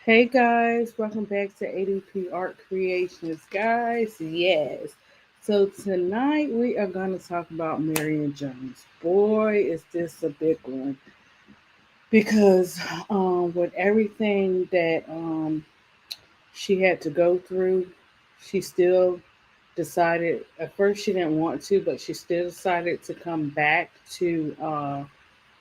Hey guys, welcome back to ADP Art Creations, guys. Yes. So tonight we are going to talk about Marion Jones. Boy, is this a big one because with everything that she had to go through, she still decided. At first, she didn't want to, but she still decided to come back to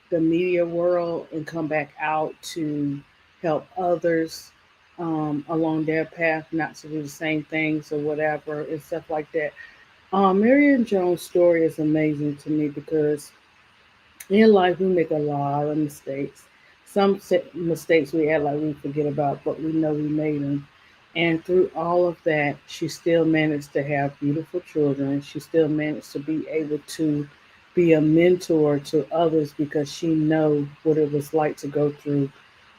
the media world and come back out to help others along their path, not to do the same things or whatever and stuff like that. Marion Jones' story is amazing to me because in life we make a lot of mistakes. Mistakes we act like we forget about, but we know we made them. And through all of that, she still managed to have beautiful children. She still managed to be able to be a mentor to others because she know what it was like to go through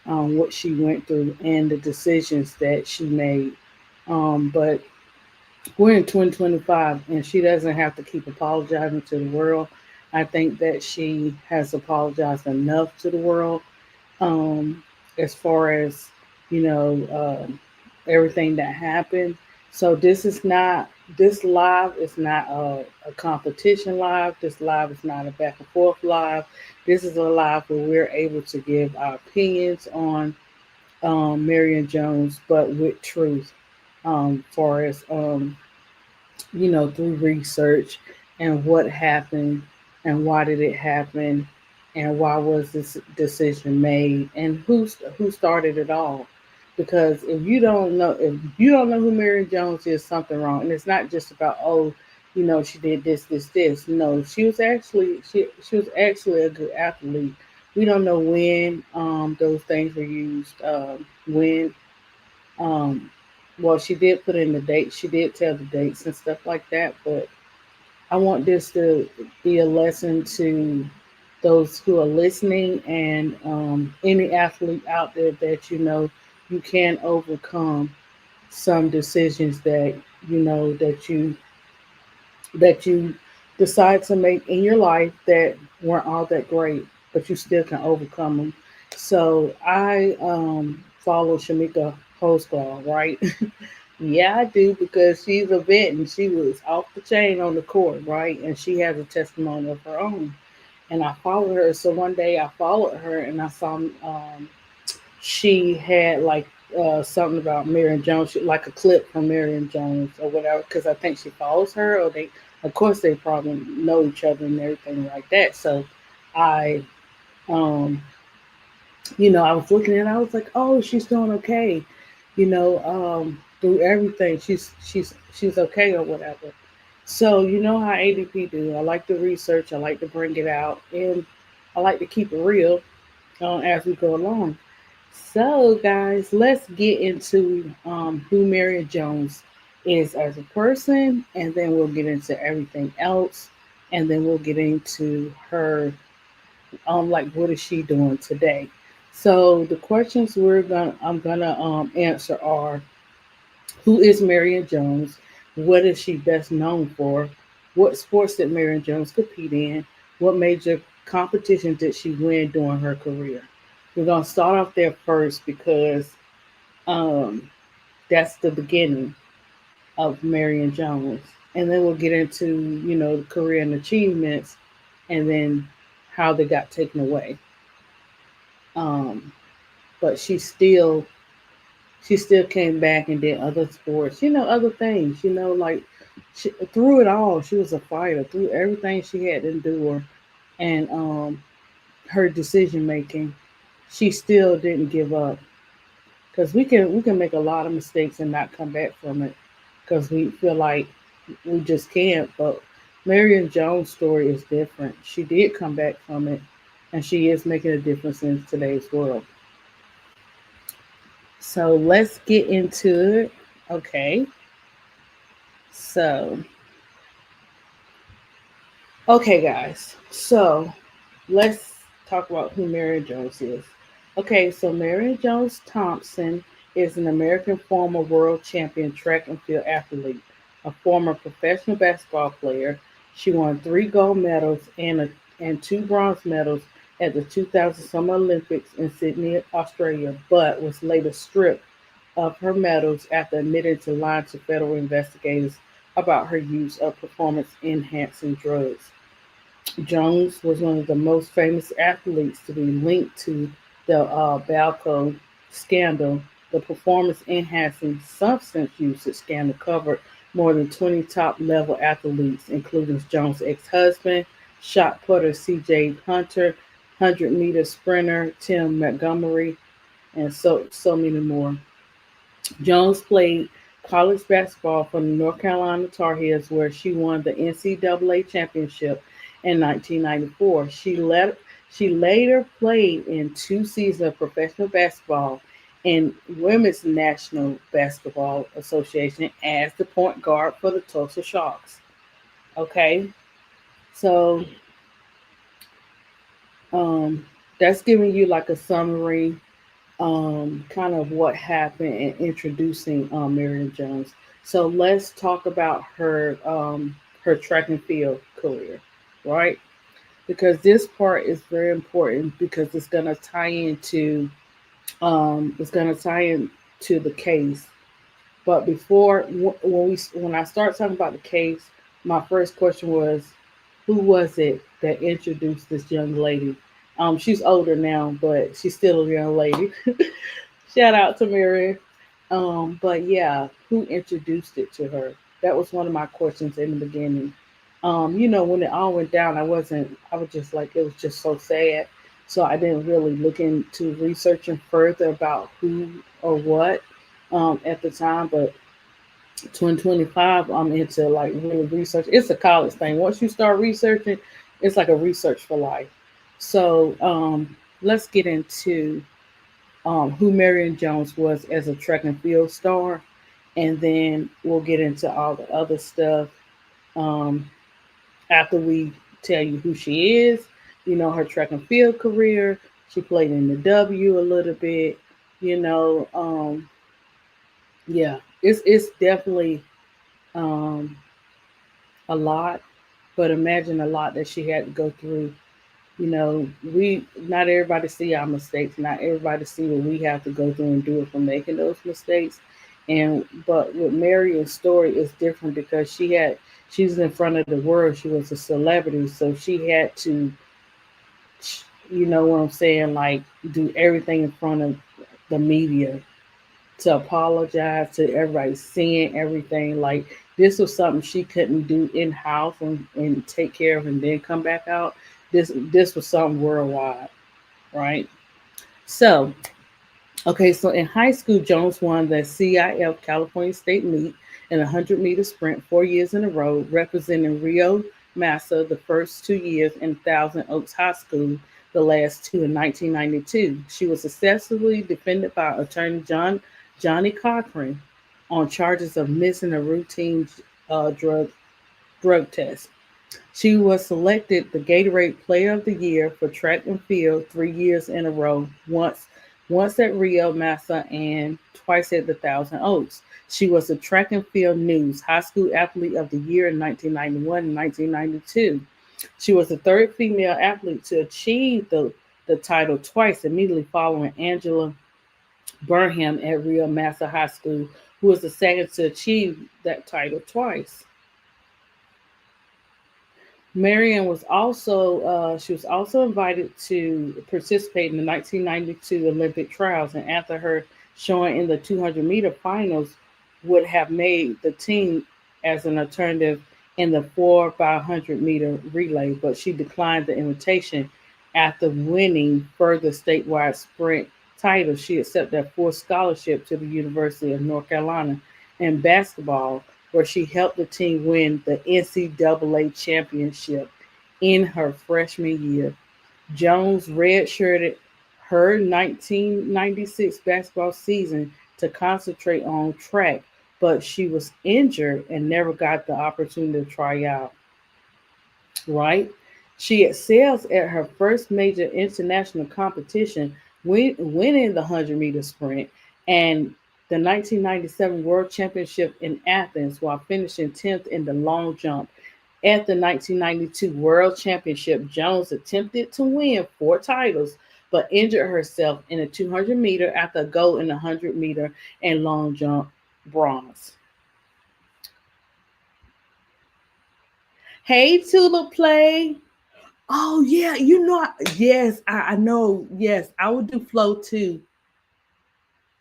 what she went through and the decisions that she made. But we're in 2025 and she doesn't have to keep apologizing to the world. I think that she has apologized enough to the world um, as far as you know everything that happened. So this live is not a competition live. This live is not a back and forth live. This is a live where we're able to give our opinions on Marion Jones, but with truth. Far as through research and what happened and why did it happen and why was this decision made and who started it all. Because if you don't know who Mary Jones is, something wrong. And it's not just about, oh, she did this. No, she was actually a good athlete. We don't know when those things were used, when um, well, she did put in the dates. She did tell the dates and stuff like that. But I want this to be a lesson to those who are listening and any athlete out there that you can overcome some decisions that you decide to make in your life that weren't all that great, but you still can overcome them. So I follow Shamika Hosklaw, right? Yeah, I do because she's a vet and she was off the chain on the court, right? And she has a testimony of her own. And I followed her. So one day I followed her and I saw she had like something about Marion Jones, like a clip from Marion Jones or whatever, because I think she follows her, or of course, they probably know each other and everything like that. So I, um, I was looking at, it, I was like, oh, she's doing okay, through everything, she's okay or whatever. So you know how ADP do. I like to research, I like to bring it out, and I like to keep it real as we go along. So, guys, let's get into who Marion Jones is as a person, and then we'll get into everything else, and then we'll get into her, like what is she doing today. So, the questions I'm gonna answer are: who is Marion Jones? What is she best known for? What sports did Marion Jones compete in? What major competition did she win during her career? We're gonna start off there first because um, that's the beginning of Marion Jones, and then we'll get into the career and achievements, and then how they got taken away. Um, but she still came back and did other sports, other things, like through it all, she was a fighter through everything she had to endure, and her decision making, she still didn't give up. Because we can make a lot of mistakes and not come back from it because we feel like we just can't. But Marion Jones' story is different. She did come back from it, and she is making a difference in today's world. So let's get into it. Okay. So, okay, guys. So let's talk about who Marion Jones is. Okay, so Marion Jones Thompson is an American former world champion track and field athlete, a former professional basketball player. She won 3 gold medals and two bronze medals at the 2000 Summer Olympics in Sydney, Australia, but was later stripped of her medals after admitting to lying to federal investigators about her use of performance enhancing drugs. Jones was one of the most famous athletes to be linked to the Balco scandal. The performance enhancing substance usage scandal covered more than 20 top level athletes, including Jones' ex husband, shot putter CJ Hunter, 100-meter sprinter Tim Montgomery, and so many more. Jones played college basketball for the North Carolina Tar Heels, where she won the NCAA championship in 1994. She later played in 2 seasons of professional basketball in Women's National Basketball Association as the point guard for the Tulsa Sharks. Okay, so um, that's giving you like a summary kind of what happened in introducing Marion Jones. So let's talk about her track and field career, right? Because this part is very important because it's gonna tie into the case. But before when I start talking about the case, my first question was, who was it that introduced this young lady? She's older now, but she's still a young lady. Shout out to Mary. But yeah, who introduced it to her? That was one of my questions in the beginning. When it all went down, I was just like, it was just so sad. So I didn't really look into researching further about who or what at the time. But 2025, I'm into like really research. It's a college thing. Once you start researching, it's like a research for life. So let's get into who Marion Jones was as a track and field star, and then we'll get into all the other stuff um, after we tell you who she is. Her track and field career. She played in the W a little bit. You know, yeah, it's definitely um, a lot, but imagine a lot that she had to go through. We not everybody see our mistakes. Not everybody see what we have to go through and do it for making those mistakes. And but with Marion's story is different because she's in front of the world. She was a celebrity, so she had to, you know what I'm saying, like do everything in front of the media to apologize to everybody, seeing everything. Like this was something she couldn't do in house and take care of and then come back out. This was something worldwide, right? So okay, so in high school, Jones won the CIF California State Meet in a 100-meter sprint 4 years in a row, representing Rio Massa the first 2 years and Thousand Oaks High School the last two in 1992. She was successfully defended by attorney Johnny Cochran on charges of missing a routine uh, drug drug test. She was selected the Gatorade Player of the Year for track and field 3 years in a row, once at Rio Massa and twice at the Thousand Oaks. She was the Track and Field News High School Athlete of the Year in 1991 and 1992. She was the third female athlete to achieve the title twice, immediately following Angela Burnham at Rio Massa High School, who was the second to achieve that title twice. Marion was also she was also invited to participate in the 1992 Olympic trials, and after her showing in the 200-meter finals, would have made the team as an alternative in the 4 by 100-meter relay, but she declined the invitation after winning further statewide sprint titles. She accepted a full scholarship to the University of North Carolina in basketball, where she helped the team win the NCAA championship in her freshman year. Jones redshirted her 1996 basketball season to concentrate on track, but she was injured and never got the opportunity to try out. Right? She excels at her first major international competition, winning the 100-meter sprint and the 1997 World Championship in Athens while finishing 10th in the long jump. At the 1992 World Championship, Jones attempted to win 4 titles, but injured herself in the 200 meter after a gold in the 100 meter and long jump bronze. Hey, Tulip Play. Oh yeah, yes, I know. Yes, I would do flow too.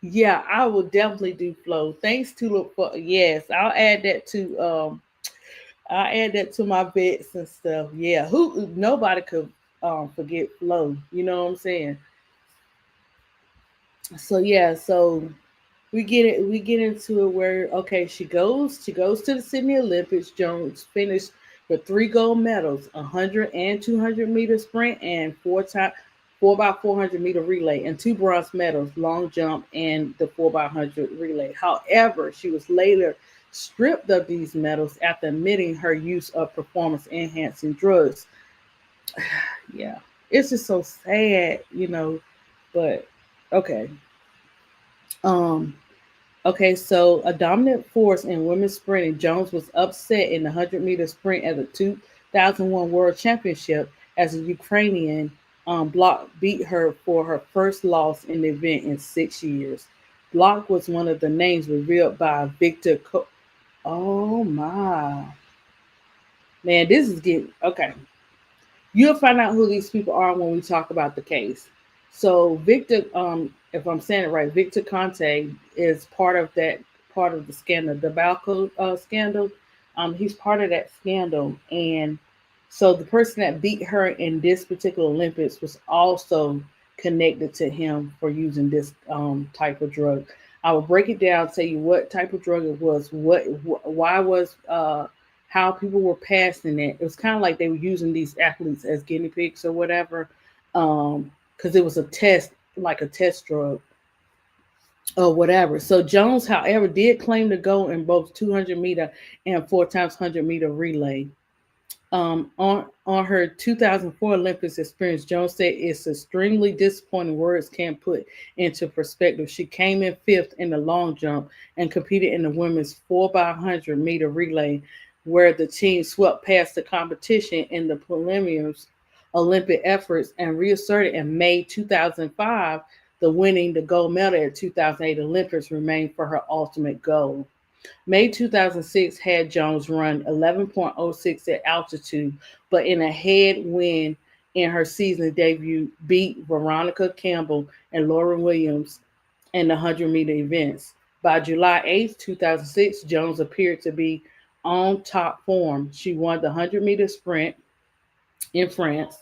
Yeah, I will definitely do flow. Thanks, Tulip. For yes, I'll add that to my bets and stuff. Yeah, who nobody could forget flow. You know what I'm saying? So yeah, so we get into it where okay, she goes to the Sydney Olympics. Jones finished with 3 gold medals, 100 and 200 meter sprint and 4x400 meter relay, and 2 bronze medals, long jump and the 4x100 relay. However, she was later stripped of these medals after admitting her use of performance enhancing drugs. Yeah, it's just so sad. But okay. Um, Okay, so a dominant force in women's sprinting, Jones was upset in the 100 meter sprint at the 2001 World Championship as a Ukrainian Block beat her for her first loss in the event in 6 years. Block was one of the names revealed by Victor. Oh my man, this is getting okay. You'll find out who these people are when we talk about the case. So Victor, if I'm saying it right, Victor Conte is part of the scandal, the Balco scandal. He's part of that scandal, and so the person that beat her in this particular Olympics was also connected to him for using this type of drug. I will break it down, tell you what type of drug it was, why was how people were passing it. It was kind of like they were using these athletes as guinea pigs or whatever, because it was a test, like a test drug or whatever. So Jones, however, did claim to go in both 200 meter and 4x100 meter relay. On her 2004 Olympics experience, Jones said it's extremely disappointing. Words can't put into perspective. She came in fifth in the long jump and competed in the women's 4x100 meter relay, where the team swept past the competition in the preliminary Olympic efforts and reasserted in May 2005 the winning the gold medal at 2008 Olympics remained for her ultimate goal. May 2006 had Jones run 11.06 at altitude, but in a headwind in her season debut, beat Veronica Campbell and Lauren Williams in the 100 meter events. By July 8th, 2006, Jones appeared to be on top form. She won the 100 meter sprint in France,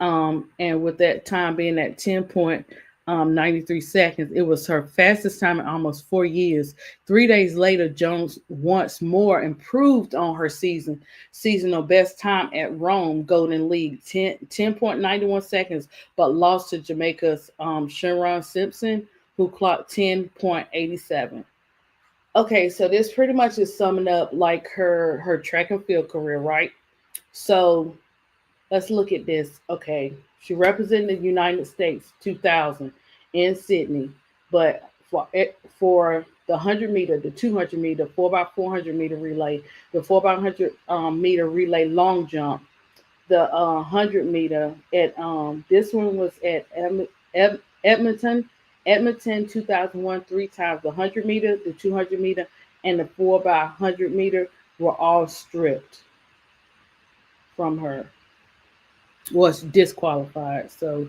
and with that time being at 10.93 seconds, it was her fastest time in almost 4 years. 3 days later, Jones once more improved on her seasonal best time at Rome Golden League, 10.91 seconds, but lost to Jamaica's Sharon Simpson, who clocked 10.87. Okay, so this pretty much is summing up like her track and field career, right? So let's look at this. Okay, she represented the United States 2000 in Sydney, but for the 100 meter, the 200 meter, 4x400 meter relay, the 4x100 meter relay long jump, the 100 meter at this one was at Edmonton, Edmonton 2001 3 times. The 100 meter, the 200 meter, and the 4x100 meter were all stripped from her, was disqualified. So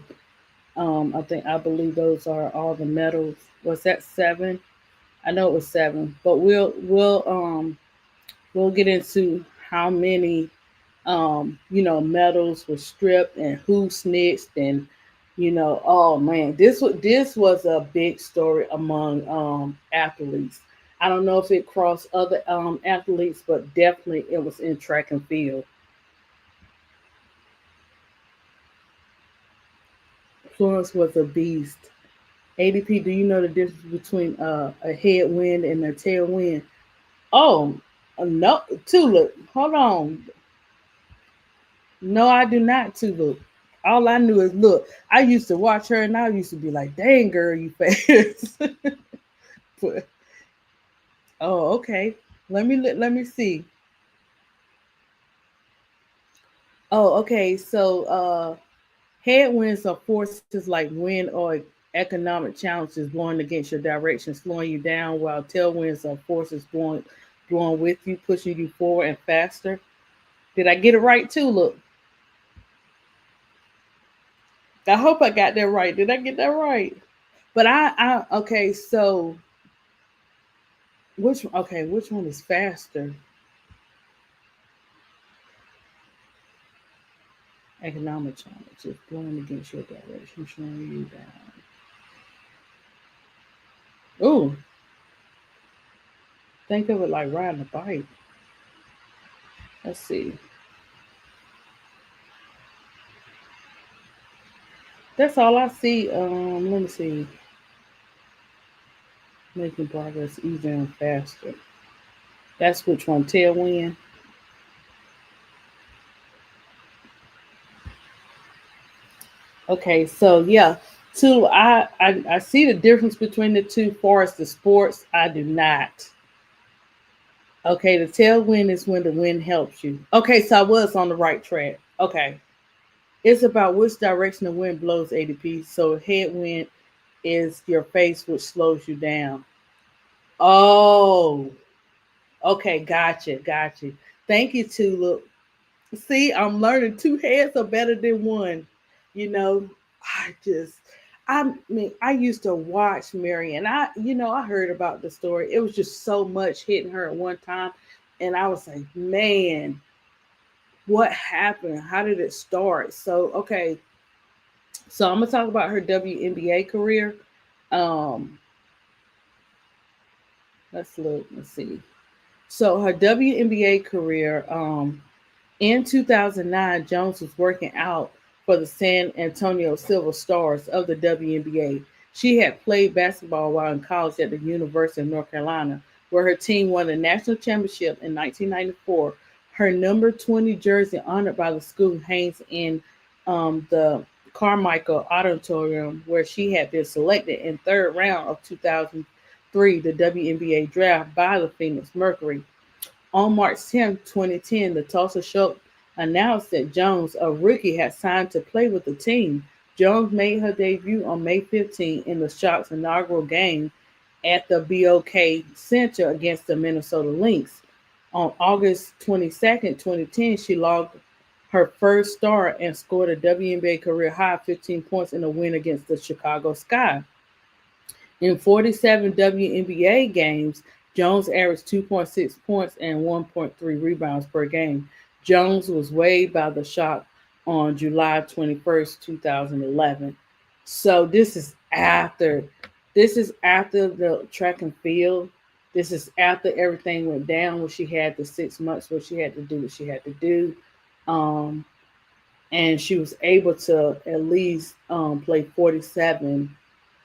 I believe those are all the medals. Was that 7? I know it was 7, but we'll get into how many medals were stripped and who snitched, and oh man, this was a big story among athletes. I don't know if it crossed other athletes, but definitely it was in track and field. Florence was a beast. ADP, do you know the difference between a headwind and a tailwind? Oh, no, Tulip. Hold on. No, I do not, Tulip. All I knew is look. I used to watch her, and I used to be like, "Dang, girl, you fast." But- oh, okay. Let me see. Oh, okay. So headwinds are forces like wind or economic challenges blowing against your direction, slowing you down, while tailwinds are forces blowing with you, pushing you forward and faster. Did I get it right too? Look, I hope I got that right. Did I get that right? But okay. So which one is faster? Economic challenges blowing against your direction, slowing you down. Ooh, think of it like riding a bike. Let's see. That's all I see. Let me see. Making progress easier and faster. That's which one? Tailwind. Okay, so yeah, two. I see the difference between the two. Far as the sports, I do not. Okay, the tailwind is when the wind helps you. Okay, so I was on the right track. Okay, it's about which direction the wind blows. ADP. So headwind is your face, which slows you down. Oh, okay, gotcha. Thank you, Tulip. See, I'm learning two heads are better than one. You know, I just, I mean, I used to watch Marion. I heard about the story. It was just so much hitting her at one time. And I was like, man, what happened? How did it start? So, okay. So I'm going to talk about her WNBA career. Um, let's look, let's see. So her WNBA career, in 2009, Jones was working out for the San Antonio Silver Stars of the WNBA. She had played basketball while in college at the University of North Carolina, where her team won the national championship in 1994. Her number 20 jersey, honored by the school, hangs in the Carmichael Auditorium, where she had been selected in third round of 2003, the WNBA draft by the Phoenix Mercury. On March 10, 2010, the Tulsa Shock announced that Jones, a rookie, had signed to play with the team. Jones made her debut on May 15 in the Shock's inaugural game at the BOK Center against the Minnesota Lynx. On August 22nd, 2010, she logged her first start and scored a WNBA career high 15 points in a win against the Chicago Sky. In 47 WNBA games, Jones averaged 2.6 points and 1.3 rebounds per game. Jones was waived by the Shock on July 21st, 2011. So this is after the track and field. This is after everything went down when she had the 6 months where she had to do what she had to do. Um, and she was able to at least play 47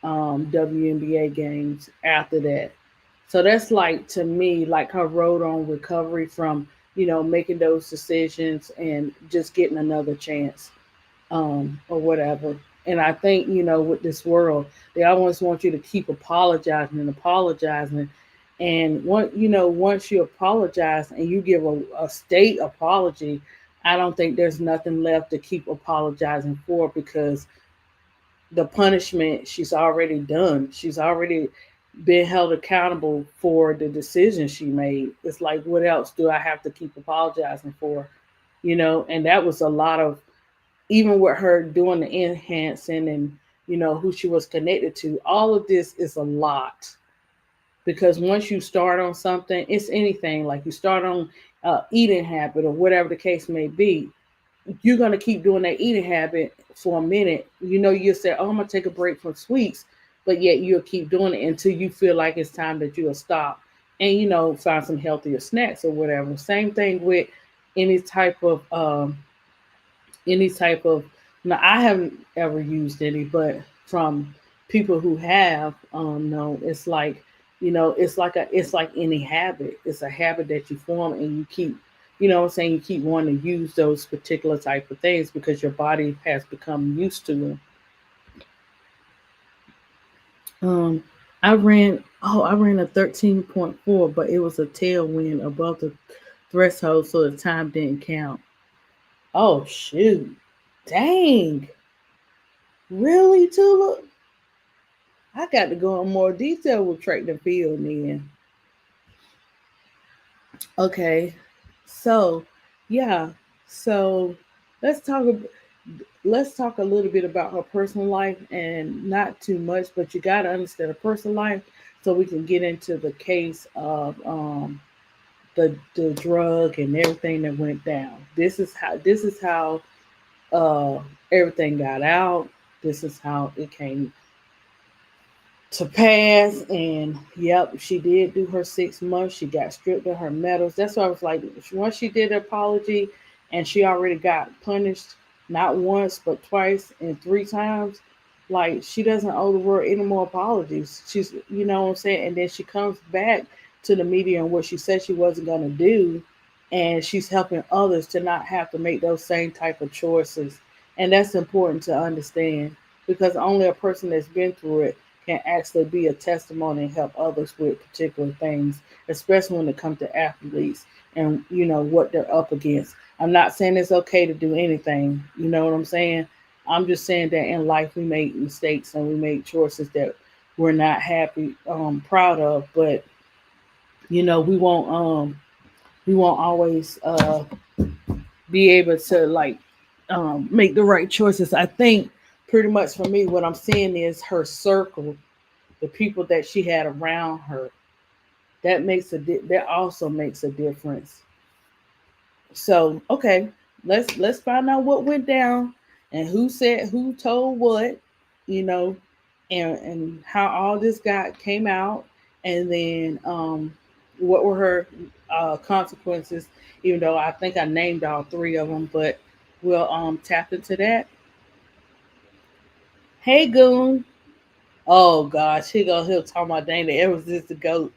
WNBA games after that. So that's like to me like her road on recovery from making those decisions and just getting another chance or whatever. And I think with this world, they always want you to keep apologizing and apologizing. And once you apologize and you give a state apology, I don't think there's nothing left to keep apologizing for because the punishment she's already done. She's already been held accountable for the decision she made. It's like, what else do I have to keep apologizing for? And that was a lot of, even with her doing the enhancing and, who she was connected to, all of this is a lot. Because once you start on something, it's anything like you start on eating habit or whatever the case may be, you're going to keep doing that eating habit for a minute. You'll say, oh, I'm going to take a break from sweets, but yet you'll keep doing it until you feel like it's time that you'll stop and, find some healthier snacks or whatever. Same thing with any type of, any type of, now I haven't ever used any, but from people who have, no, it's like, it's like any habit. It's a habit that you form and you keep what I'm saying? You keep wanting to use those particular type of things because your body has become used to them. Um, I ran a 13.4, but it was a tailwind above the threshold, so the time didn't count. Oh shoot. Dang. Really, Tula? I got to go in more detail with track and field then. Okay. So, yeah. So let's talk let's talk a little bit about her personal life, and not too much, but you got to understand her personal life so we can get into the case of the drug and everything that went down. This is how uh everything got out. This is how it came to pass. And yep, she did do her 6 months. She got stripped of her medals. That's why I was like, once she did the apology and she already got punished not once but twice and 3 times, like she doesn't owe the world any more apologies. She's, you know what I'm saying, and then she comes back to the media and what she said she wasn't going to do, and she's helping others to not have to make those same type of choices. And that's important to understand, because only a person that's been through it can actually be a testimony and help others with particular things, especially when it comes to athletes and what they're up against. I'm not saying it's okay to do anything, you know what I'm saying? I'm just saying that in life we make mistakes and we make choices that we're not happy, proud of, but we won't always be able to like make the right choices. I think pretty much for me, what I'm seeing is her circle, the people that she had around her. That also makes a difference. So okay, let's find out what went down and who told what, you know, and how all this got came out, and then what were her consequences. Even though I think I named all three of them, but we'll tap into that. Hey, Goon. Oh gosh, he'll talk about Dana Evans is the goat.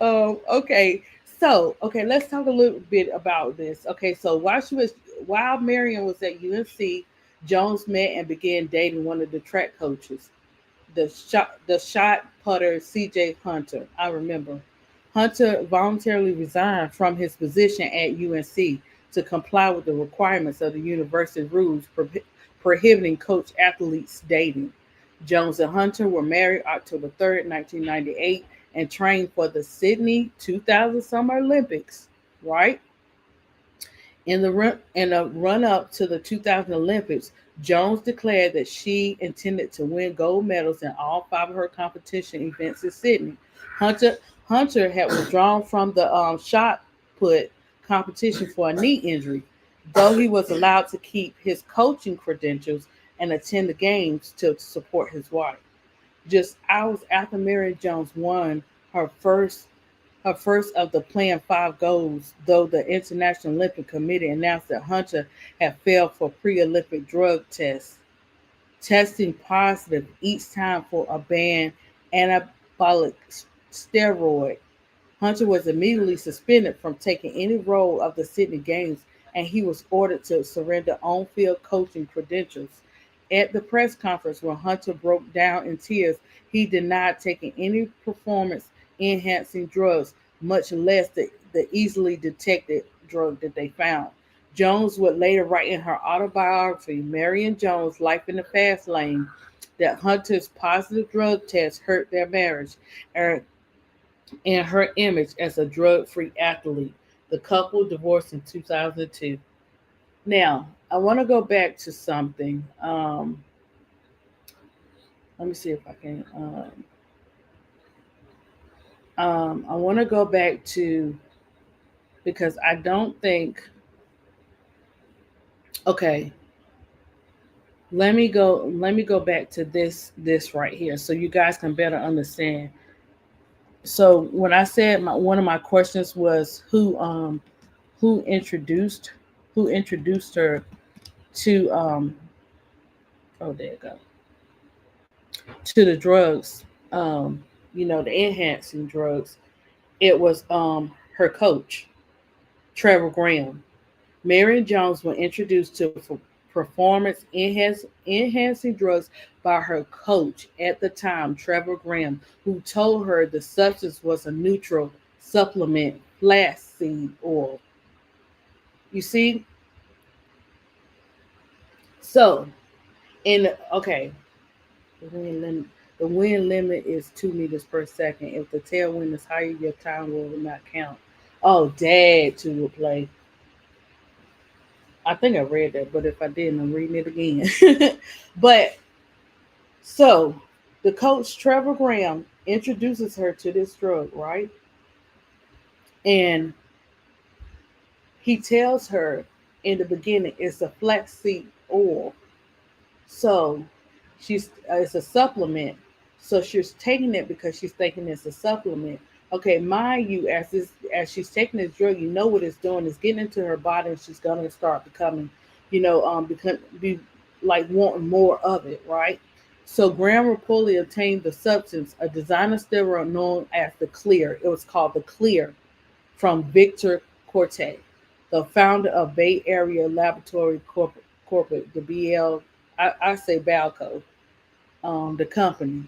Okay. So, okay, let's talk a little bit about this. Okay, so while Marion was at UNC, Jones met and began dating one of the track coaches, the shot putter CJ Hunter. I remember. Hunter voluntarily resigned from his position at UNC to comply with the requirements of the university rules prohibiting coach athletes dating. Jones and Hunter were married October 3rd, 1998, and trained for the Sydney 2000 Summer Olympics, right? In the run up to the 2000 Olympics, Jones declared that she intended to win gold medals in all five of her competition events in Sydney. Hunter Hunter had withdrawn from the shot put competition for a knee injury, though he was allowed to keep his coaching credentials and attend the games to support his wife. Just hours after Mary Jones won her first her first of the planned five goals, though the International Olympic Committee announced that Hunter had failed for pre-Olympic drug tests, testing positive each time for a banned anabolic steroid. Hunter was immediately suspended from taking any role of the Sydney Games, and he was ordered to surrender on-field coaching credentials. At the press conference where Hunter broke down in tears, he denied taking any performance enhancing drugs, much less the easily detected drug that they found. Jones would later write in her autobiography, Marion Jones, Life in the Fast Lane, that Hunter's positive drug test hurt their marriage and her image as a drug free athlete. The couple divorced in 2002. Now, I want to go back to something. Let me see if I can. I want to go back to, because I don't think. Okay, let me go back to this right here so you guys can better understand. So when I said one of my questions was who introduced who introduced her to oh there you go, to the drugs, the enhancing drugs. It was her coach, Trevor Graham. Marion Jones was introduced to performance enhancing drugs by her coach at the time, Trevor Graham, who told her the substance was a neutral supplement, flaxseed oil. You see? So, in okay, the wind limit. The wind limit is 2 meters per second. If the tailwind is higher, your time will not count. Oh, dad, to replay. I think I read that, but if I didn't, I'm reading it again. But so the coach Trevor Graham introduces her to this drug, right? And he tells her in the beginning it's a flaxseed oil. So she's it's a supplement. So she's taking it because she's thinking it's a supplement. Okay, mind you, as she's taking this drug, you know what it's doing is getting into her body, and she's gonna start becoming, be like wanting more of it, right? So Graham reportedly obtained the substance, a designer steroid known as the Clear. It was called the Clear from Victor Corte, the founder of Bay Area Laboratory Corporate, the BL, I say Balco, the company.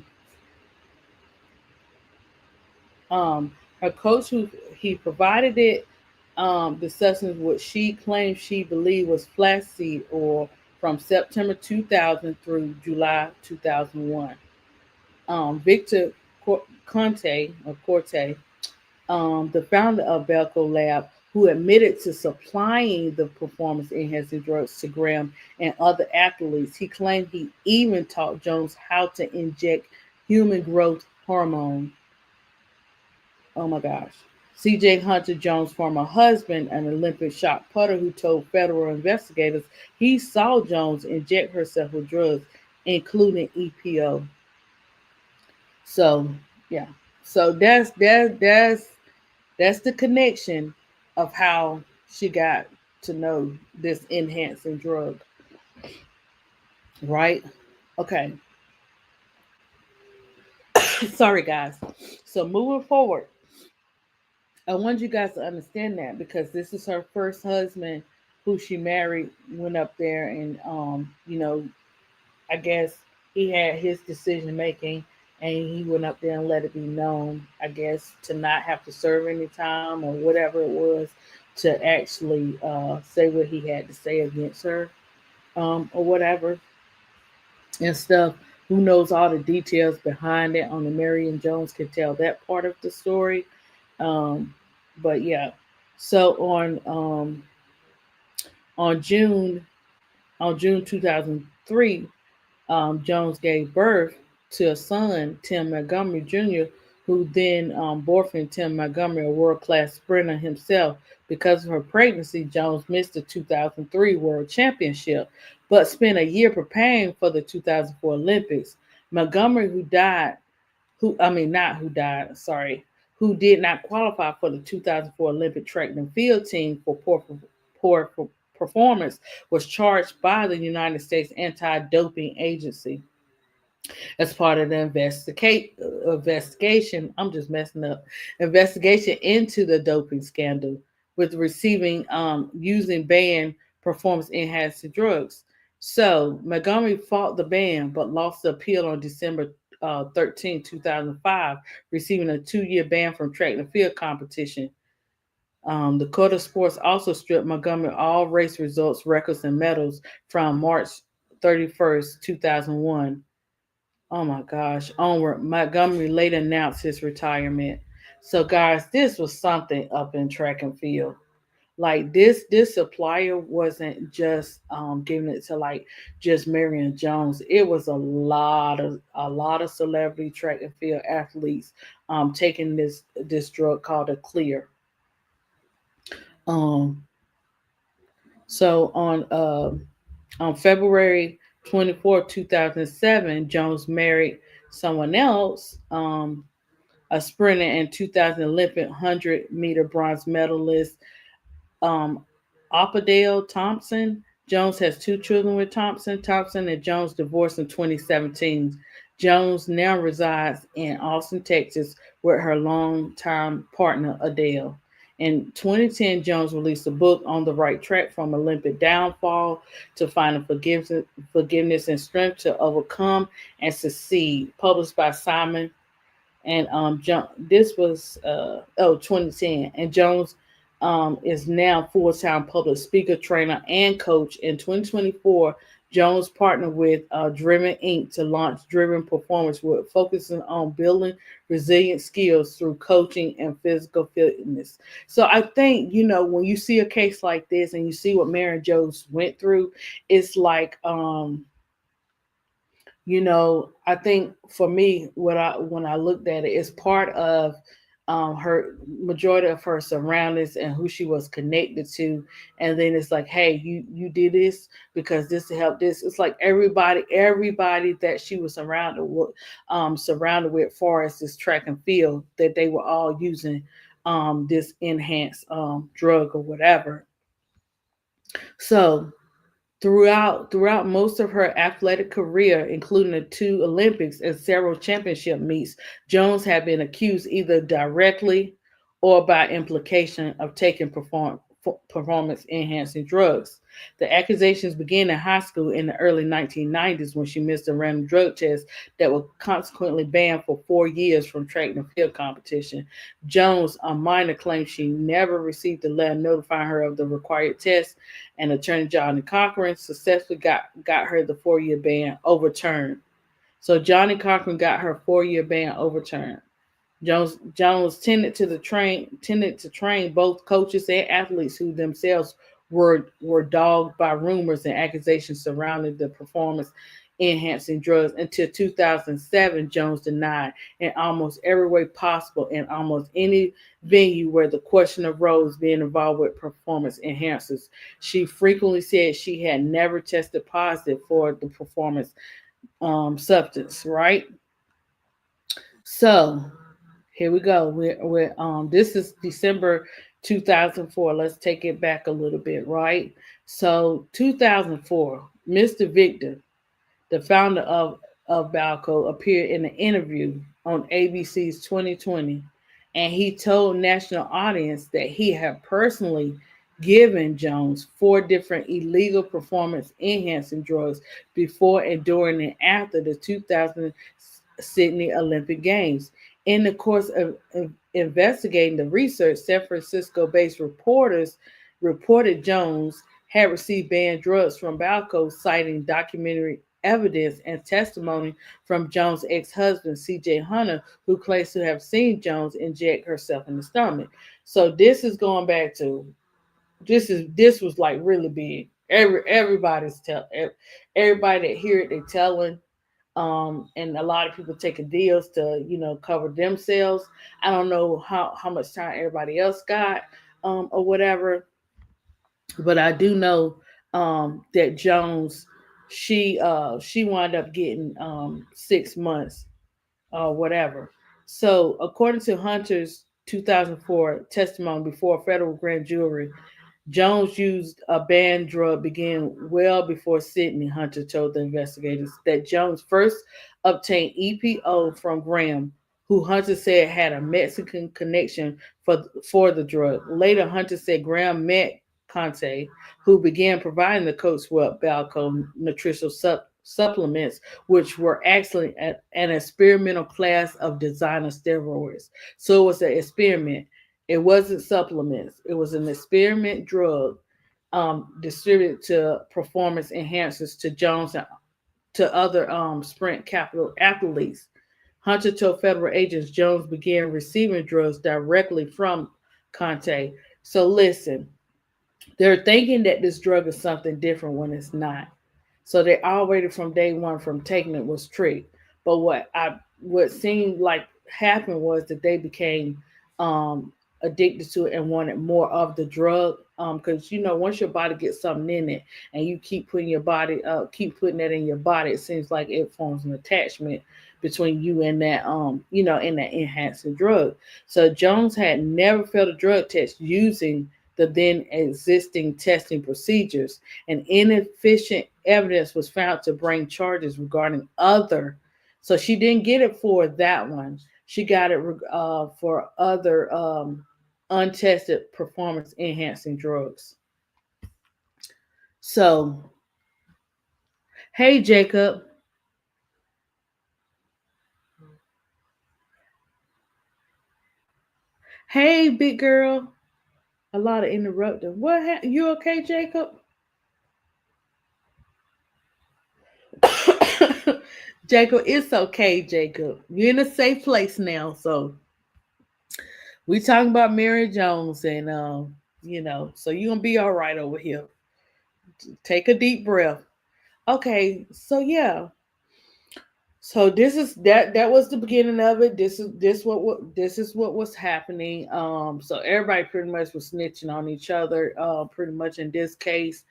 Um, Her coach, who he provided it, the substance which she claimed she believed was flaxseed oil from September 2000 through July 2001. Victor Corte, the founder of Belco Lab, who admitted to supplying the performance enhancing drugs to Graham and other athletes. He claimed he even taught Jones how to inject human growth hormone. Oh my gosh. CJ Hunter Jones' former husband, an Olympic shot putter who told federal investigators he saw Jones inject herself with drugs, including EPO. So, yeah. So that's the connection of how she got to know this enhancing drug, right? Okay. Sorry, guys. So moving forward, I want you guys to understand that because this is her first husband who she married, went up there and I guess he had his decision making and he went up there and let it be known, I guess, to not have to serve any time or whatever it was, to actually say what he had to say against her, or whatever and stuff. Who knows all the details behind it? Only Marion Jones can tell that part of the story. Um, but yeah, so on June on June 2003, Jones gave birth to a son, Tim Montgomery Jr., who then boyfriend Tim Montgomery, a world class sprinter himself. Because of her pregnancy, Jones missed the 2003 World Championship, but spent a year preparing for the 2004 Olympics. Montgomery, who did not qualify for the 2004 Olympic track and field team for poor performance, was charged by the United States Anti-Doping Agency as part of the investigation. I'm just messing up. Investigation into the doping scandal with receiving using banned performance enhancing drugs. So Montgomery fought the ban but lost the appeal on December 13, 2005, receiving a 2-year ban from track and field competition. The Court of Sports also stripped Montgomery all race results, records, and medals from March 31st, 2001. Oh my gosh. Onward. Montgomery later announced his retirement. So guys, this was something up in track and field. Like this supplier wasn't just giving it to like just Marion Jones. It was a lot of celebrity track and field athletes taking this drug called a clear. Um so on February 24, 2007, Jones married someone else, a sprinter and 2000 Olympic 100-meter bronze medalist, um, Oppadale Thompson. Jones has 2 children with Thompson. Thompson and Jones divorced in 2017. Jones now resides in Austin, Texas, with her longtime partner, Adele. In 2010, Jones released a book, On the Right Track from Olympic Downfall to Finding Forgiveness and Strength to Overcome and Succeed, published by Simon. And this was 2010. And Jones is now full-time public speaker, trainer, and coach. In 2024, Jones partnered with Driven Inc. to launch Driven Performance, with focusing on building resilient skills through coaching and physical fitness. So I think, when you see a case like this and you see what Marion Jones went through, it's like, I think for me, what I when I looked at it, it's part of her majority of her surroundings and who she was connected to, and then it's like, hey, you did this because this helped this. It's like everybody that she was surrounded with, far as this track and field, that they were all using this enhanced drug or whatever. So throughout most of her athletic career, including the two Olympics and several championship meets, Jones had been accused either directly or by implication of taking performance enhancing drugs. The accusations began in high school in the early 1990s, when she missed a random drug test that was consequently banned for 4 years from track and field competition. Jones, a minor, claimed she never received a letter notifying her of the required test, and Attorney Johnny Cochran successfully got her the 4 year ban overturned. So Johnny Cochran got her 4 year ban overturned. Jones tended to train both coaches and athletes who themselves were dogged by rumors and accusations surrounding the performance enhancing drugs. Until 2007, Jones denied in almost every way possible, in almost any venue where the question arose, being involved with performance enhancers. She frequently said she had never tested positive for the performance substance, right? So here we go. This is December 2004. Let's take it back a little bit, right? So 2004, Mr. Victor, the founder of Balco, appeared in an interview on ABC's 2020, and he told national audience that he had personally given Jones four different illegal performance enhancing drugs before and during and after the 2000 Sydney Olympic Games. In the course of investigating the research, San Francisco based reporters reported Jones had received banned drugs from Balco, citing documentary evidence and testimony from Jones' ex-husband, C.J. Hunter, who claims to have seen Jones inject herself in the stomach. So this is going back to this was like really big. Everybody that hear it, they telling, and a lot of people taking deals to cover themselves. I don't know how much time everybody else got, or whatever, but I do know that Jones, she wound up getting 6 months or whatever. So according to Hunter's 2004 testimony before a federal grand jury, Jones used a banned drug began well before Sydney. Hunter told the investigators that Jones first obtained EPO from Graham, who Hunter said had a Mexican connection for the drug. Later, Hunter said Graham met Conte, who began providing the coach with Balco nutritional supplements, which were actually an experimental class of designer steroids. So it was an experiment. It wasn't supplements. It was an experiment drug distributed to performance enhancers to Jones and to other sprint capital athletes. Hunter told federal agents Jones began receiving drugs directly from Conte. So listen, they're thinking that this drug is something different when it's not. So they already from day one from taking it was tricked. But what seemed like happened was that they became um, addicted to it and wanted more of the drug. Because once your body gets something in it and you keep putting that in your body, it seems like it forms an attachment between you and that in that enhancing drug. So Jones had never failed a drug test using the then existing testing procedures, and inefficient evidence was found to bring charges regarding other. So she didn't get it for that one. She got it for other untested performance enhancing drugs. So, hey, Jacob. Hey, big girl. A lot of interrupting. You okay, Jacob? Jacob, it's okay, Jacob. You're in a safe place now. So we talking about Marion Jones, and so you're gonna be all right over here. Take a deep breath. Okay, so yeah. So that was the beginning of it. This is what was happening. So everybody pretty much was snitching on each other, pretty much in this case.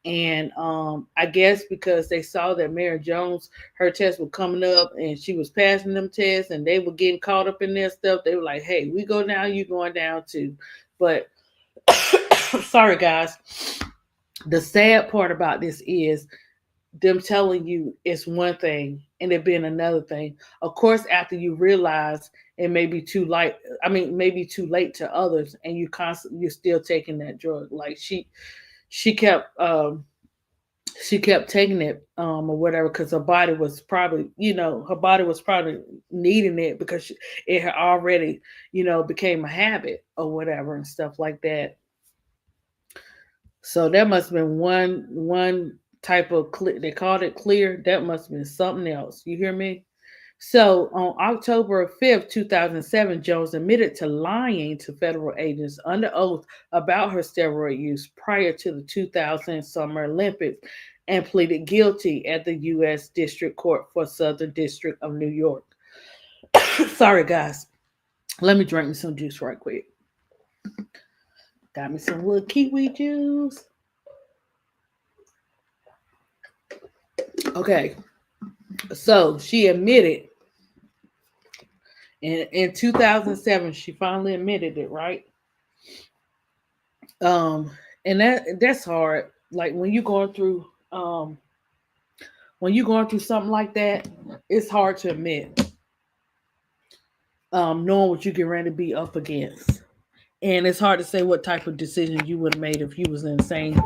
And I guess because they saw that Mary Jones, her tests were coming up and she was passing them tests and they were getting caught up in their stuff, they were like, hey, we go down, you going down too. But sorry guys. The sad part about this is them telling you it's one thing and it being another thing. Of course, after you realize it may be too late. I mean, maybe too late to others, and you're still taking that drug. Like she kept she kept taking it or whatever because her body was probably her body was probably needing it because it had already became a habit or whatever and stuff like that. So that must have been one type of they called it clear. That must have been something else. You hear me? So on October 5th, 2007, Jones admitted to lying to federal agents under oath about her steroid use prior to the 2000 Summer Olympics and pleaded guilty at the U.S. District Court for Southern District of New York. Sorry, guys. Let me drink me some juice right quick. Got me some little kiwi juice. Okay, so she admitted in 2007. She finally admitted it, right? Um, and that's hard. Like when you're going through something like that, it's hard to admit. Knowing what you get ready to be up against, and it's hard to say what type of decision you would have made if you was in the same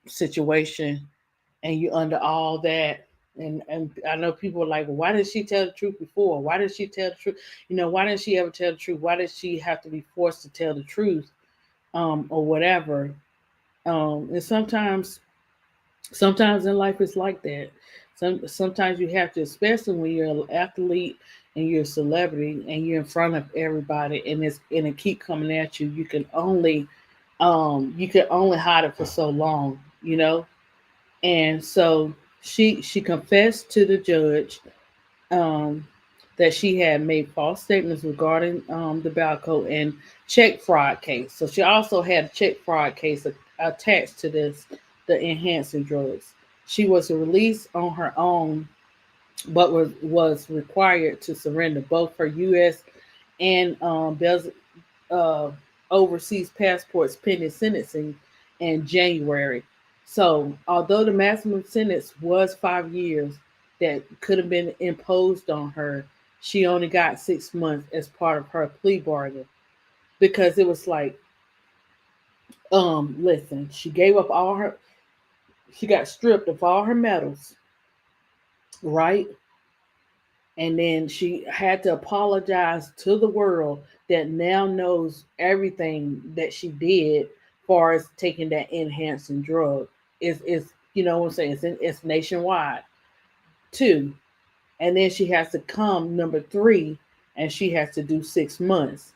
situation and you under all that. And I know people are like, well, why did she tell the truth before? Why did she tell the truth? Why didn't she ever tell the truth? Why did she have to be forced to tell the truth, or whatever? And sometimes in life it's like that. Sometimes you have to, especially when you're an athlete and you're a celebrity and you're in front of everybody and it keep coming at you. You can only hide it for so long. And so she confessed to the judge um, that she had made false statements regarding the Balco and check fraud case. So she also had a check fraud case attached to this, the enhancing drugs. She was released on her own, but was required to surrender both her U.S. and uh, overseas passports pending sentencing in January. So, although the maximum sentence was 5 years that could have been imposed on her, she only got 6 months as part of her plea bargain because it was like, listen, she got stripped of all her medals, right? And then she had to apologize to the world that now knows everything that she did as far as taking that enhancing drug. It's what I'm saying, it's nationwide too. And then she has to come number three and she has to do 6 months.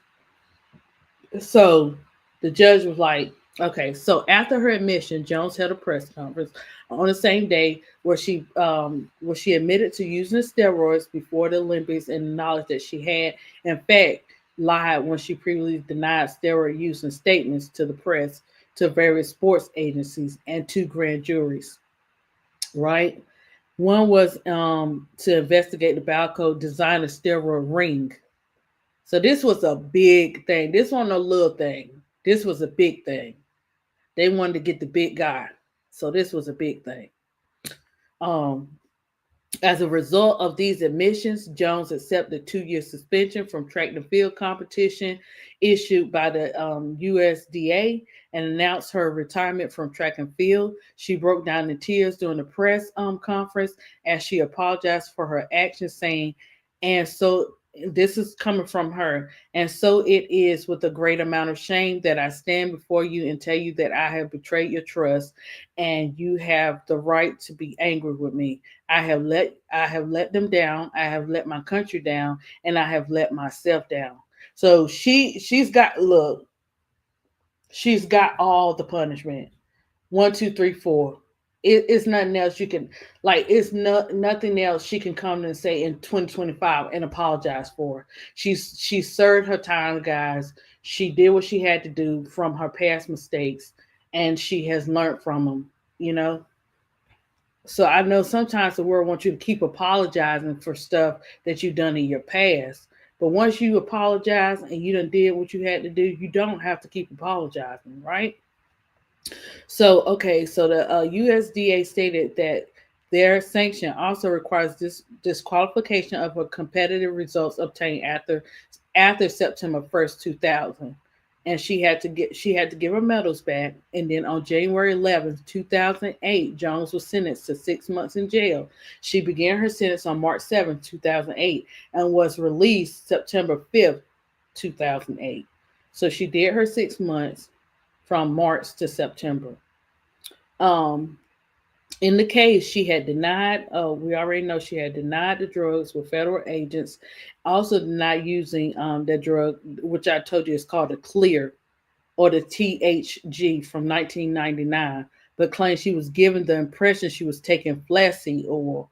So the judge was like, okay, so after her admission, Jones held a press conference on the same day where she admitted to using steroids before the Olympics and acknowledged that she had, in fact, lied when she previously denied steroid use in statements to the press, to various sports agencies, and two grand juries. Right? One was to investigate the Balco design a steroid ring. So this was a big thing. This wasn't a little thing. This was a big thing. They wanted to get the big guy. So this was a big thing. Um, as a result of these admissions, Jones accepted 2 year suspension from track and field competition issued by the USDA and announced her retirement from track and field. She broke down in tears during the press conference as she apologized for her actions, saying, "And so This is coming from her. And so it is with a great amount of shame that I stand before you and tell you that I have betrayed your trust, and you have the right to be angry with me. I have let them down. I have let my country down, and I have let myself down. So she's got, look, she's got all the punishment. One, two, three, four. It's nothing else you can, like. It's nothing else she can come and say in 2025 and apologize for. She served her time, guys. She did what she had to do from her past mistakes, and she has learned from them. You know. So I know sometimes the world wants you to keep apologizing for stuff that you've done in your past. But once you apologize and you done did what you had to do, you don't have to keep apologizing, right? So, okay, so the USDA stated that their sanction also requires disqualification of her competitive results obtained after September 1st, 2000. And she had to give her medals back. And then on January 11th, 2008, Jones was sentenced to 6 months in jail. She began her sentence on March 7th, 2008, and was released September 5th, 2008. So she did her 6 months from March to September. Um, in the case, she had denied, we already know she had denied the drugs with federal agents, also denied using the drug, which I told you is called the Clear or the THG from 1999, but claimed she was given the impression she was taking flaxseed oil,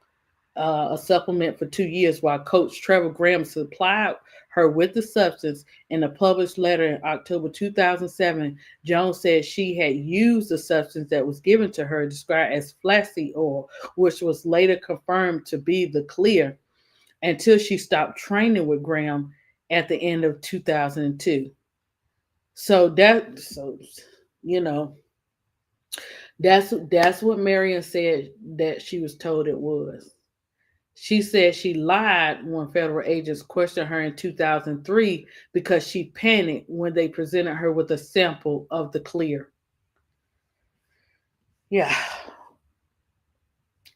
a supplement, for 2 years while Coach Trevor Graham supplied her with the substance. In a published letter in October 2007, Jones said she had used the substance that was given to her, described as flaxseed oil, which was later confirmed to be the Clear, until she stopped training with Graham at the end of 2002. So you know, that's what Marion said that she was told it was. She said she lied when federal agents questioned her in 2003 because she panicked when they presented her with a sample of the Clear. Yeah.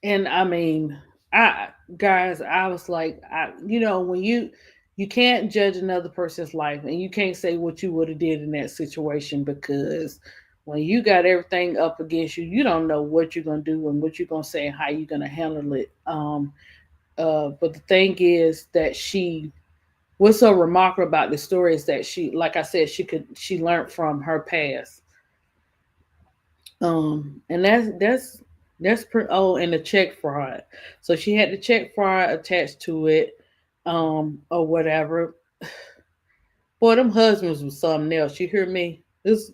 And I mean, I guys, I was like, when you can't judge another person's life, and you can't say what you would have did in that situation, because when you got everything up against you, you don't know what you're gonna do and what you're gonna say and how you're gonna handle it. But the thing is that what's so remarkable about this story is that she, like I said, she learned from her past. And that's pretty. Oh, and the check fraud. So she had the check fraud attached to it, or whatever. Boy, them husbands was something else. You hear me? This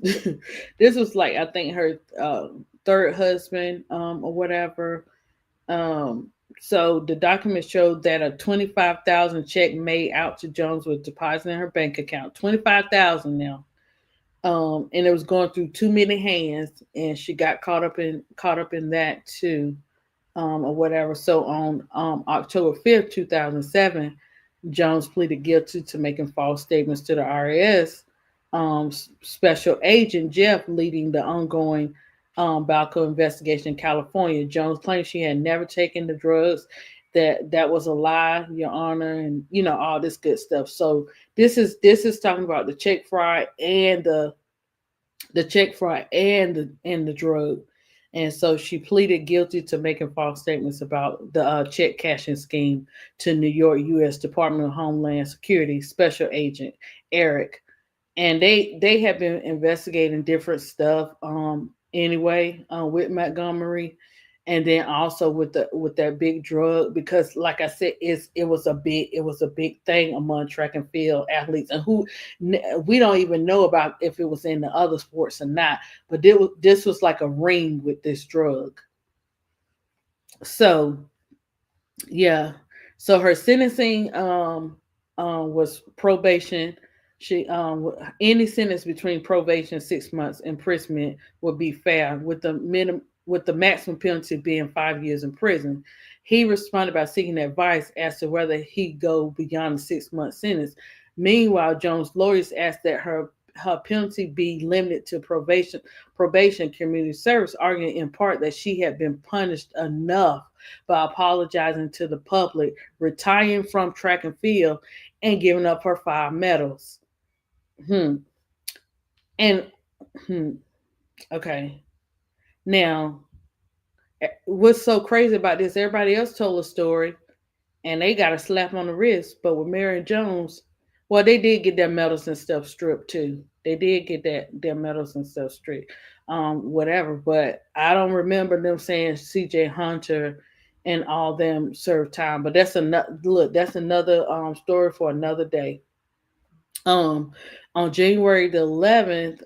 this was like, I think, her third husband, or whatever. Um, so the documents showed that a 25,000 check made out to Jones was deposited in her bank account. 25,000 now. And it was going through too many hands, and she got caught up in that too, or whatever. So on October 5th, 2007, Jones pleaded guilty to making false statements to the IRS. Special Agent Jeff leading the ongoing Balco investigation in California. Jones claimed she had never taken the drugs. That was a lie, Your Honor, and all this good stuff. So this is talking about the check fraud and the drug. And so she pleaded guilty to making false statements about the check cashing scheme to New York U.S. Department of Homeland Security Special Agent Eric. And they have been investigating different stuff, anyway, with Montgomery, and then also with that big drug, because like I said, it was a big thing among track and field athletes, and we don't even know about if it was in the other sports or not, but this was like a ring with this drug. So yeah. So her sentencing was probation. Any sentence between probation and 6 months imprisonment would be fair, with the maximum penalty being 5 years in prison. He responded by seeking advice as to whether he go beyond the 6 month sentence. Meanwhile, Jones' lawyers asked that her penalty be limited to probation community service, arguing in part that she had been punished enough by apologizing to the public, retiring from track and field, and giving up her 5 medals. Hmm. And hmm. Okay. Now, what's so crazy about this? Everybody else told a story, and they got a slap on the wrist. But with Marion Jones, well, they did get their medals and stuff stripped too. They did get their medals and stuff stripped, whatever. But I don't remember them saying C.J. Hunter and all them served time. But that's another look. That's another story for another day. Um, on January the 11th,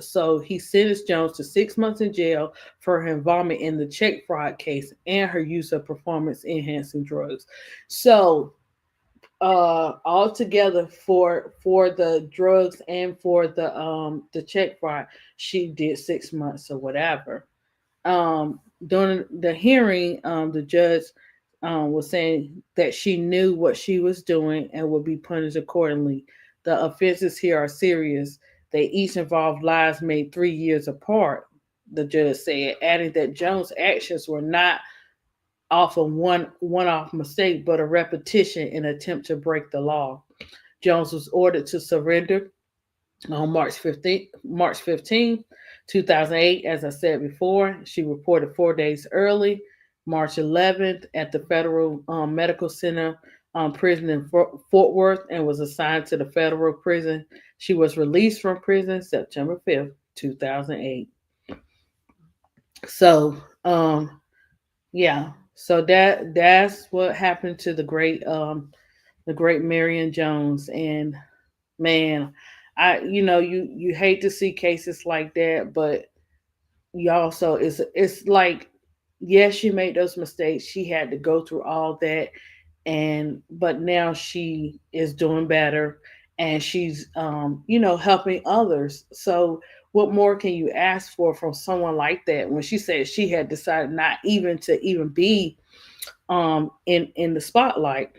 so he sentenced Jones to 6 months in jail for her involvement in the check fraud case and her use of performance enhancing drugs. So, altogether for the drugs and for the check fraud, she did 6 months or whatever. During the hearing, the judge was saying that she knew what she was doing and would be punished accordingly. The offenses here are serious. They each involved lives made 3 years apart, the judge said, adding that Jones' actions were not off of one off mistake, but a repetition in an attempt to break the law. Jones was ordered to surrender on March 15th, 2008. As I said before, she reported 4 days early, March 11th, at the Federal Medical Center prison in Fort Worth, and was assigned to the federal prison. She was released from prison September 5th, 2008. So, yeah. So that's what happened to the great Marion Jones. And man, you hate to see cases like that, but you also it's like, yes, she made those mistakes. She had to go through all that, and but now she is doing better, and she's helping others. So what more can you ask for from someone like that, when she said she had decided not even to even be in the spotlight.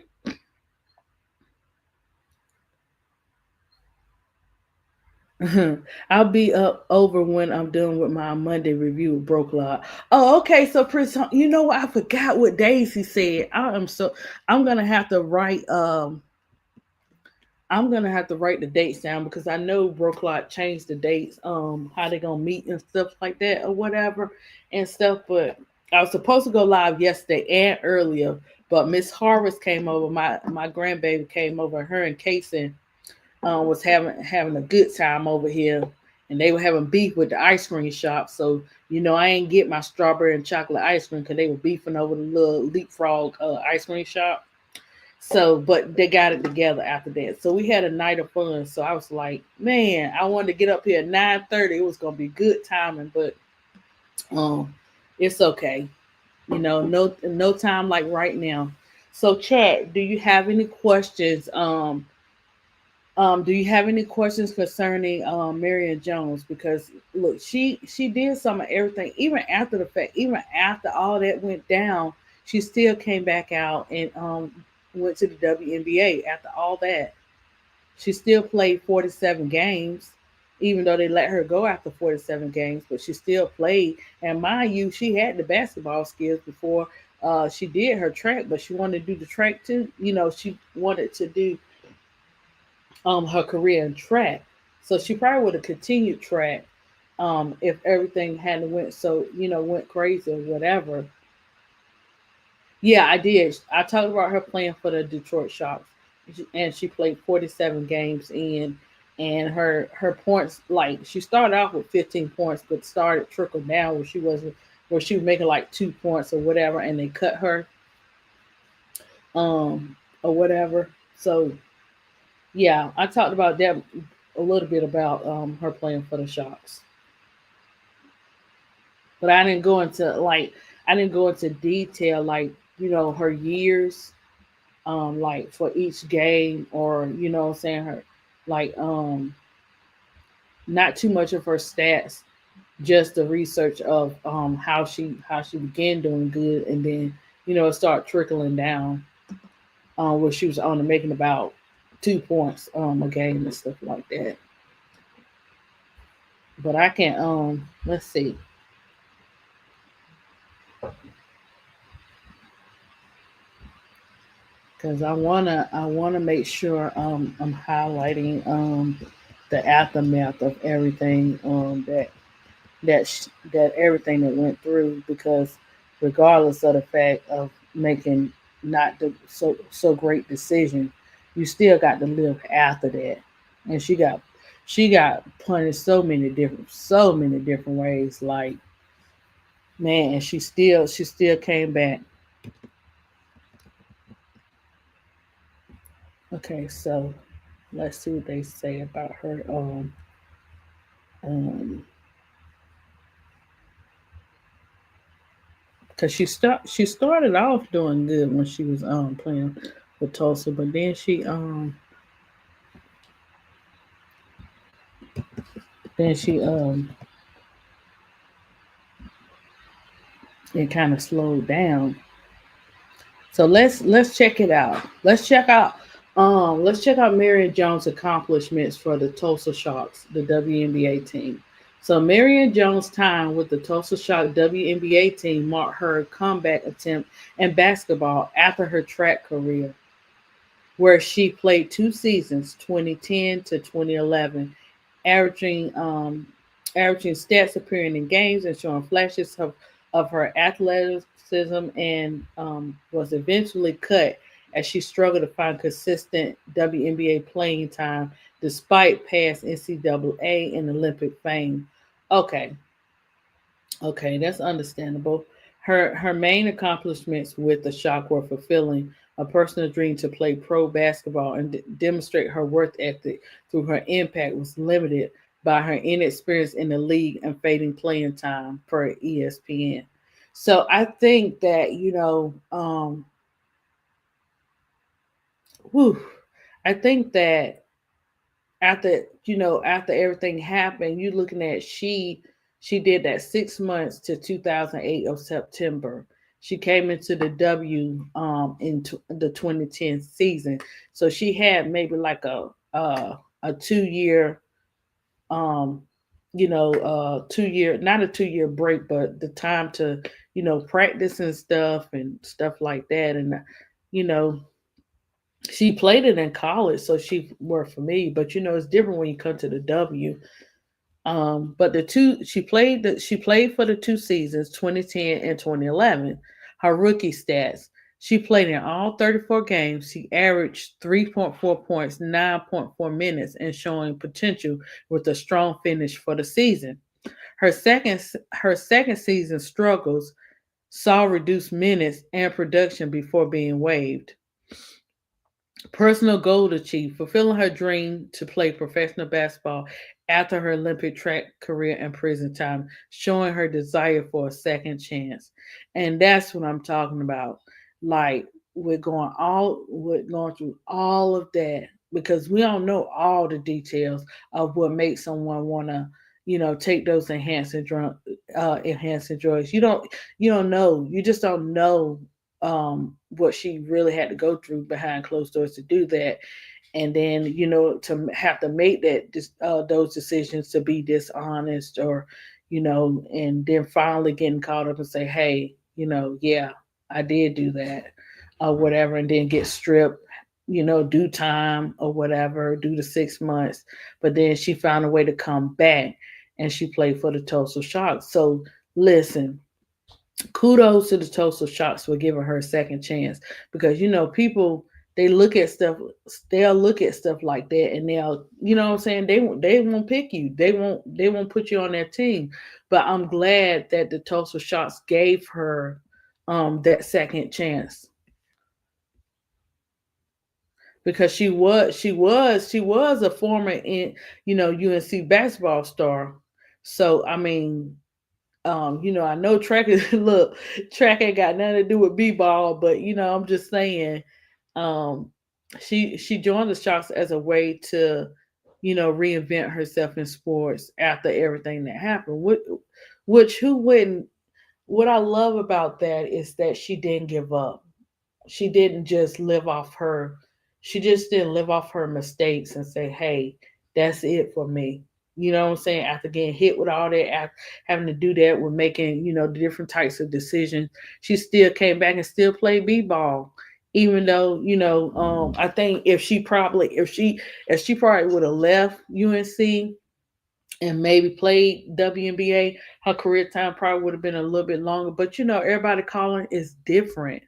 I'll be up over when I'm done with my Monday review of Broke Law. Oh, okay. So, Prince, you know what? I forgot what days he said. I'm gonna have to write. I'm gonna have to write the dates down, because I know Broke Law changed the dates. How they gonna meet and stuff like that or whatever and stuff. But I was supposed to go live yesterday and earlier, but Miss Harvest came over. My grandbaby came over. Her and Casey was having a good time over here, and they were having beef with the ice cream shop. So I ain't get my strawberry and chocolate ice cream because they were beefing over the little leapfrog ice cream shop. So, but they got it together after that. So we had a night of fun. So I was like, man, I wanted to get up here at 9:30. It was gonna be good timing, but um, it's okay. No time like right now. So, chat, do you have any questions? Do you have any questions concerning Marion Jones? Because look, she did some of everything, even after the fact, even after all that went down, she still came back out and went to the WNBA. After all that, she still played 47 games, even though they let her go after 47 games. But she still played, and mind you, she had the basketball skills before she did her track, but she wanted to do the track too. She wanted to do her career in track. So she probably would have continued track if everything hadn't went went crazy or whatever. Yeah, I did. I talked about her playing for the Detroit Sharks, and she played 47 games in, and her points, like, she started off with 15 points, but started trickle down where she was making like 2 points or whatever, and they cut her or whatever. So yeah, I talked about that a little bit about her playing for the Sharks, but I didn't go into detail, like, her years, like, for each game, or what I'm saying, her, like, not too much of her stats, just the research of how she began doing good, and then it started trickling down, where she was only making about 2 points a game and stuff like that. But I can let's see. because I wanna make sure I'm highlighting the aftermath of everything that everything that went through, because regardless of the fact of making not the so great decision, you still got to live after that. And she got punished so many different ways. Like, man, and she still came back. Okay, so let's see what they say about her. Um, Cause she started off doing good when she was playing with Tulsa, but then she it kind of slowed down. So let's check it out. Let's check out Marion Jones' accomplishments for the Tulsa Sharks, the WNBA team. So Marion Jones' time with the Tulsa Sharks WNBA team marked her comeback attempt in basketball after her track career, where she played 2 seasons, 2010 to 2011, averaging averaging stats, appearing in games, and showing flashes of her athleticism, and was eventually cut as she struggled to find consistent WNBA playing time despite past NCAA and Olympic fame. Okay, okay, that's understandable. Her main accomplishments with the Shock were fulfilling a personal dream to play pro basketball and demonstrate her work ethic through her impact was limited by her inexperience in the league and fading playing time per ESPN. So I think that whew, I think that after everything happened, you looking at she did that 6 months to 2008 of September. She came into the W the 2010 season, so she had maybe like a 2 year, um 2 year, not a 2 year break, but the time to practice and stuff like that. And you know she played it in college, so she worked for me. But it's different when you come to the W. But the two she played for the 2 seasons, 2010 and 2011. Her rookie stats: she played in all 34 games. She averaged 3.4 points, 9.4 minutes, and showing potential with a strong finish for the season. Her second season struggles saw reduced minutes and production before being waived. Personal goal achieved: fulfilling her dream to play professional basketball after her Olympic track career and prison time, showing her desire for a second chance. And that's what I'm talking about. Like, we're going through all of that because we don't know all the details of what makes someone want to take those enhancing drugs. You don't know. You just don't know what she really had to go through behind closed doors to do that. And then to have to make those decisions to be dishonest, or and then finally getting caught up and say, hey, yeah, I did do that, or whatever, and then get stripped, do time or whatever, do the 6 months. But then she found a way to come back, and she played for the Tulsa Sharks. So listen, kudos to the Tulsa Sharks for giving her a second chance, because people, they look at stuff they'll look at stuff like that, and they'll, what I'm saying, they won't pick you, they won't put you on their team. But I'm glad that the Tulsa Sharks gave her that second chance, because she was a former UNC basketball star. So I mean, I know track is look, track ain't got nothing to do with b-ball, but I'm just saying, um, she joined the Sharks as a way to, reinvent herself in sports after everything that happened. Which who wouldn't? What I love about that is that she didn't give up. She didn't just live off her. She just didn't live off her mistakes and say, "Hey, that's it for me." You know what I'm saying? After getting hit with all that, after having to do that, with making the different types of decisions, she still came back and still played b-ball, Even though, I think if she probably would have left UNC and maybe played WNBA, her career time probably would have been a little bit longer. But everybody calling is different.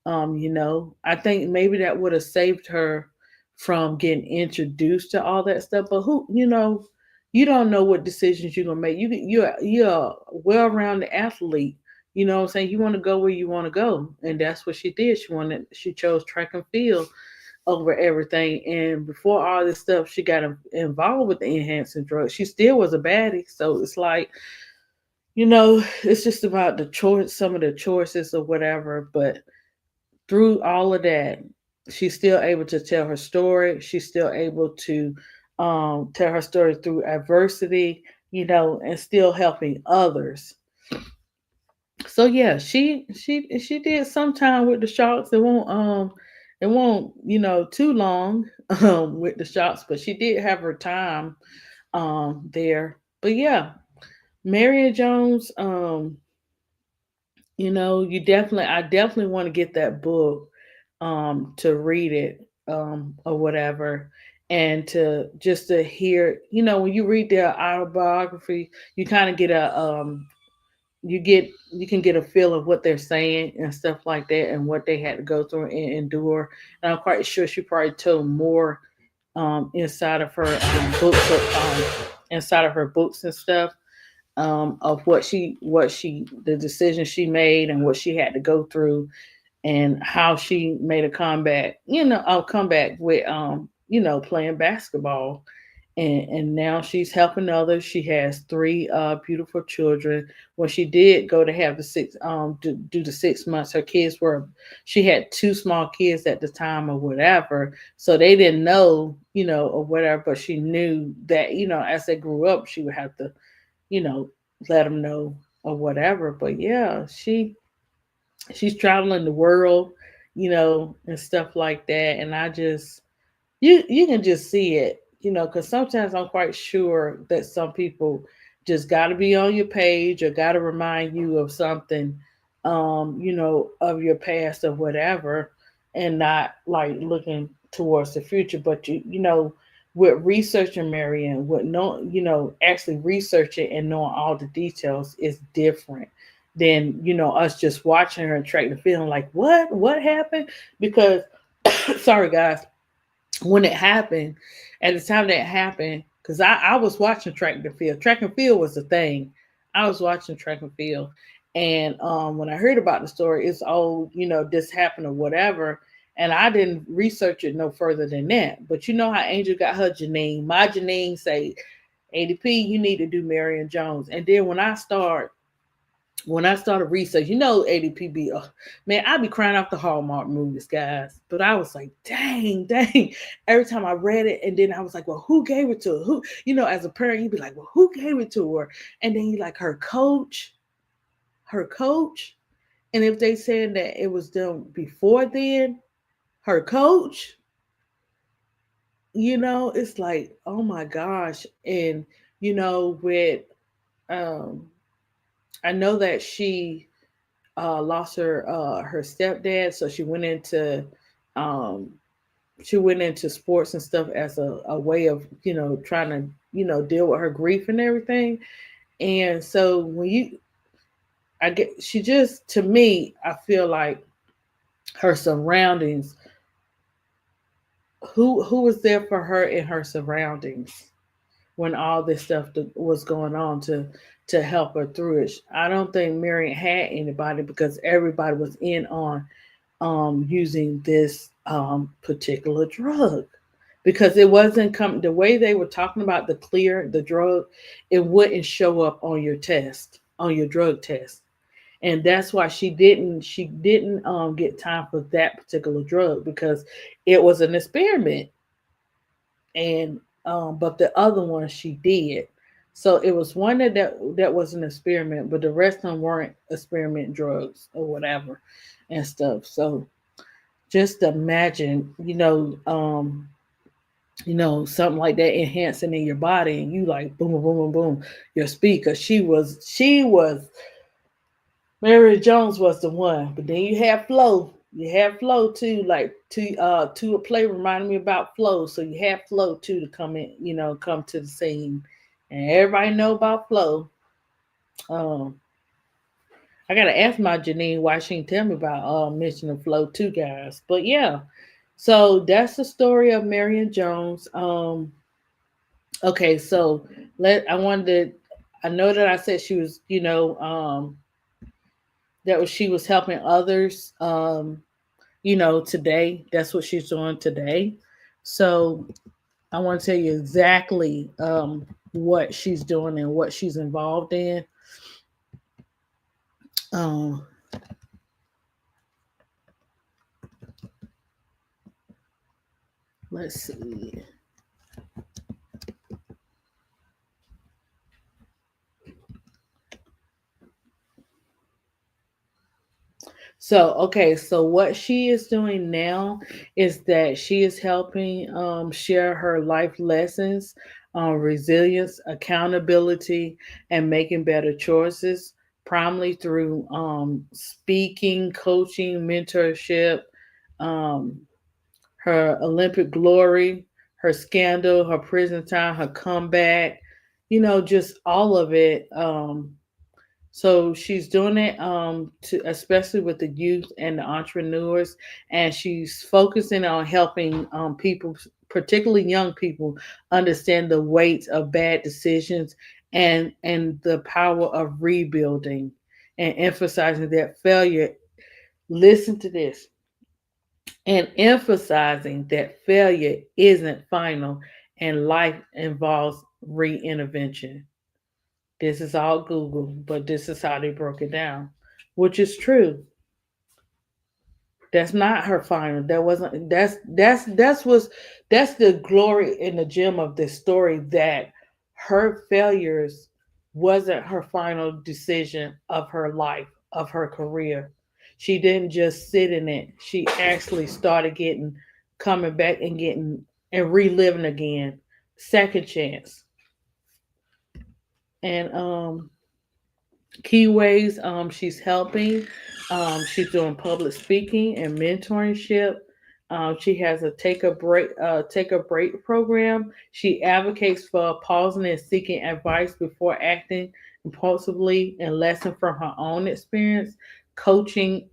I think maybe that would have saved her from getting introduced to all that stuff. But you don't know what decisions you're gonna make. You're a well-rounded athlete. You know what I'm saying? You want to go where you want to go, and that's what she did. She chose track and field over everything. And before all this stuff, she got involved with the enhancing drugs. She still was a baddie. So it's like, it's just about the choice, some of the choices or whatever. But through all of that, she's still able to tell her story. She's still able to tell her story through adversity, and still helping others. So yeah, she did some time with the Sharks. It won't too long with the Sharks, but she did have her time there. But yeah, Marion Jones, I definitely want to get that book to read it or whatever, and to hear, when you read their autobiography, you kind of get a you can get a feel of what they're saying and stuff like that, and what they had to go through and endure. And I'm quite sure she probably told more inside of her inside of her books and stuff, of what she the decisions she made and what she had to go through, and how she made a comeback with playing basketball. And now she's helping others. She has three beautiful children. When she did go to have do the 6 months, her kids were she had two small kids at the time or whatever, so they didn't know, or whatever. But she knew that, as they grew up, she would have to, you know let them know or whatever. But yeah, she's traveling the world, and stuff like that. And I just you can just see it, because sometimes I'm quite sure that some people just got to be on your page or got to remind you of something, of your past or whatever, and not like looking towards the future. But with researching Marianne, with no, actually researching and knowing all the details is different than us just watching her and track the film like what happened. Because sorry guys, when it happened, at the time that it happened, because I was watching track and field. Track and field was the thing. I was watching track and field. And when I heard about the story, it's this happened or whatever. And I didn't research it no further than that. But you know how Angel got her Janine. My Janine say, ADP, you need to do Marion Jones. And then when I started research, ADPB, man, I'd be crying off the Hallmark movies, guys. But I was like, dang, dang. Every time I read it, and then I was like, well, who gave it to her? Who, as a parent, you'd be like, well, who gave it to her? And then you like her coach. And if they said that it was done before then, her coach, it's like, oh my gosh. And, with, um, I know that she lost her stepdad, so um, she went into sports and stuff as a way of trying to deal with her grief and everything. And so I get she just to me, I feel like her surroundings, who was there for her in her surroundings when all this stuff was going on to help her through it. I don't think Marion had anybody, because everybody was in on using this particular drug, because it wasn't coming the way they were talking about the drug. It wouldn't show up on your drug test. And that's why she didn't get time for that particular drug, because it was an experiment. And but the other one she did. So it was one that was an experiment, but the rest of them weren't experiment drugs or whatever and stuff. So just imagine, something like that enhancing in your body, and you like boom, boom, boom, boom, your speed. Because she was Mary Jones was the one, but then you have Flo. You had Flo too, like to a play reminded me about Flo. So you had Flo too to come in, come to the scene, and everybody know about Flo. Um, I gotta ask my Janine why she didn't tell me about mentioning Flo too, guys. But yeah, so that's the story of Marion Jones. Okay, so I wanted to. I know that I said she was, that was she was helping others. Today. That's what she's doing today. So I want to tell you exactly what she's doing and what she's involved in. Um, let's see. So what she is doing now is that she is helping share her life lessons on resilience, accountability, and making better choices, primarily through speaking, coaching, mentorship, um, her Olympic glory, her scandal, her prison time, her comeback, just all of it. So she's doing it to especially with the youth and the entrepreneurs, and she's focusing on helping people, particularly young people, understand the weight of bad decisions and the power of rebuilding, and emphasizing that failure. Listen to this, and emphasizing that failure isn't final, and life involves reintervention. This is all Google, but this is how they broke it down, which is true. That's not her final. That wasn't. That's the glory in the gem of this story, that her failures wasn't her final decision of her life, of her career. She didn't just sit in it. She actually started getting, coming back and getting and reliving again, second chance. And key ways she's helping. She's doing public speaking and mentorship. She has a take a break program. She advocates for pausing and seeking advice before acting impulsively and lesson from her own experience. Coaching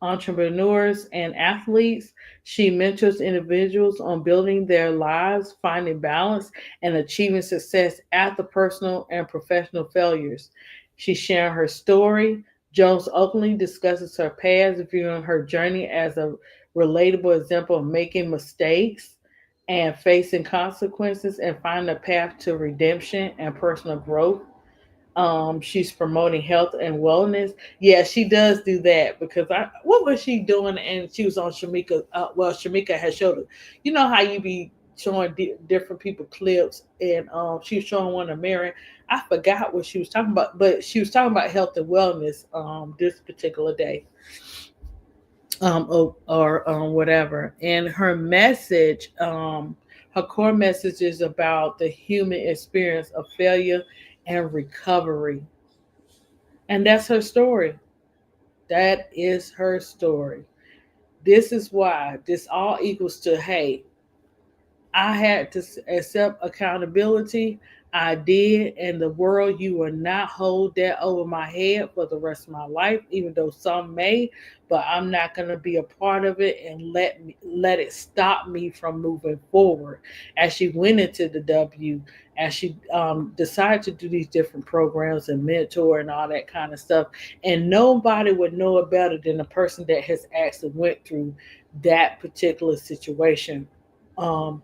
entrepreneurs and athletes. She mentors individuals on building their lives, finding balance, and achieving success after personal and professional failures. She's sharing her story. Jones openly discusses her past, viewing her journey as a relatable example of making mistakes and facing consequences and finding a path to redemption and personal growth. She's promoting health and wellness. Yeah, she does do that, because what was she doing? And she was on Shamika. Well, Shamika has showed it. You know how you be showing different people clips, and she was showing one of Mary. I forgot what she was talking about, but she was talking about health and wellness this particular day, or whatever. And her message, her core message is about the human experience of failure and recovery, and that's her story. That is her story. This is why this all equals to, hey, I had to accept accountability. I did, and the world, you will not hold that over my head for the rest of my life, even though some may. But I'm not going to be a part of it and let it stop me from moving forward. As she went into the W, as she decided to do these different programs and mentor and all that kind of stuff, and nobody would know it better than the person that has actually went through that particular situation. Um,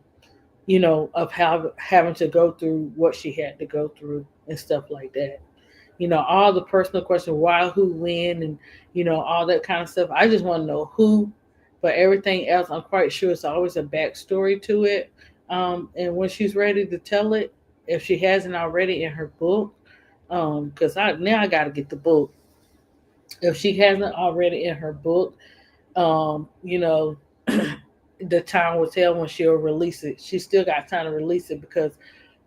of how having to go through what she had to go through and stuff like that. All the personal questions, why, who, when, and all that kind of stuff. I just want to know who, but everything else, I'm quite sure it's always a backstory to it. And when she's ready to tell it, if she hasn't already in her book, because I got to get the book. If she hasn't already in her book, um, you know, the time will tell when she'll release it. She still got time to release it, because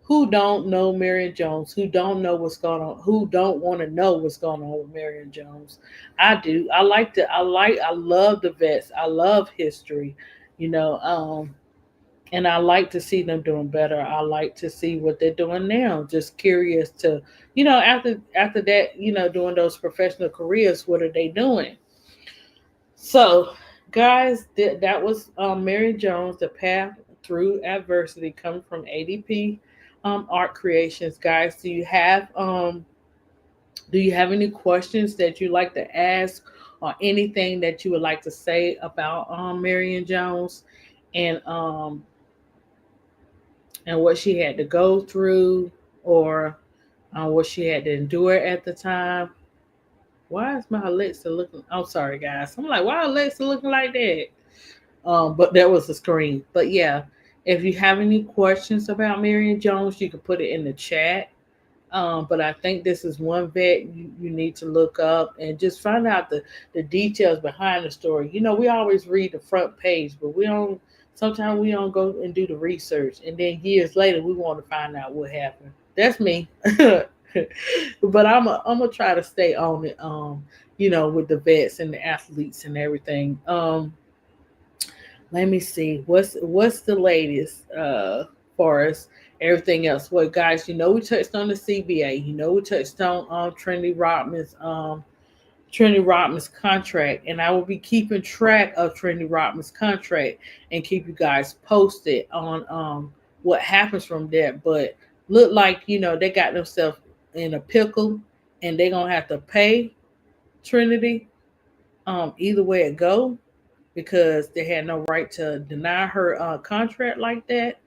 who don't know Marion Jones, who don't know what's going on, who don't want to know what's going on with Marion Jones. I do. I love the vets. I love history, you know, and I like to see them doing better. I like to see what they're doing now. Just curious to, after that, doing those professional careers, what are they doing? So, guys, that was Mary Jones, The Path Through Adversity, coming from ADP Art Creations. Guys, do you have any questions that you'd like to ask, or anything that you would like to say about Marion Jones and what she had to go through, or what she had to endure at the time? Why is my Alexa looking? I'm sorry, guys. I'm like, why Alexa looking like that? But that was the screen. But yeah, if you have any questions about Marion Jones, you can put it in the chat. But I think this is one vet you need to look up and just find out the details behind the story. We always read the front page, but sometimes we don't go and do the research. And then years later, we want to find out what happened. That's me. But I'm gonna try to stay on it, with the vets and the athletes and everything. Let me see. What's the latest for us? Everything else. Well, guys, we touched on the CBA. We touched on Trinity Rodman's contract, and I will be keeping track of Trinity Rodman's contract and keep you guys posted on what happens from there. But look like they got themselves in a pickle, and they're gonna have to pay Trinity either way it go, because they had no right to deny her contract like that.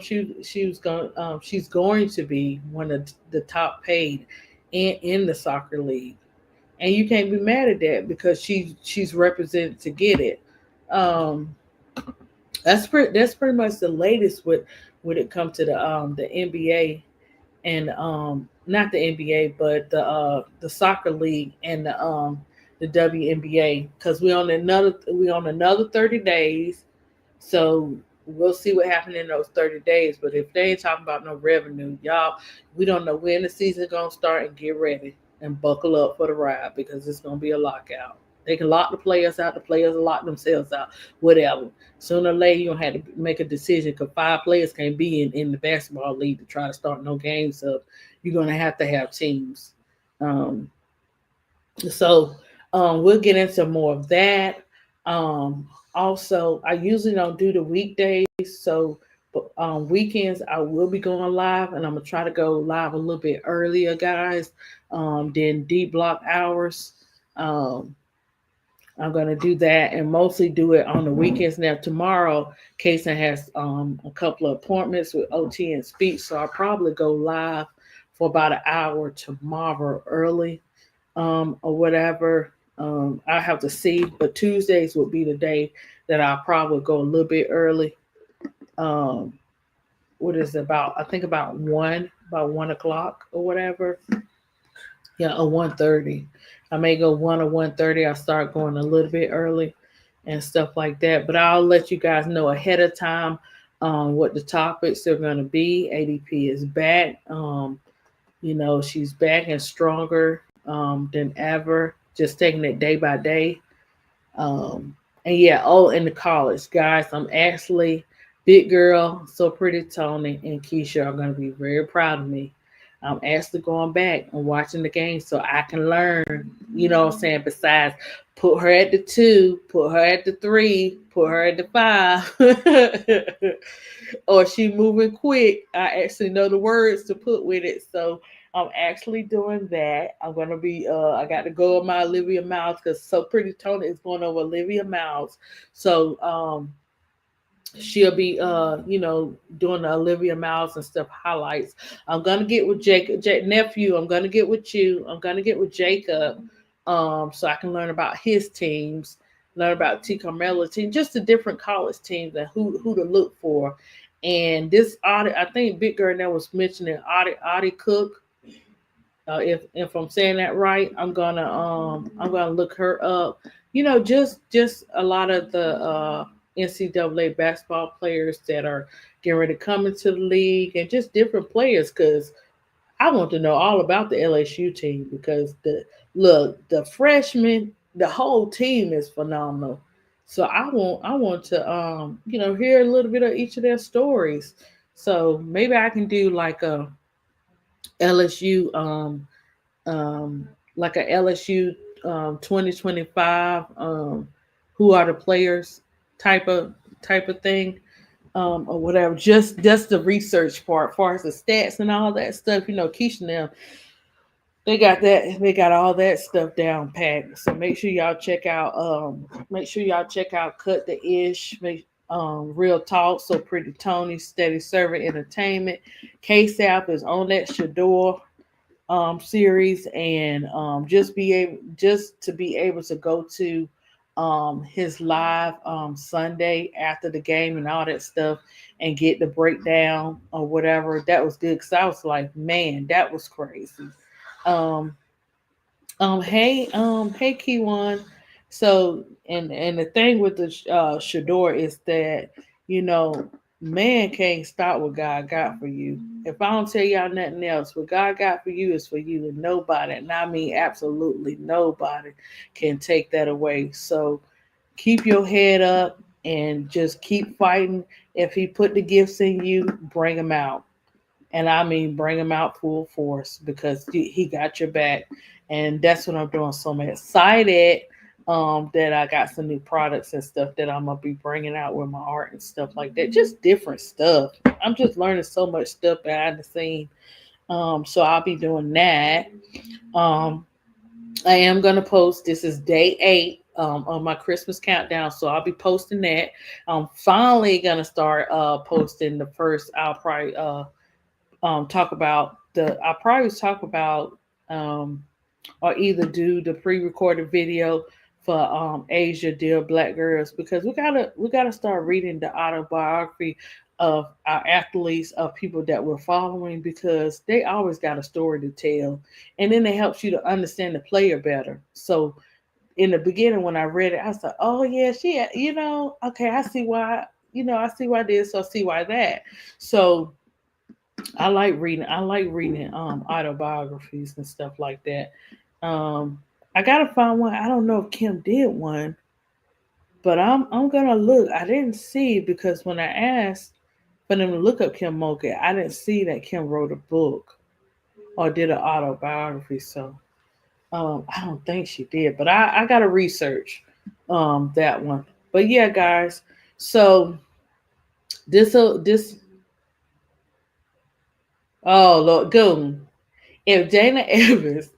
She's going to be one of the top paid in the soccer league, and you can't be mad at that because she's represented to get it. Um, that's pretty much the latest with when it comes to the NBA, and not the NBA, but the soccer league and the WNBA, because we on another 30 days. So we'll see what happened in those 30 days. But if they ain't talking about no revenue, y'all, we don't know when the season's gonna start, and get ready and buckle up for the ride, because it's gonna be a lockout. They can lock the players out, the players will lock themselves out, whatever. Sooner or later, you're gonna have to make a decision, because 5 players can't be in the basketball league to try to start no games up. You're gonna have to have teams. Um, so we'll get into more of that. Also, I usually don't do the weekdays, so but weekends I will be going live, and I'm gonna try to go live a little bit earlier, guys. Than D block hours. Um, I'm gonna do that and mostly do it on the weekends. Now tomorrow, Kason has a couple of appointments with OT and speech, so I'll probably go live for about an hour tomorrow early, or whatever. I have to see, but Tuesdays would be the day that I'll probably go a little bit early. Um, what is it about? I think about 1 o'clock or whatever. Yeah, or 1:30. I may go 1 or 1:30. I'll start going a little bit early and stuff like that. But I'll let you guys know ahead of time what the topics are going to be. ADP is back. She's back and stronger than ever. Just taking it day by day. Um, and yeah, in the college, guys, I'm actually Big Girl, So Pretty Tony, and Keisha are going to be very proud of me. I'm actually going back and watching the game so I can learn, what I'm saying? Besides, put her at the 2, put her at the 3, put her at the 5. Or she moving quick. I actually know the words to put with it. So I'm actually doing that. I'm gonna be I got to go on my Olivia Miles, because So Pretty Tony is going over Olivia Miles. So she'll be doing the Olivia Miles and stuff highlights. I'm gonna get with nephew. I'm gonna get with you. I'm gonna get with Jacob, so I can learn about his teams, learn about T Carmelo team, just the different college teams and who to look for. And this audit, I think Big Girl now was mentioning Audie Cook. If I'm saying that right, I'm gonna look her up. Just a lot of the NCAA basketball players that are getting ready to come into the league and just different players because I want to know all about the LSU team because the freshmen, the whole team is phenomenal. So I want to hear a little bit of each of their stories. So maybe I can do like a LSU um like a LSU 2025 who are the players type of type of thing or whatever. Just the research part, as far as the stats and all that stuff. Keisha and them, they got that. They got all that stuff down packed. So make sure y'all check out. Cut the Ish. Real Talk. So Pretty Tony. Steady Servant Entertainment. KSAP is on that Shador series, and just to be able to go to his live Sunday after the game and all that stuff and get the breakdown or whatever. That was good because I was like, man, that was crazy. um hey Kiwan. So and the thing with the Shador is that you know man can't stop what God got for you. If I don't tell y'all nothing else, what God got for you is for you, and nobody, and I mean absolutely nobody, can take that away. So keep your head up and just keep fighting. If He put the gifts in you, bring them out, and I mean bring him out full force because he got your back, and that's what I'm doing. So I'm excited that I got some new products and stuff that I'm gonna be bringing out with my art and stuff like that. Just different stuff. I'm just learning so much stuff that I haven't seen. So I'll be doing that. Um, I am gonna post. This is day 8 of my Christmas countdown, so I'll be posting that. I'm finally gonna start posting the first. I'll probably talk about the I probably talk about um or either do the pre-recorded video for Asia Dear Black Girls because we gotta start reading the autobiography of our athletes, of people that we're following, because they always got a story to tell, and then it helps you to understand the player better. So in the beginning when I read it, I was like, oh yeah, okay, I see why this, so I see why that. So I like reading autobiographies and stuff like that. I gotta find one. I don't know if Kim did one, but I'm gonna look. I didn't see because when I asked for them to look up Kim Mulkey, I didn't see that Kim wrote a book or did an autobiography. So I don't think she did, but I gotta research that one. But yeah, guys. So this oh Lord, Goon. If Dana Evans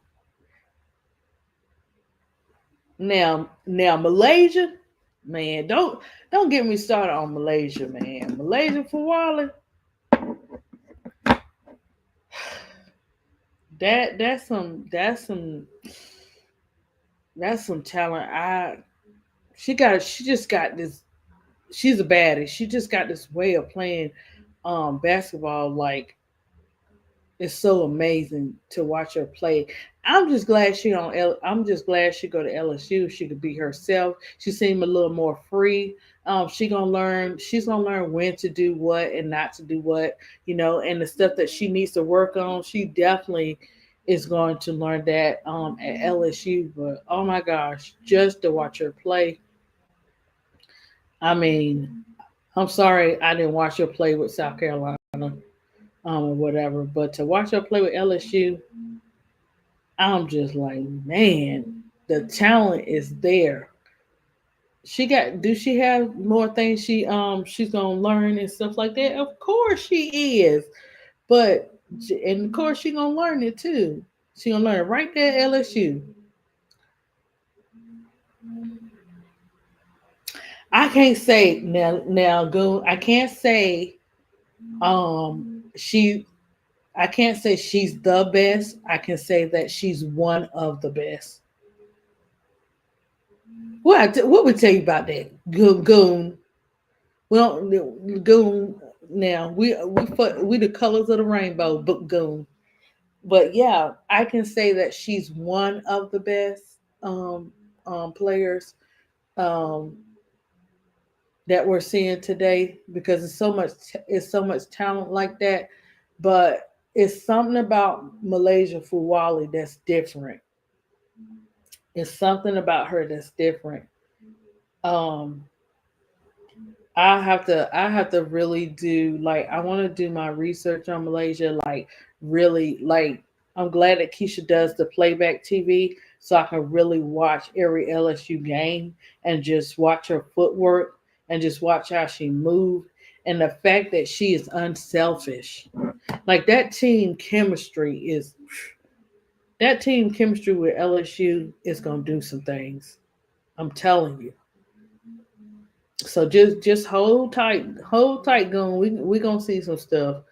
now Malaysia, man, don't get me started on Malaysia, man. Malaysia for Wally, that's some that's some talent. She just got this. She's a baddie. She just got this way of playing basketball like it's so amazing to watch her play. I'm just glad she go to LSU. She could be herself. She seemed a little more free. She's gonna learn when to do what and not to do what, and the stuff that she needs to work on. She definitely is going to learn that at LSU. But oh my gosh, just to watch her play. I mean, I'm sorry I didn't watch her play with South Carolina or whatever, but to watch her play with LSU, I'm just like, man, the talent is there. Do she have more things she's gonna learn and stuff like that? Of course she is. But and of course she gonna learn it too. She gonna learn it right there at LSU. I can't say now go I can't say she I can't say she's the best. I can say that she's one of the best. What would tell you about that? Goon. Well, goon. Now we the colors of the rainbow, but goon. But yeah, I can say that she's one of the best players. Um, that we're seeing today because it's so much talent like that. But it's something about Malaysia Fuwali that's different. It's something about her that's different. Um, I have to really do like I want to do my research on Malaysia like really like I'm glad that Keisha does the playback TV so I can really watch every LSU game and just watch her footwork and just watch how she moved and the fact that she is unselfish. Like that team chemistry with LSU is gonna do some things. I'm telling you. So just hold tight, gun. We gonna see some stuff.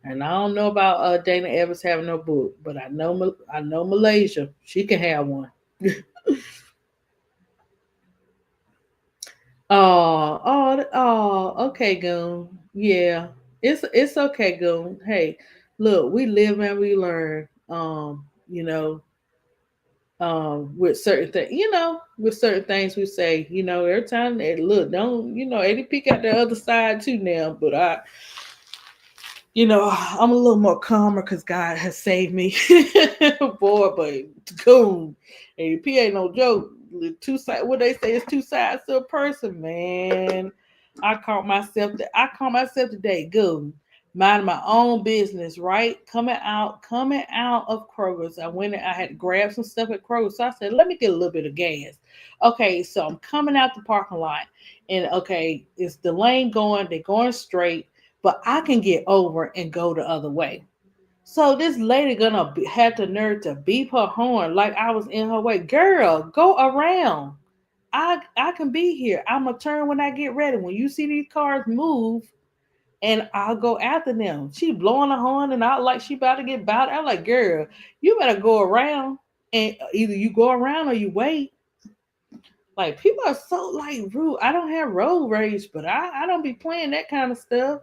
And I don't know about Dana Evans having no book, but I know Malaysia. She can have one. Okay, Goon. Yeah, it's okay, Goon. Hey, look, we live and we learn. With certain things, with certain things we say, every time they look, don't Eddie peek out the other side too now. But I'm a little more calmer because God has saved me. Boy, but coon. AP ain't no joke. Two sides, what they say is two sides to a person, man. I caught myself today, good. Minding my own business, right? Coming out of Kroger's. I went and I had to grab some stuff at Kroger's. So I said, let me get a little bit of gas. Okay, so I'm coming out the parking lot. And okay, it's the lane going, they're going straight but I can get over and go the other way. So this lady have the nerve to beep her horn like I was in her way. Girl, go around. I can be here. I'ma turn when I get ready. When you see these cars move, and I'll go after them. She blowing the horn and I like she about to get bowed. I'm like, girl, you better go around. And either you go around or you wait. Like people are so like rude. I don't have road rage, but I don't be playing that kind of stuff.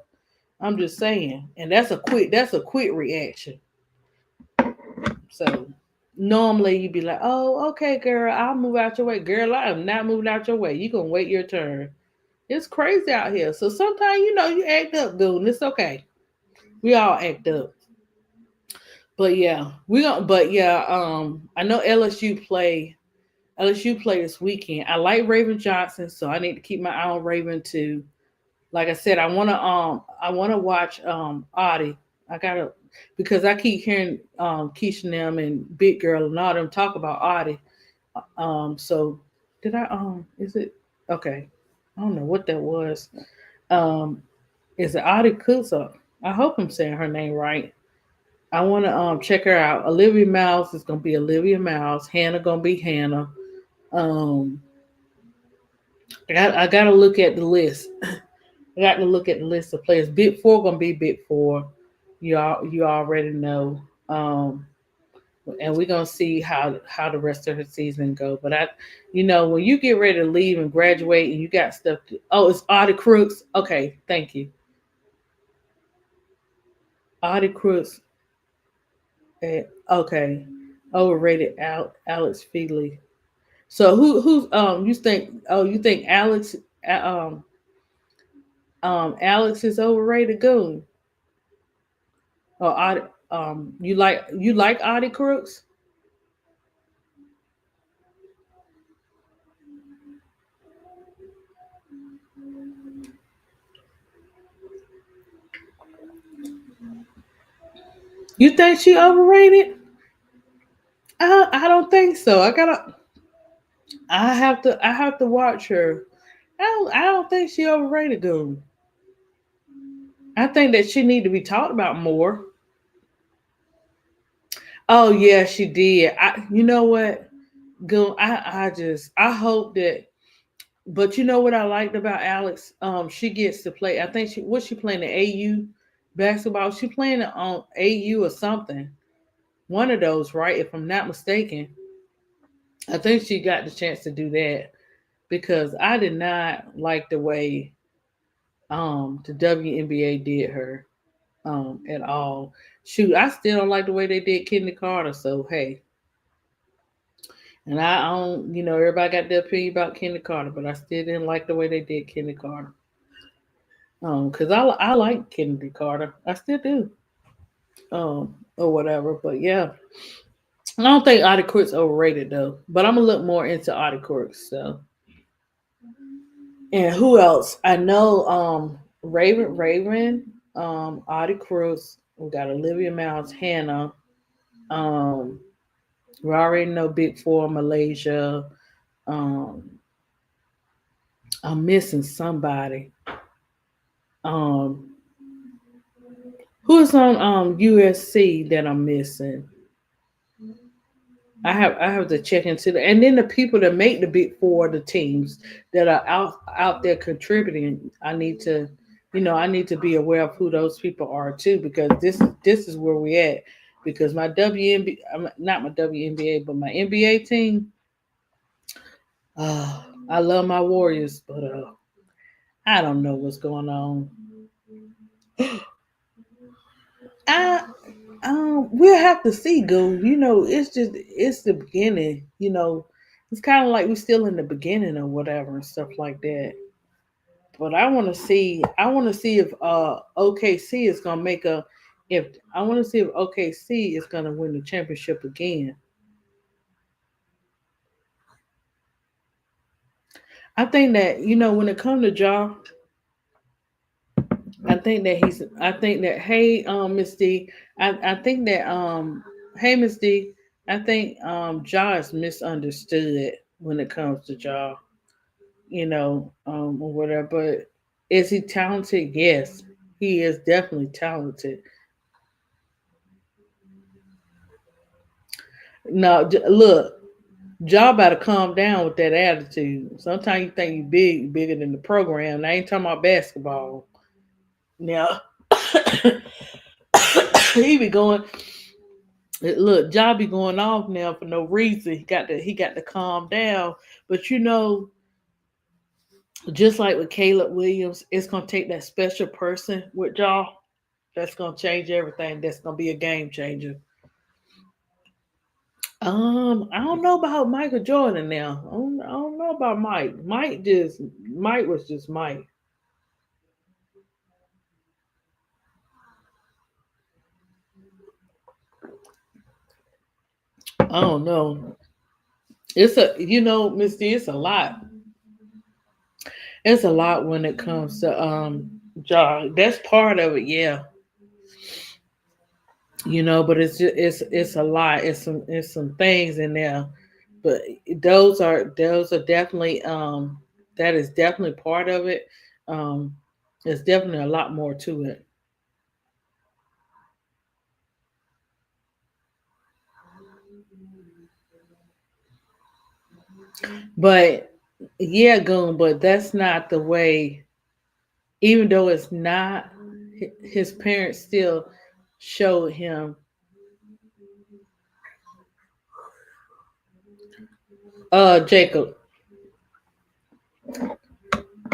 I'm just saying, and that's a quick reaction. So normally you'd be like, "Oh, okay, girl, I'll move out your way." Girl, I am not moving out your way. You gonna wait your turn. It's crazy out here. So sometimes you act up, dude. And it's okay. We all act up. But yeah, we don't. But yeah, I know LSU play this weekend. I like Raven Johnson, so I need to keep my eye on Raven too. Like I said, I wanna watch Audie. I gotta because I keep hearing Keisha and them and Big Girl and all them talk about Audie. So did I is it okay? I don't know what that was. Um is it Audie Cooks? I hope I'm saying her name right. I wanna check her out. Olivia Miles is gonna be Olivia Miles. Hannah gonna be Hannah. Um I gotta look at the list. I got to look at the list of players. Big four gonna be big four. You already know. And we're gonna see how the rest of the season go. But when you get ready to leave and graduate and you got stuff to it's Audie Crooks. Okay, thank you. Audie Crooks. Okay. Overrated Alex Feely. So who's you think Alex is overrated? Goon. Or you like Audie Crooks? You think she overrated? I don't think so. I have to watch her. I don't think she overrated, dude. I think that she need to be talked about more. Oh yeah, she did. You know what? Go. I hope that. But you know what I liked about Alex? She gets to play. I think she playing the AU basketball. She playing it on AU or something. One of those, right? If I'm not mistaken. I think she got the chance to do that because I did not like the way the WNBA did her at all. Shoot, I still don't like the way they did Kenny Carter. So hey, and I don't, everybody got their opinion about Kenny Carter, but I still didn't like the way they did Kenny Carter. Because I like Kennedy Carter, I still do, or whatever. But yeah, I don't think Audie Quirk's overrated though. But I'm a little more into Audie Quirk. So, and who else? I know Raven, Audie Cruz. We got Olivia Miles, Hannah. Um, we already know Big Four, Malaysia. Um, I'm missing somebody. Um, who's on USC that I'm missing? I have to check into the and then the people that make the Big Four, the teams that are out there contributing. I need to be aware of who those people are too, because this is where we at. Because my WNB, not my WNBA, but my NBA team. I love my Warriors, but I don't know what's going on. I we'll have to see, Goon. It's the beginning. It's kind of like we're still in the beginning or whatever and stuff like that. But I want to see if OKC is gonna make a if I want to see if OKC is gonna win the championship again. I think that when it comes to Ja, I think that hey Miss D, I think that hey Miss D, I think Ja is misunderstood when it comes to Ja, or whatever. But is he talented? Yes, he is definitely talented. No, look, Ja better calm down with that attitude. Sometimes you think you bigger than the program. I ain't talking about basketball. Now he be going. Look, Ja be going off now for no reason. He got to calm down. But just like with Caleb Williams, it's gonna take that special person with Ja that's gonna change everything. That's gonna be a game changer. I don't know about Michael Jordan now. I don't know about Mike. Mike was just Mike. I don't know. Misty, it's a lot. It's a lot when it comes to Ja. That's part of it, yeah. But it's a lot. It's some things in there, but those are definitely that is definitely part of it. Um, there's definitely a lot more to it. But yeah, Goon, but that's not the way. Even though it's not, his parents still showed him. Jacob,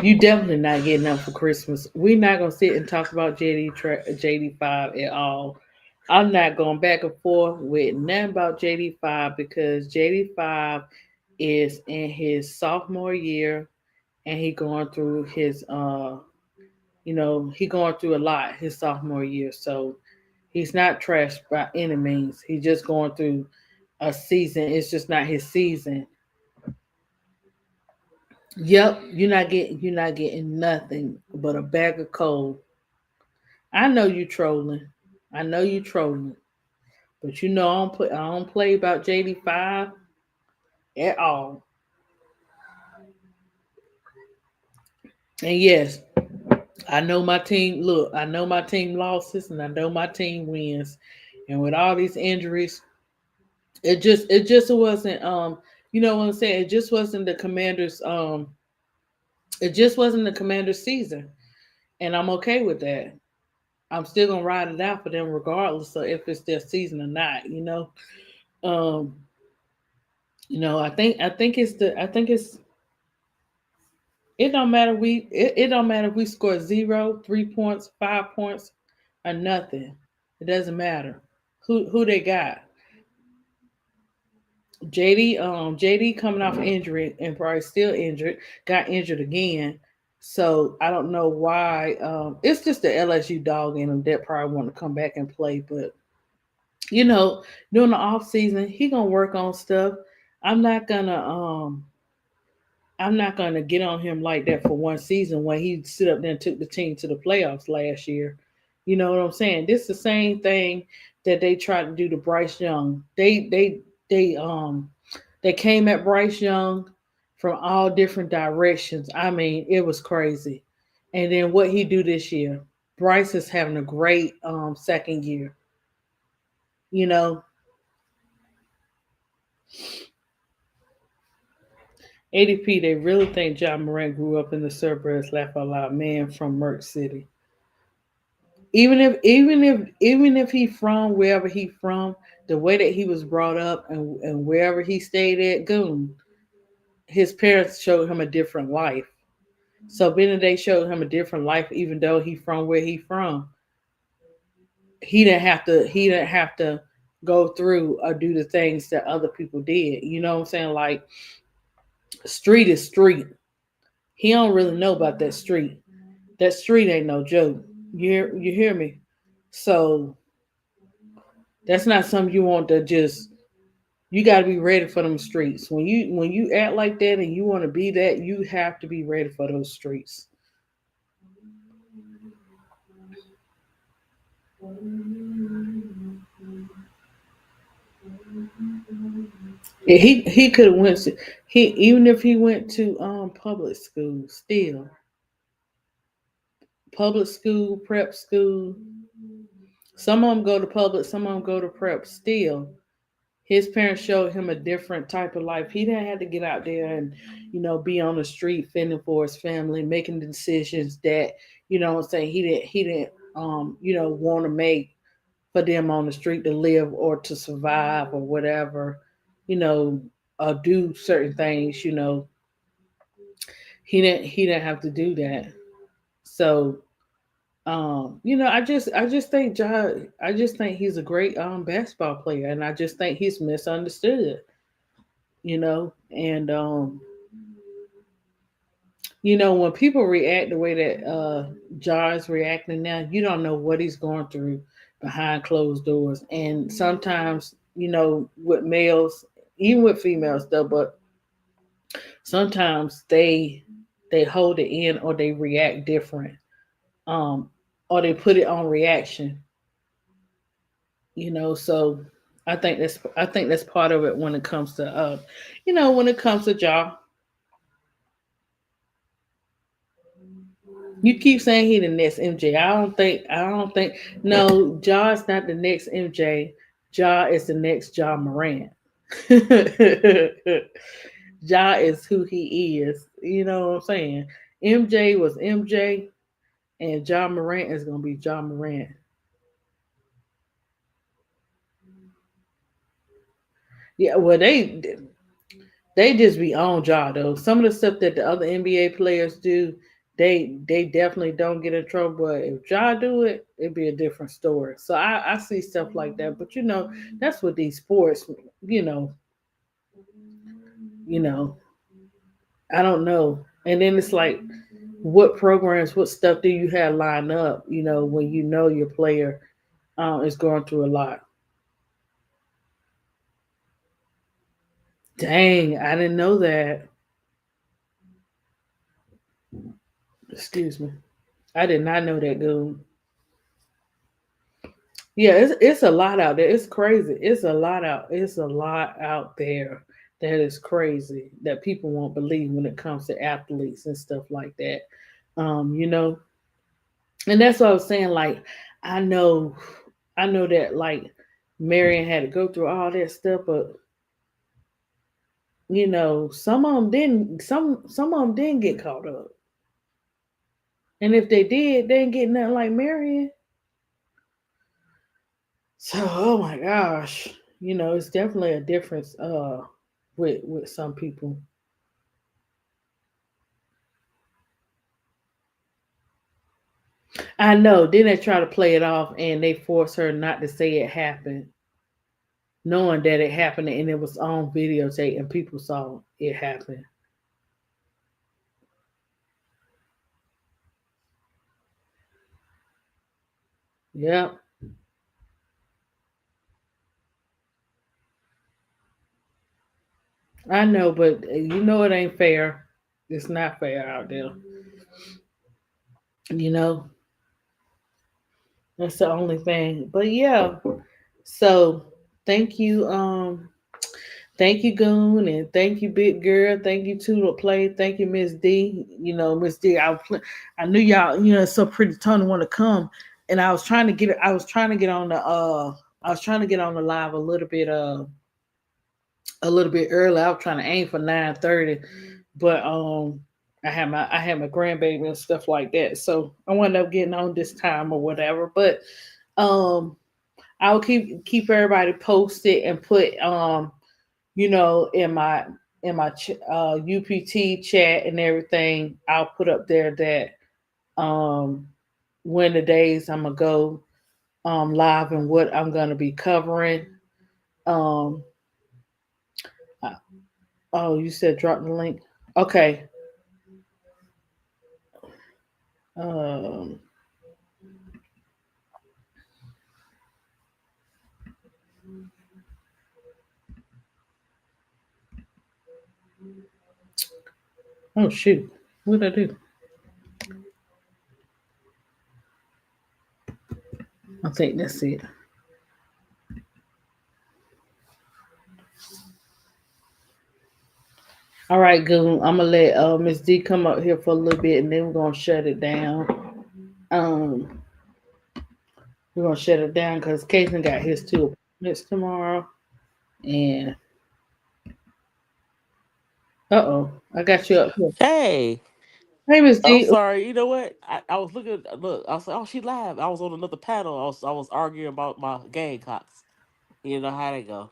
you definitely not getting up for Christmas. We're not gonna sit and talk about JD5 at all. I'm not going back and forth with nothing about JD5 because JD5 is in his sophomore year and he going through he going through a lot his sophomore year. So he's not trash by any means. He's just going through a season. It's just not his season. Yep, you're not getting nothing but a bag of coal. I know you trolling. I know you trolling. But I don't play about JD5 at all. And yes, I know my team. Look, I know my team losses, and I know my team wins. And with all these injuries, it just wasn't. You know what I'm saying? It just wasn't the Commanders. It just wasn't the Commanders' season, and I'm okay with that. I'm still gonna ride it out for them, regardless of if it's their season or not. Um, I think it's it don't matter it don't matter if we score 0, 3 points, 5 points, or nothing. It doesn't matter who they got. JD coming off injury and probably still injured, got injured again. So I don't know why. It's just the LSU dog in him that probably want to come back and play. But you know, during the off season, he gonna work on stuff. I'm not gonna I'm not gonna get on him like that for one season when he sit up there and took the team to the playoffs last year. You know what I'm saying? This is the same thing that they tried to do to Bryce Young. They came at Bryce Young from all different directions. I mean, it was crazy. And then what he do this year? Bryce is having a great second year. You know, ADP, they really think John Morant grew up in the suburbs, laugh out loud, man from Merck City. Even if he from wherever he from, the way that he was brought up and wherever he stayed at, goon, his parents showed him a different life. So Benedict showed him a different life, even though he from where he from. He didn't have to go through or do the things that other people did. You know what I'm saying? Like street is street. He don't really know about that street. That street ain't no joke. You hear me? So that's not something you want to just. You got to be ready for them streets. When you act like that and you want to be that, you have to be ready for those streets. He could have went to he even if he went to public school, still public school, prep school. Some of them go to public, some of them go to prep. Still, his parents showed him a different type of life. He didn't have to get out there and be on the street fending for his family, making the decisions that what I'm saying he didn't want to make for them on the street to live or to survive or whatever, you know, do certain things. He didn't have to do that. So I just think I just think he's a great basketball player, and I just think he's misunderstood. And when people react the way that Jar's reacting now, you don't know what he's going through behind closed doors. And sometimes, with males, even with females though, but sometimes they hold it in or they react different. Um or they put it on reaction, so I think that's part of it when it comes to when it comes to Ja. You keep saying he the next MJ. I don't think no, Ja is not the next MJ. Ja is the next Ja Morant. Ja is who he is. You know what I'm saying? MJ was MJ and Ja Morant is gonna be Ja Morant. Yeah, well they just be on Ja though. Some of the stuff that the other NBA players do, they definitely don't get in trouble. But if Ja do it, it'd be a different story. So I see stuff like that. But that's what these sports. You know, you know, I don't know. And then it's like, what programs, what stuff do you have lined up? When your player is going through a lot. Dang, I didn't know that. Excuse me. I did not know that, dude. Yeah, it's a lot out there. It's crazy. It's a lot out there that is crazy that people won't believe when it comes to athletes and stuff like that. Um, you know, and that's what I was saying. Like, I know, I know that like Marion had to go through all that stuff, but some of them didn't. Some of them didn't get caught up, and if they did, they didn't get nothing like Marion. So, oh my gosh, it's definitely a difference with some people. I know. Then they try to play it off and they force her not to say it happened, knowing that it happened and it was on videotape and people saw it happen. Yeah, I know, but you know it ain't fair. It's not fair out there. You know, that's the only thing. But yeah, so thank you, thank you, Goon, and thank you, Big Girl. Thank you, Tulip Play. Thank you, Miss D. You know, Miss D. I knew y'all. You know, it's so pretty. Tony want to come, and I was trying to get. I was trying to get on the. I was trying to get on the live a little bit. A little bit early. I was trying to aim for 9:30, but I had my grandbaby and stuff like that, so I wound up getting on this time or whatever. But um, I'll keep everybody posted and put you know, in my UPT chat and everything. I'll put up there that um when the days I'm gonna go live and what I'm gonna be covering. Um, uh, oh, you said drop the link. Okay. Um, oh shoot, what did I do? I think that's it. All right, Goon. I'm gonna let Miss D come up here for a little bit, and then we're gonna shut it down. Um, we're gonna shut it down because Kason got his two appointments tomorrow. And oh, I got you up here. Hey, Hey, Miss I'm D. sorry. You know what? I was looking. Look, I was like, oh, she live. I was on another panel. I was arguing about my Gamecocks. You know how they go.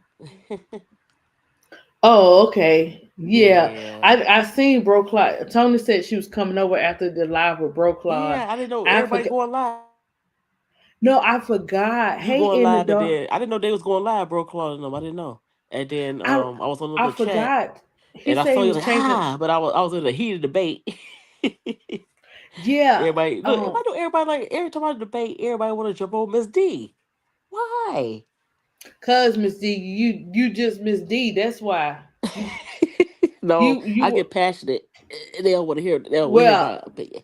Oh, okay. Yeah, Yeah, I seen Bro Clyde. Tony said she was coming over after the live with Bro Claude. yeah. I didn't know I everybody forgot. going live. No, I forgot. You Hey, going in the live, and dark. then I didn't know they was going live, bro. Claude and them. I didn't know. And then I I was on I another chat, forgot. He and I said saw he you was like changing. but I was in a heated debate. Yeah. Everybody look. I know everybody like every time I debate, everybody want to jump on Miss D. Why? Cause Miss D, you just Miss D. That's why you No, I you get passionate. They don't want to hear. They don't want to hear well my opinion.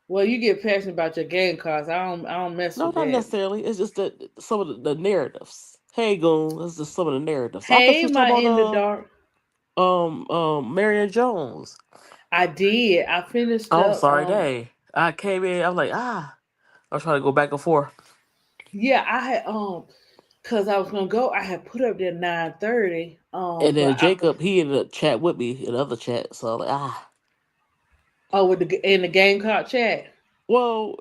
well you get passionate about your game cards. I don't mess No, with not that. necessarily. It's just that some of the narratives. Hey, goon. It's just some of the narratives. I thought Hey, you was my talking in the about dark. Marion Jones. I did. I finished Oh, I'm up. sorry, day. I came in. I'm like I was trying to go back and forth. Yeah, I had cause I was gonna go. I had put up there 9:30. And But then Jacob, he in the chat with me in the other chat. So I'm like oh, with the in the game card chat. well,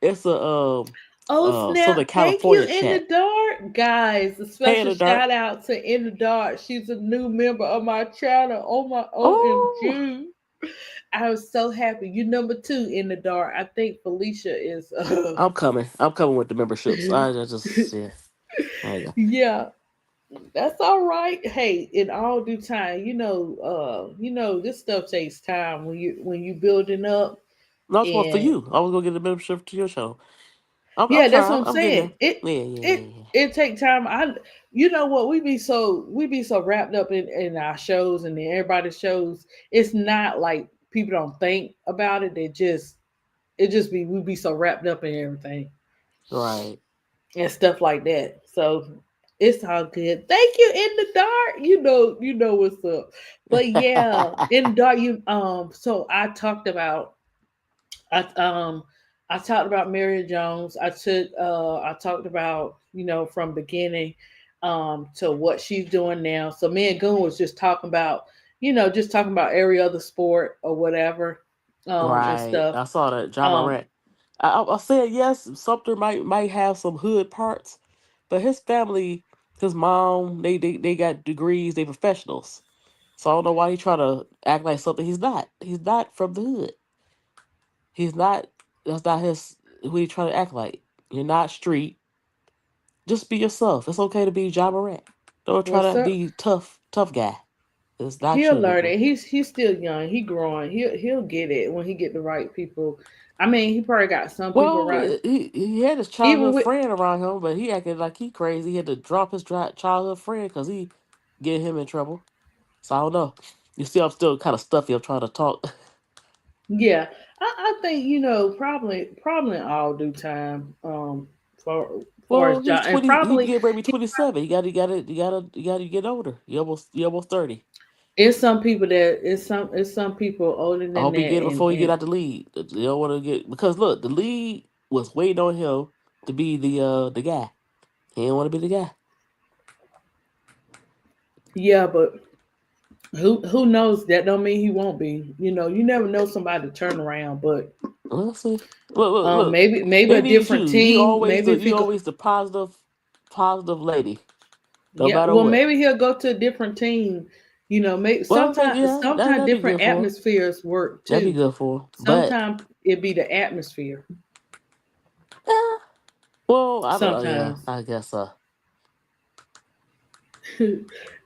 it's a Oh Southern snap! Thank you, California In the chat. Dark, guys. A Hey, in special the dark. shout out to In the Dark. She's a new member of my channel. Oh my Oh, OMG! I was so happy. You number two In the Dark. I think Felicia is. I'm coming. I'm coming with the memberships. I just yeah. There you go. Yeah, that's all right. Hey, in all due time, you know this stuff takes time when you building up. No, it's one for And you. I was gonna get a membership to your show. I'm yeah, that's trying. what I'm I'm getting saying. there. Yeah, yeah, It yeah, yeah. it take time. You know what, we be so wrapped up in our shows and in everybody's shows. It's not like people don't think about it. It just be we be so wrapped up in everything Right. and stuff like that. So it's all good. Thank you, In the Dark. You know what's up. But yeah, In the Dark, you so I I talked about Marion Jones. I talked about, you know, from beginning to what she's doing now. So me and Goon was just talking about, you know, just talking about every other sport or whatever and Right. stuff. I saw that John Um Morant. I said yes. Sumter might have some hood parts, but his family, his mom, they got degrees. They professionals. So I don't know why he try to act like something he's not. He's not from the hood. He's not. That's not his. Who he trying to act like? You're not street. Just be yourself. It's okay to be John Morant. Don't try what's to up? be tough guy. It's not He'll you, learn nigga. it. He's still young. He growing. He'll get it when he get the right people I mean, he probably got some people Well, right. he had his Even childhood with friend around him, but he acted like he crazy. He had to drop his childhood friend because he get him in trouble. So I don't know. You see, I'm still kind of stuffy. I'm trying to talk. yeah, I think probably in all due time. For far as Well, he's job and 20. He probably get ready to be 27. You got to get older. You almost 30. it's some people older I than hope he that get it and before he get out the lead. You don't want to get because look, the lead was waiting on him to be the guy. He didn't want to be the guy. yeah, but who knows? That don't mean he won't be. You never know somebody to turn around, but Let's see. Look. maybe a Maybe it's different you. You team. always Maybe the if he you go, always the positive lady, no yeah, matter well, what. maybe he'll go to a different team. Maybe Well, okay, sometimes yeah, sometimes that'd be different good for him. atmospheres work That'd be too. good for him. But Sometimes it be the atmosphere. yeah, well, oh yeah, Sometimes. I guess.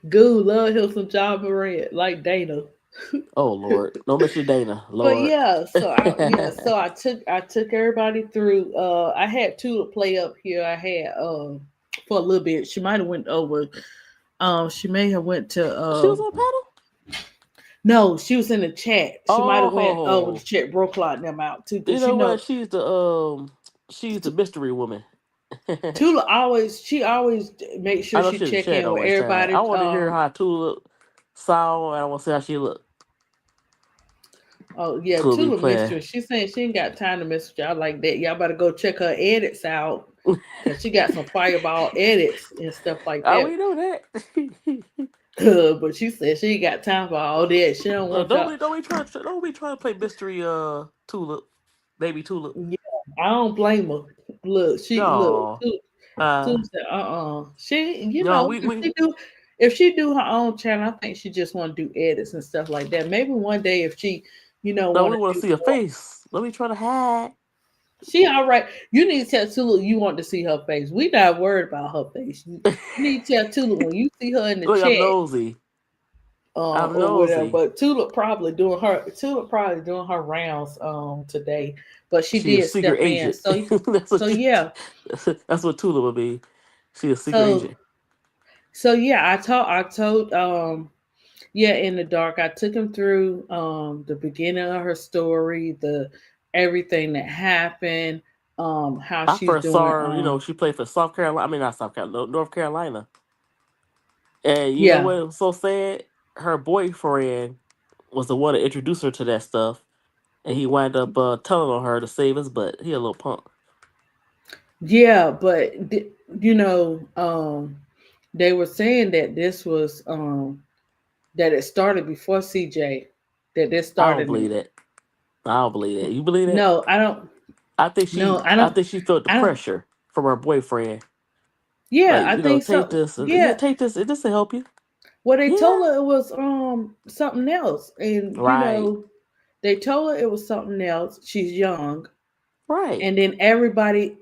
Goo love him some John Morant like Dana. Oh Lord, don't mention Dana, But Lord. yeah, so I took everybody through. I had two to play up here. I had for a little bit. She might have went over. She may have went to She was on panel. no, she was in the chat. She might have went over the Oh, chat, broke a lot of them out too, you because know what? She's the mystery woman. I Tula always she always make sure know she she in the check chat in with always time. I everybody. want to hear how Tula sound. And I want to see how she look. Oh yeah, Tula be Tula playing. mistress. She's saying she ain't got time to mess with y'all like that. Y'all better go check her edits out because she got some fireball edits and stuff like Oh, that. we know that. But she said she ain't got time for all that. She don't Look, want y'all. don't be trying to play mystery tulip, baby tulip. Yeah, I don't blame her. Look. No, uh, Tula said, She, no, we if she do her own channel, I think she just want to do edits and stuff like that. Maybe one day if she, no, want we to want to do see a more. face. Let me try to hide. She all right. You need to tell Tula you want to see her face. We not worried about her face. You need to tell Tula when you see her in the Look, I'm chat, nosy. I'm or whatever. nosy. But Tula probably doing her rounds today. But she She a did secret step in. agent. So that's what so she. yeah. That's what Tula would be. She a secret So agent. yeah, I told yeah, in the dark. I took him through the beginning of her story, the everything that happened, how I she's first doing. saw her. She played for South Carolina. I mean, not South Carolina, North Carolina. And you know Yeah, what was so sad? Her boyfriend was the one to introduce her to that stuff, and he wound up telling on her to save his butt. He a little punk. yeah, but they were saying that this was that it started before CJ, that this I don't started believe in. that. I don't believe that. You believe that? No, I don't. I think No, she. I I don't. think she felt the I don't. pressure from her boyfriend. Yeah, Like I think take so. this. Yeah, Yeah. take this. This will help you. Well, they told Yeah. her it was something else, and Right. they told her it was something else. She's young, Right. and then everybody.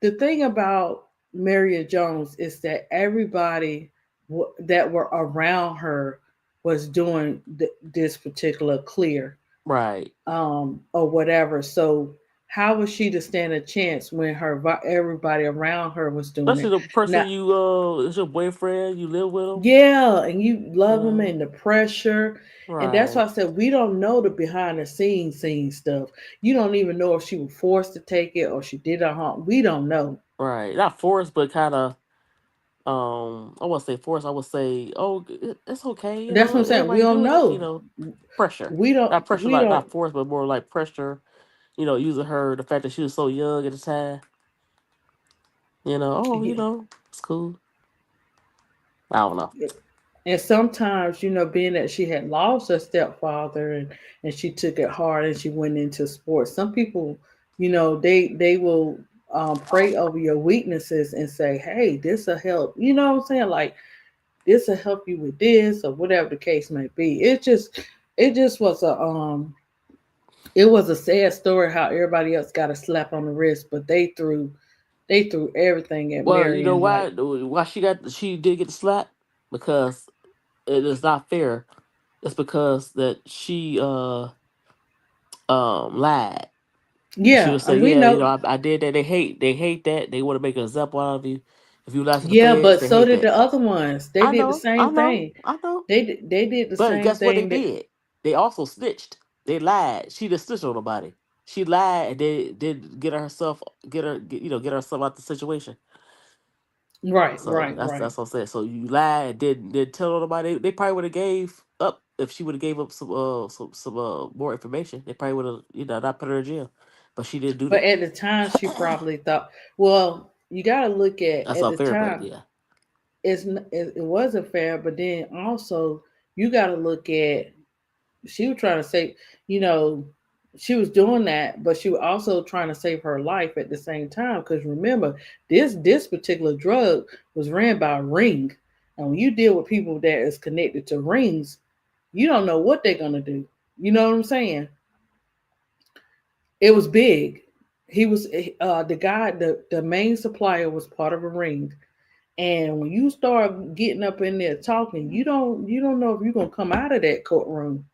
The thing about Marion Jones is that everybody that were around her was doing this particular clear, Right. or whatever. So how was she to stand a chance when everybody around her was doing Especially it? the person Now, you is your boyfriend. You live with him. yeah, and you love him Yeah. and the pressure. And that's why Right. I said we don't know the behind the scenes scene stuff. You don't even know if she was forced to take it or she did it on. We don't know. Right. Not forced, but kind of. I wouldn't say forced. I would say, oh, it's okay. That's what I'm saying. We Everybody don't doing it. know. Pressure. We don't. Not pressure, We like don't. not force, but more like pressure. Using her the fact that she was so young at the time. Oh, Yeah. it's cool. I don't know. And sometimes, being that she had lost her stepfather and she took it hard and she went into sports. Some people, they will pray over your weaknesses and say, "Hey, this will help." You know what I'm saying? Like this will help you with this or whatever the case may be. It just was a sad story how everybody else got a slap on the wrist, but they threw everything at Well, you know Marion. why? Like, Why she did get the slap? Because it is not fair. It's because that she lied. She Yeah, would say, and we "Yeah, know. I did that." They hate that. They want to make an example out of you. If you lie to the Yeah, feds, but they so hate did that. the other ones. They did the I same know, thing. I know. They did the But same guess what they thing. That did? They also snitched. They lied. She didn't snitch on nobody. She lied and did get herself get herself out the situation. right, So right, right. that's what I'm saying. So you lied and didn't tell nobody. They probably would have gave up if she would have gave up some more information. They probably would have not put her in jail. But she didn't do But that. at the time, she probably thought. Well, you got to look That's at the unfair, but time. yeah. It wasn't fair, but then also you got to look at. She was trying to say, you know, she was doing that, but she was also trying to save her life at the same time. Because remember, this particular drug was ran by a ring, and when you deal with people that is connected to rings, you don't know what they're gonna do. You know what I'm saying? It was big. He was the guy. The main supplier was part of a ring, and when you start getting up in there talking, you don't know if you're gonna come out of that courtroom.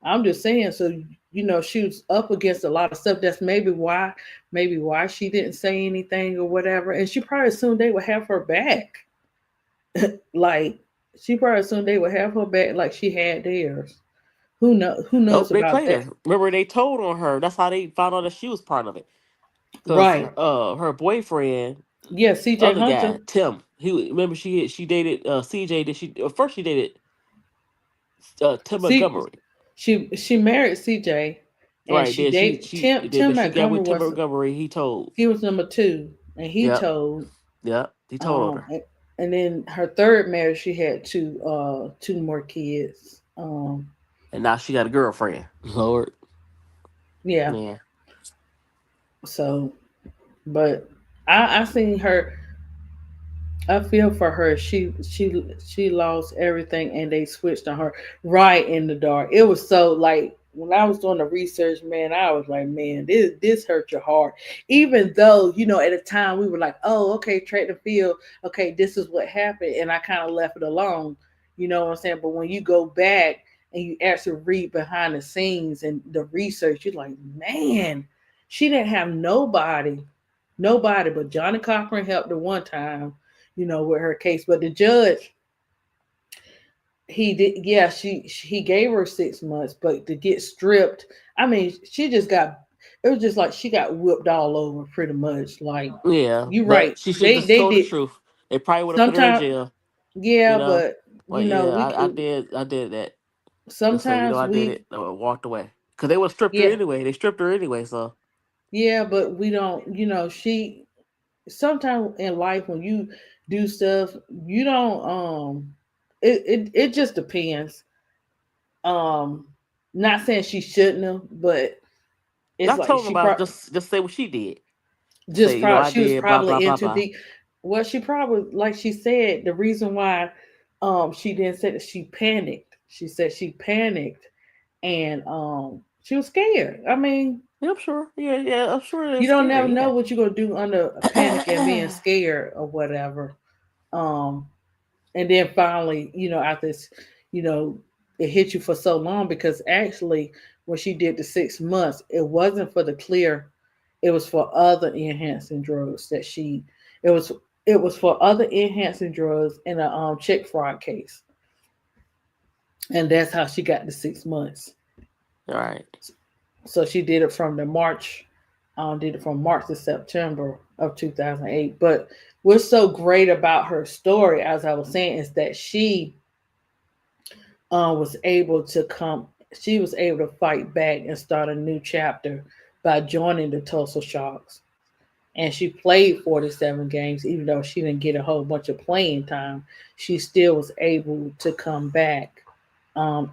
I'm just saying. So she was up against a lot of stuff. That's maybe why she didn't say anything or whatever. And she probably assumed they would have her back. Like she probably assumed they would have her back, like she had theirs. Who Oh, knows they about played that? her. Remember, they told on her. That's how they found out that she was part of it. Cause Right. her boyfriend, Yeah. C.J. other Hunter. guy, Tim. He remember she dated CJ. Did she first she dated Tim See, Montgomery. she married C.J. and Right. she Then she dated she Tim. then Tim she got Montgomery with Tim was Montgomery. He told. he was number two, and he Yep. told. Yep. He told on Um, her. and, and then her third marriage, she had two more kids. And now she got a girlfriend. Lord. Yeah. Yeah. So, but I seen her. I feel for her. She lost everything, and they switched on her right in the dark. It was so like when I was doing the research, man, I was like, man, this hurt your heart. Even though at the time we were like, oh, okay, track the field, okay, this is what happened, and I kind of left it alone. You know what I'm saying? But when you go back and you actually read behind the scenes and the research, you're like, man, she didn't have nobody but Johnny Cochran helped her one time with her case. But the judge, he did, yeah, he gave her 6 months, but to get stripped, I mean, she just got. It was just like she got whipped all over, pretty much. Like Yeah. you're right. But she should have They just they told the did truth. They probably would have put her in sometimes, jail. You yeah, know. but But yeah, we I did that. Just say, sometimes I did we it. I walked away. Cause they would have stripped her yeah anyway. They stripped her anyway. So yeah, but we don't. She sometimes in life when you do stuff, you don't. It just depends. Um, Not saying she shouldn't have, but it's not like telling about it, just say what she did. Say, I she was did blah blah probably blah into blah. deep. Well, she probably, like she said, the reason why she didn't say that, she panicked. She said she panicked and she was scared. I mean, Yeah, I'm sure. Yeah, yeah, I'm sure you it's don't never scary. know Yeah. what you're gonna do under a panic and being scared or whatever. Um, and then finally, after this, you know, it hit you for so long, because actually, when she did the 6 months, it wasn't for the clear, it was for other enhancing drugs that she, it was, it was for other enhancing drugs in a check fraud case, and that's how she got the 6 months. All right. So she did it from the March, did it from March to September of 2008. But what's so great about her story, as I was saying, is that was able to come. She was able to fight back and start a new chapter by joining the Tulsa Sharks. And she played 47 games, even though she didn't get a whole bunch of playing time. She still was able to come back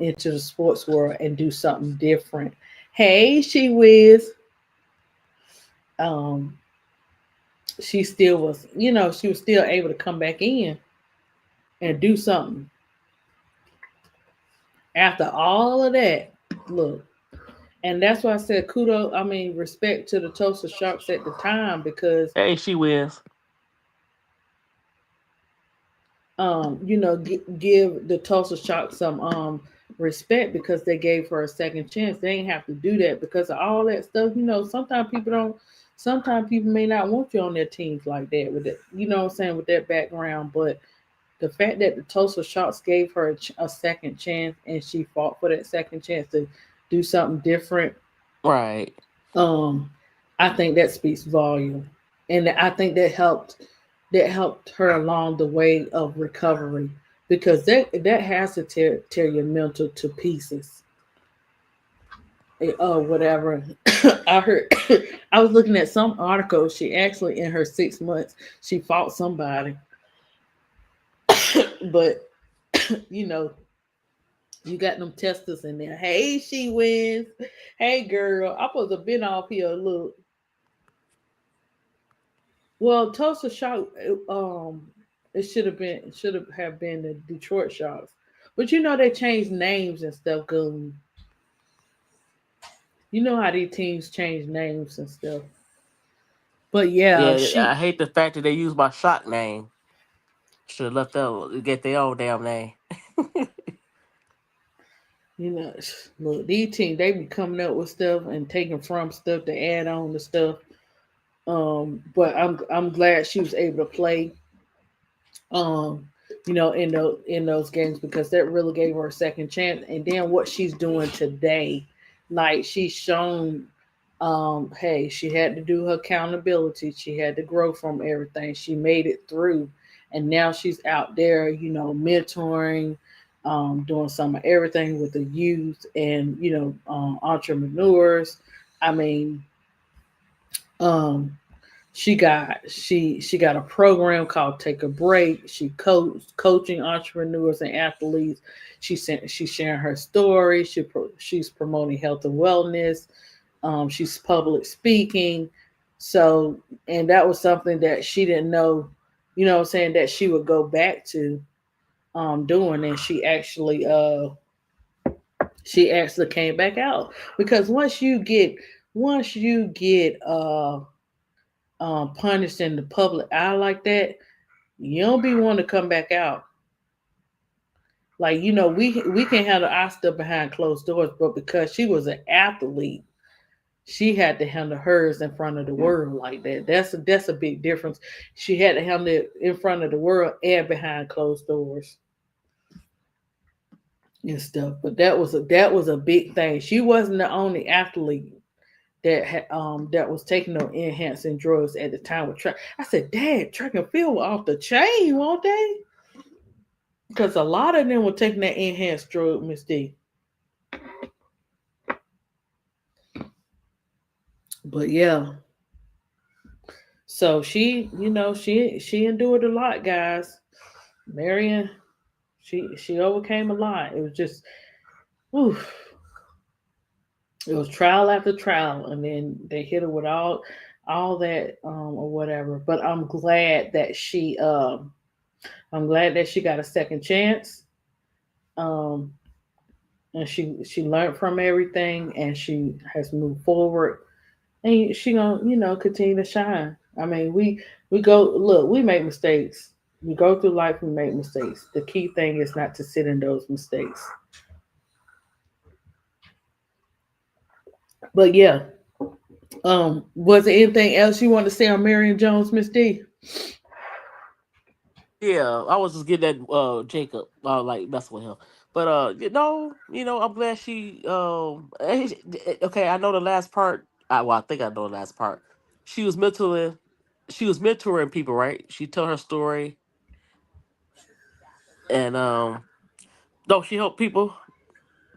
into the sports world and do something different. Hey, she whiz. Um, she still was, she was still able to come back in and do something after all of that. Look, and that's why I said kudos. I mean, respect to the Tulsa Sharks at the time, because Hey, she wins. give the Tulsa Sharks some respect because they gave her a second chance. They ain't have to do that because of all that stuff. Sometimes people don't. Sometimes people may not want you on their teams like that with it. You know what I'm saying, with that background. But the fact that the Tulsa Sharks gave her a second chance and she fought for that second chance to do something different, Right. um, I think that speaks volume, and I think that helped her along the way of recovery because that has to tear your mental to pieces. Whatever. I heard. I was looking at some article. She actually in her 6 months she fought somebody, but you know you got them testers in there. Hey, she wins. Hey, girl, I supposed to have been off here. Look, well, Tulsa Shock. It should have been the Detroit Sharks, but they changed names and stuff. Cause you know how these teams change names and stuff. But yeah, Yeah, I hate the fact that they use my shock name. Should have left them get their own damn name. you know, look, these teams they be coming up with stuff and taking from stuff to add on to stuff. But I'm glad she was able to play um, in those games because that really gave her a second chance. And then what she's doing today, like she's shown, hey, she had to do her accountability. She had to grow from everything. She made it through, and now she's out there, mentoring, doing some of everything with the youth and entrepreneurs. I mean, um, she got a program called Take a Break. She coaching entrepreneurs and athletes. She's sharing her story. She's promoting health and wellness. She's public speaking. So, and that was something that she didn't know, what I'm saying, that she would go back to doing, and she actually came back out because once you get punished in the public eye like that, you don't be wanting to come back out. Like we can handle our stuff behind closed doors, but because she was an athlete, she had to handle hers in front of the world like that. That's a big difference. She had to handle it in front of the world and behind closed doors and stuff. But that was a big thing. She wasn't the only athlete that was taking no enhancing drugs at the time with track. I said, "Dad, track and field were off the chain, won't they?" Because a lot of them were taking that enhanced drug, Miss D. But yeah, so she endured a lot, guys. Marion, she overcame a lot. It was just, whew, it was trial after trial, and then they hit her with all that or whatever. But I'm glad that she got a second chance. Um, and she learned from everything, and she has moved forward, and she gonna continue to shine. I mean, we go look, we make mistakes. We go through life, we make mistakes. The key thing is not to sit in those mistakes. But yeah, was there anything else you want to say on Marion Jones, Miss D? Yeah, I was just getting that Jacob, like messing with him. But I'm glad she okay, I know the last part. I think I know the last part. She was mentoring she was mentoring people, right? She told her story and no, she helped people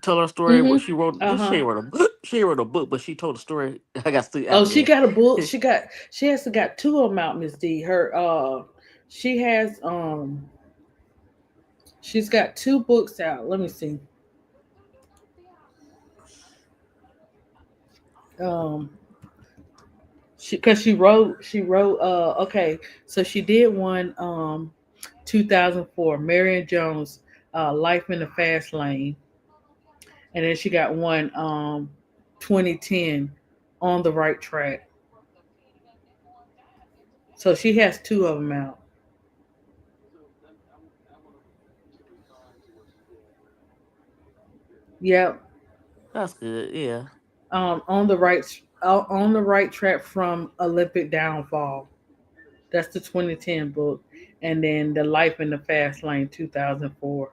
tell her story. What Mm-hmm. she wrote, she Uh-huh. ain't wrote a book. She ain't wrote a book, but she told a story. I got to Oh, after she that. got a book. She has got two of them out, Miss D. She has she's got two books out. Let me see. Um, she wrote okay, so she did one 2004 Marion Jones, Life in the Fast Lane, and then she got one 2010, On the Right Track. So she has two of them out. Yep. That's good. Yeah. On the right track from Olympic downfall. That's the 2010 book, and then The Life in the Fast Lane 2004.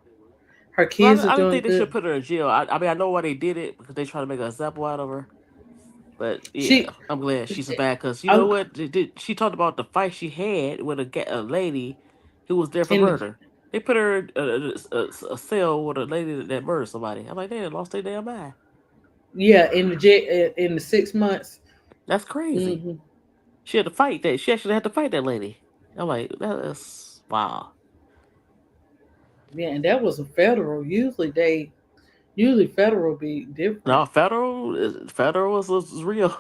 Her But kids are I didn't doing think they should good. put her in jail. I mean, I know why they did it because they try to make an example out of her. But yeah, She, I'm glad she's back because you know I, what? She talked about the fight she had with a lady who was there for in the murder. They put her in a cell with a lady that murdered somebody. I'm like, they done lost their damn mind. yeah, in the 6 months. That's crazy. Hmm. She had to fight that. She actually had to fight that lady. I'm like, that's wow. Yeah, and that was a federal. Usually federal be different. No, federal was real.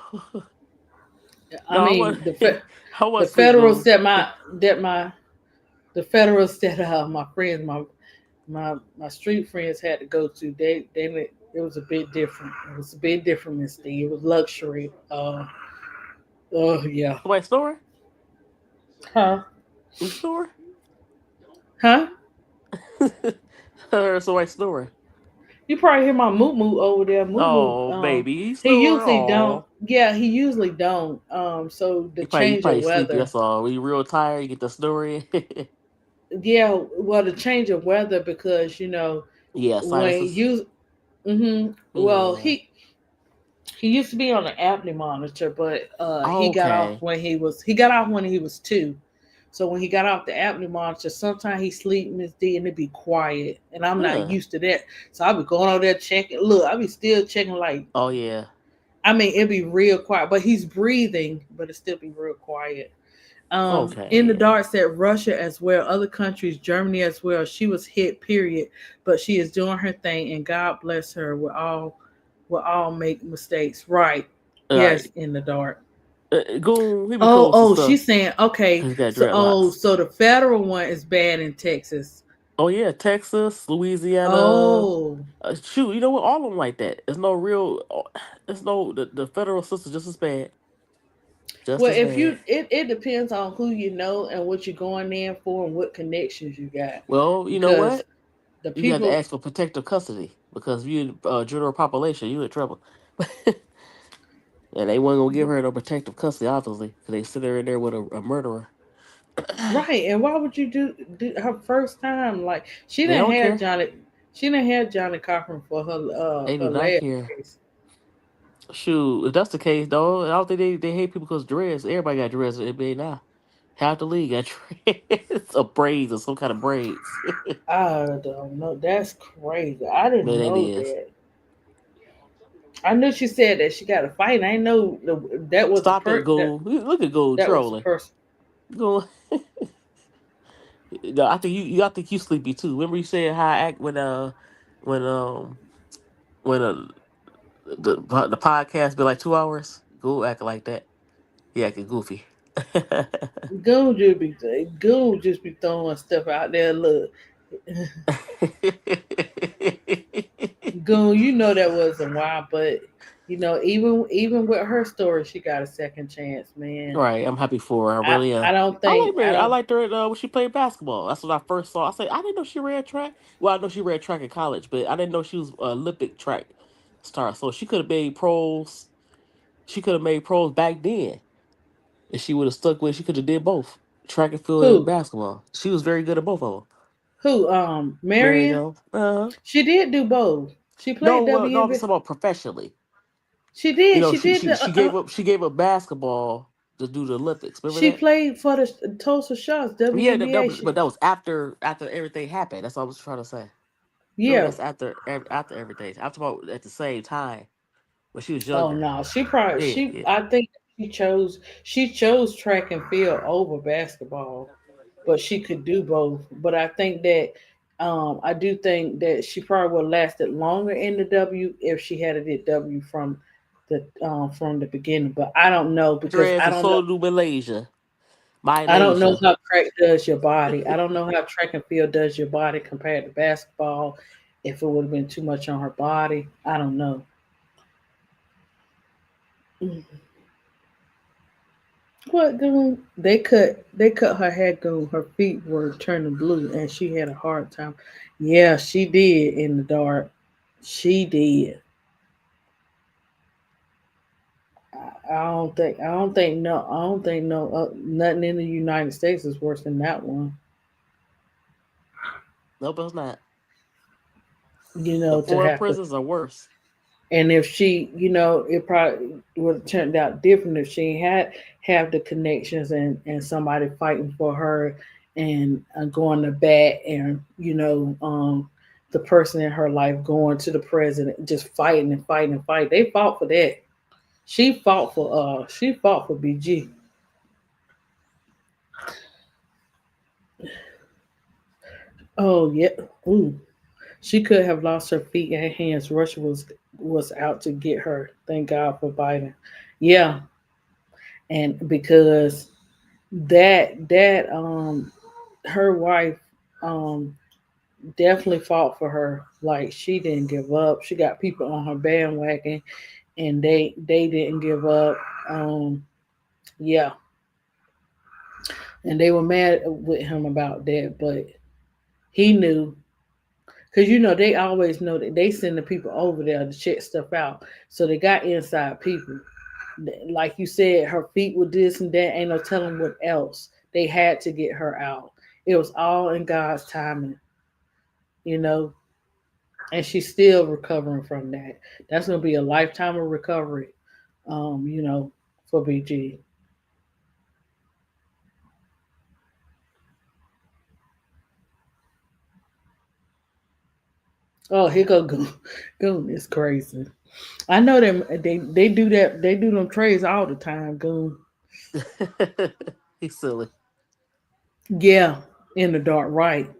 I No, I was mean, I the was sleep, federals go. that my the federals that my friends my street friends had to go to. It was a bit different. It was a bit different, Miss D. It was luxury. Oh yeah. Somebody snoring? Huh? You snoring? Huh? I heard somebody snoring. You probably hear my moo moo over there. Moo moo. Oh, baby, he He snoring. usually don't. Oh, Yeah, he usually don't. So the you change of probably sleepy. weather. That's all. When you real tired, you get the snoring. Yeah, well, the change of weather because Yeah, when sinuses. you. Well, Yeah. he used to be on the apnea monitor, but Okay. he got off when he was 2. So when he got off the apnea monitor, sometimes he sleep Miss D and it be quiet, and I'm not Huh. used to that. So I be going over there checking. Look, I be still checking like Oh yeah. I mean it be real quiet, but he's breathing, but it still be real quiet. In the Okay. dark said Russia as well, other countries, Germany as well. She was hit, period, but she is doing her thing, and God bless her. We'll all make mistakes, right? All Yes, right. in the dark. Goon, he be Oh, posting oh, stuff she's saying okay. because he got So, dreadlocks. so the federal one is bad in Texas. Oh yeah, Texas, Louisiana. Oh, Shoot, you know what? All of them like that. It's no real. It's no the federal system just as bad. Just well, as bad. it depends on who you know and what you're going in for and what connections you got, Well, you know because what? the You got to people ask for protective custody because if you general population, you in trouble. And they wasn't gonna give her no protective custody, obviously, because they sit her in there with a murderer. right, and why would you do her first time? Like They don't care. She didn't have Johnny Cochran for They do her not last care. case. Shoot, if that's the case, though, I don't think they hate people because dreads. Everybody got dreads in the NBA now. Half the league got dreads or braids or some kind of braids. I don't know. That's crazy. I didn't Man, it know is. that. I knew she said that she got a fight. I didn't know that was a Stop it, Goon. Look at Goon that was a trolling. person. Goon. No, I think I think you sleepy too. Remember you said how I act when when the podcast be like 2 hours. Go acting like that. He acting goofy. Goon just be throwing stuff out there. Look, Goon, you know that wasn't why, but even with her story, she got a second chance, man. Right, I'm happy for her. I I really am. I don't I think like I Mary. I don't. liked her when she played basketball. That's what I first saw. I said I didn't know she ran track. Well, I know she ran track in college, but I didn't know she was an Olympic track star. So she could have made pros. She could have made pros back then, and she would have stuck with. She could have did both track and field and Who basketball. She was very good at both of them. who Marion Marion? Jones. Uh-huh. She did do both. She No, played well, no, I'm just WNBA. talking about professionally. She did. She She did she the. she gave up basketball to do the Olympics. Remember She that? played for the Tulsa Shots Yeah, WNBA. but that was after everything happened. That's what I was trying to say. Remember, Yeah. that's after everything. I'm talking about at the same time when she was Oh younger. no, she probably Yeah, she. yeah. I think she chose track and field over basketball, but she could do both. But I do think that she probably would have lasted longer in the W if she had did W from the beginning. But I don't know because Dreads and so do Malaysia, I don't know Malaysia. how track does your body. I don't know how track and field does your body compared to basketball. If it would have been too much on her body, I don't know. What goon? They cut her hair goon. Her feet were turning blue and she had a hard time. Yeah, she did in the dark. She did. I don't think no nothing in the United States is worse than that one. Nope, it's not. You The know, to foreign have to. prisons are worse. And if she, it probably would have turned out different if she had have the connections and somebody fighting for her and going to bat and the person in her life going to the president just fighting and fighting and fighting. They fought for that. She fought for BG. Oh yeah. Ooh. She could have lost her feet and hands. Russia was out to get her. Thank God for Biden. Yeah, and because that her wife um definitely fought for her. Like she didn't give up. She got people on her bandwagon, and they didn't give up. Um, yeah, and they were mad with him about that, but he knew. Cause they always know that they send the people over there to check stuff out, so they got inside people. Like you said, her feet were this and that. Ain't no telling what else. They had to get her out. It was all in God's timing, you know. And she's still recovering from that. That's gonna be a lifetime of recovery, for BG. Oh, here go Goon. Goon is crazy. I know them. They do that. They do them trades all the time. Goon. He's silly. Yeah, in the dark, right?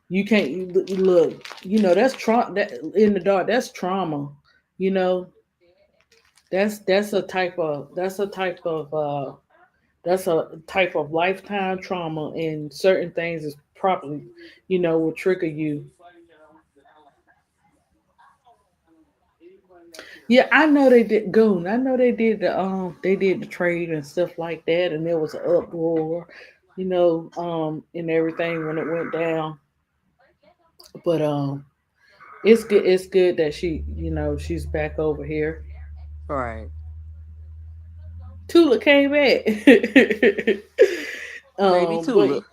You can't look. That's trauma. That in the dark, that's trauma. You know, that's a type of lifetime trauma, and certain things is probably, will trigger you. Yeah, I know they did Goon. I know they did the trade and stuff like that, and there was an uproar, and everything when it went down. But it's good. It's good that she's back over here. Right. Tula came back. Baby But Tulip.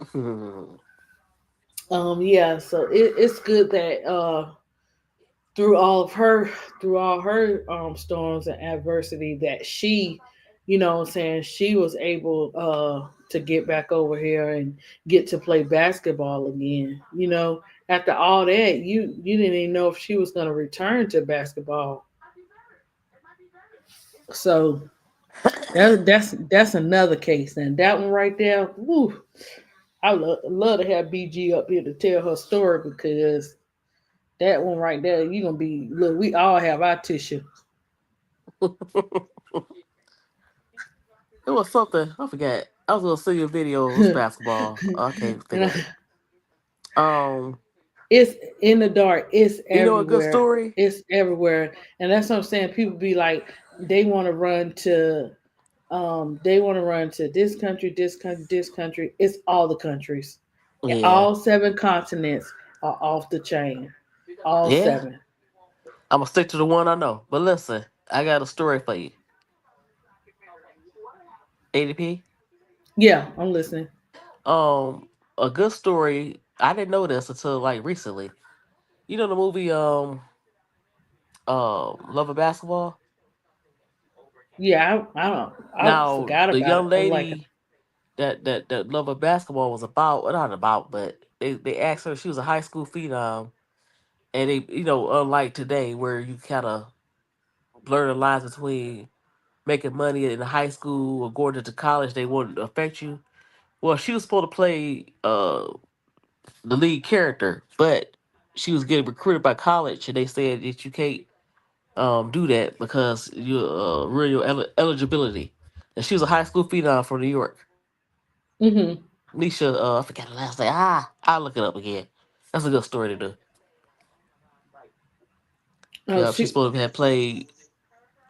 yeah. So it's good that through all of her through all her storms and adversity that she, what I'm saying, she was able to get back over here and get to play basketball again. After all that, you didn't even know if she was going to return to basketball. So that's another case, and that one right there. Woo, I love to have BG up here to tell her story, because that one right there, you gonna be look. We all have our tissue. It was something. I forgot. I was gonna see a video. It was basketball. I can't think And of it. Um, it's in the dark. It's you know a good everywhere. story? It's everywhere, and that's what I'm saying. People be like, they want to run to, this country, this country, this country. It's all the countries. Yeah. All seven continents are off the chain. All Yeah. seven. I'm gonna stick to the one I know. But listen, I got a story for you. ADP. Yeah, I'm listening. Um, a good story. I didn't know this until like recently. You know the movie Love of Basketball. Yeah, I don't. I Now forgot the about it. young I'm like, lady that Love of Basketball was about, well, not about, but they asked her, she was a high school phenom, and they, unlike today where you kind of blur the lines between making money in high school or going into college, they wouldn't affect you. Well, she was supposed to play the lead character, but she was getting recruited by college, and they said that you can't do that because you ruin your eligibility. And she was a high school phenom from New York. mm-hmm. Nisha, I forgot the last name. I'll look it up again. That's a good story to do. Oh, Yeah, she's she. supposed to have played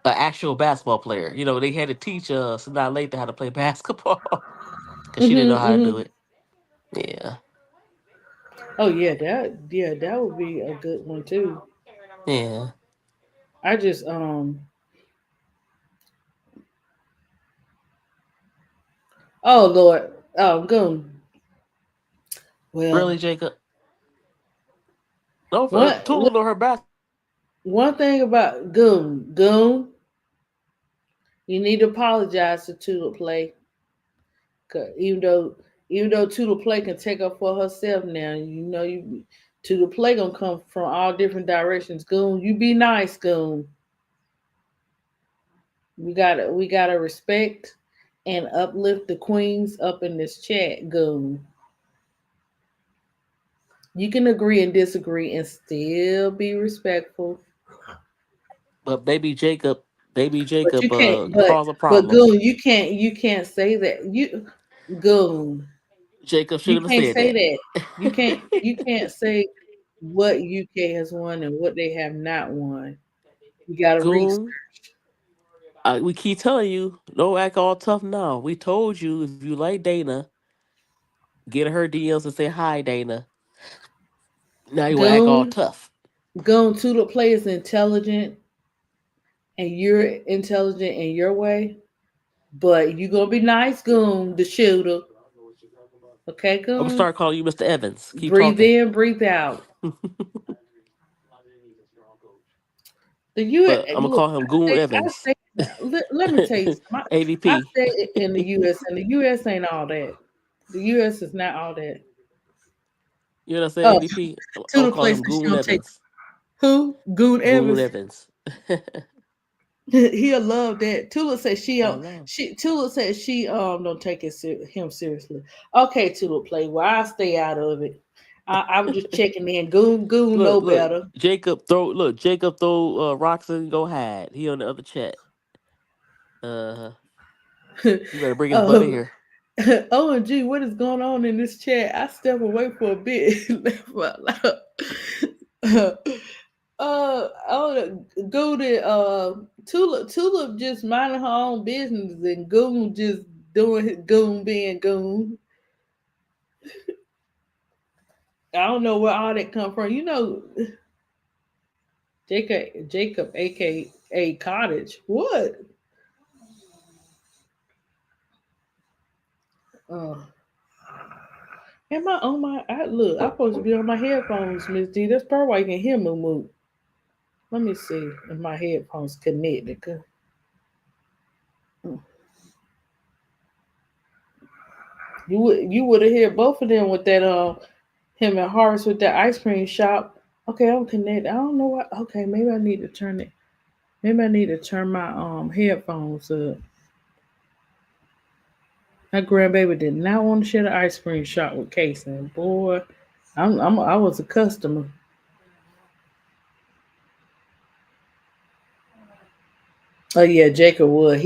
an actual basketball player. They had to teach Sanaa Lathan how to play basketball because she didn't know Mm-hmm, how to mm-hmm. do it. Yeah. Oh yeah, that would be a good one too. Yeah. I just oh Lord. Oh Goon. Well, Really, Jacob? No, one Tula know her basketball. one thing about Goon, you need to apologize to Tulip Play. 'Cause even though Tulip Play can take up for herself now, Tulip Play gonna come from all different directions. Goon, you be nice, Goon. We gotta respect and uplift the queens up in this chat, Goon. You can agree and disagree and still be respectful. But baby But you Jacob, can't caused a but problem. Goon, you can't say that. Goon, Jacob you shouldn't have can't said say that. that. You can't say what UK has won and what they have not won. You gotta research. Goon, we keep telling you, don't act all tough now. We told you if you like Dana, get her DMs and say hi, Dana. Now you want to act all Goon, tough. Goon to the players intelligent and you're intelligent in your way, but you gonna be nice, Goon, the shooter. Okay, I'm gonna Goon? start calling you Mr. Evans. Keep Breathe talking. in, breathe out. The U. But I'm gonna Look, call him Goon I Evans. say let me tell you something. I ADP. say it in the U.S. and the U.S. ain't all that. The U.S. is not all that. You know what I'm saying? Oh, ADP. I'm to gonna the call place him that she Goon don't take Evans. who? Goon Goon Evans. Evans. He'll love that. Tula says she I don't. know. Tula says she don't take him seriously. Okay, Tula play. Well, I stay out of it. I was just checking in. Goon know Look. better. Jacob throw rocks and go hide. He on the other chat. Uh, you better bring his butt in um, here. OMG, what is going on in this chat? I step away for a bit. Laugh out loud. Oh, go to Tulip just minding her own business and Goon just doing his Goon being Goon. I don't know where all that come from. Jacob, aka Cottage. What? Uh, am I on my? Look, I'm supposed to be on my headphones, Miss D. That's probably why you can hear me move. Let me see if my headphones connected. Mm, you would have heard both of them with that him and Horace with that ice cream shop. Okay, I'm connected. I don't know what. Okay, maybe I need to turn it. Maybe I need to turn my headphones up. My grandbaby did not want to share the ice cream shop with Casey. And boy, I was a customer. Oh yeah, Jacob would.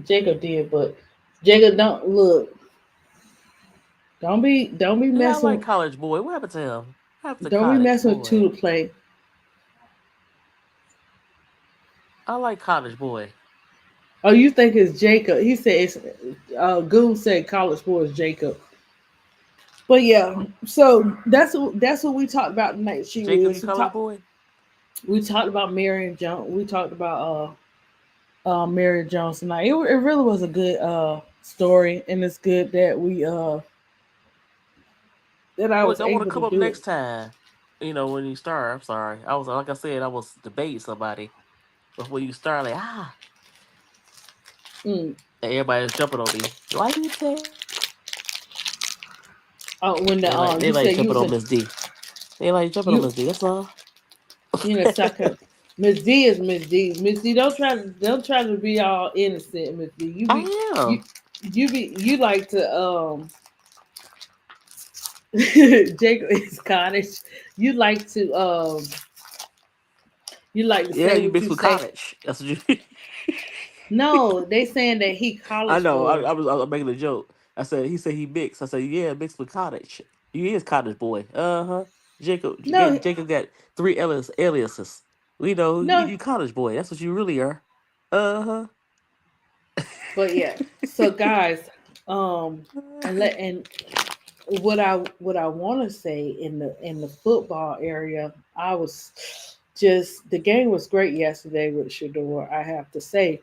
Jacob did, but Jacob don't look. Don't be Yeah, I like messing. College Boy. What happened to him? What happened to Don't be College messing with Boy? two to play. I like College Boy. Oh, you think it's Jacob? He said it's. Goon said college boy is Jacob. But yeah, so that's what we talked about tonight. She Jacob, you was. We College talked. Boy? We talked about Marion Jones. We talked about Marion Jones tonight. It really was a good story, and it's good that I Look, was I want to able to come up do it. next time. When you start, I'm sorry. I was like I said, I was debating somebody before you start. Like Mm. and everybody's jumping on me. Why you say that? Oh, when They you like said you jumping was on Miss D. They like jumping on you Miss D. That's all. second. Miss D is Miss D. Miss D, don't try to be all innocent, Miss D. I You am. you like to Jacob is Scottish. You like to you like to Yeah, say you what mixed you with say. college. That's what you. No, they saying that he I college know. boy. I was making a joke. I said he said he mixed. I said yeah, mixed with cottage. He is cottage boy. Uh-huh. No, Jacob got three aliases. We know no, you cottage boy. That's what you really are. Uh but yeah. So guys, huh. and what I want to say in the football area, I was just the game was great yesterday with Shador, I have to say.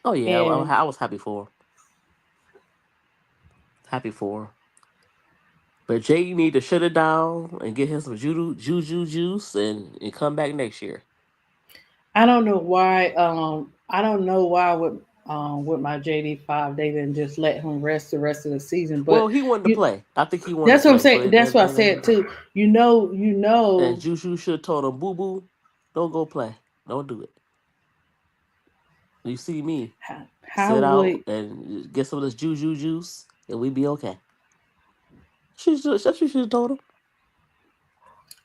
Oh yeah, And I was happy for her. Happy for her. But Jay need to shut it down and get him some juju juice and come back next year. I don't know why. I don't know why with my JD5 they didn't just let him rest the rest of the season. Well, But he wanted to you, play. I think he wanted to that's what I'm play, so saying. That's what I they let him said play. too. You And know Juju should have told him, "Boo boo, don't go play. Don't do it. You see me how sit out would and get some of this juju juice, and we be okay." She should have told him.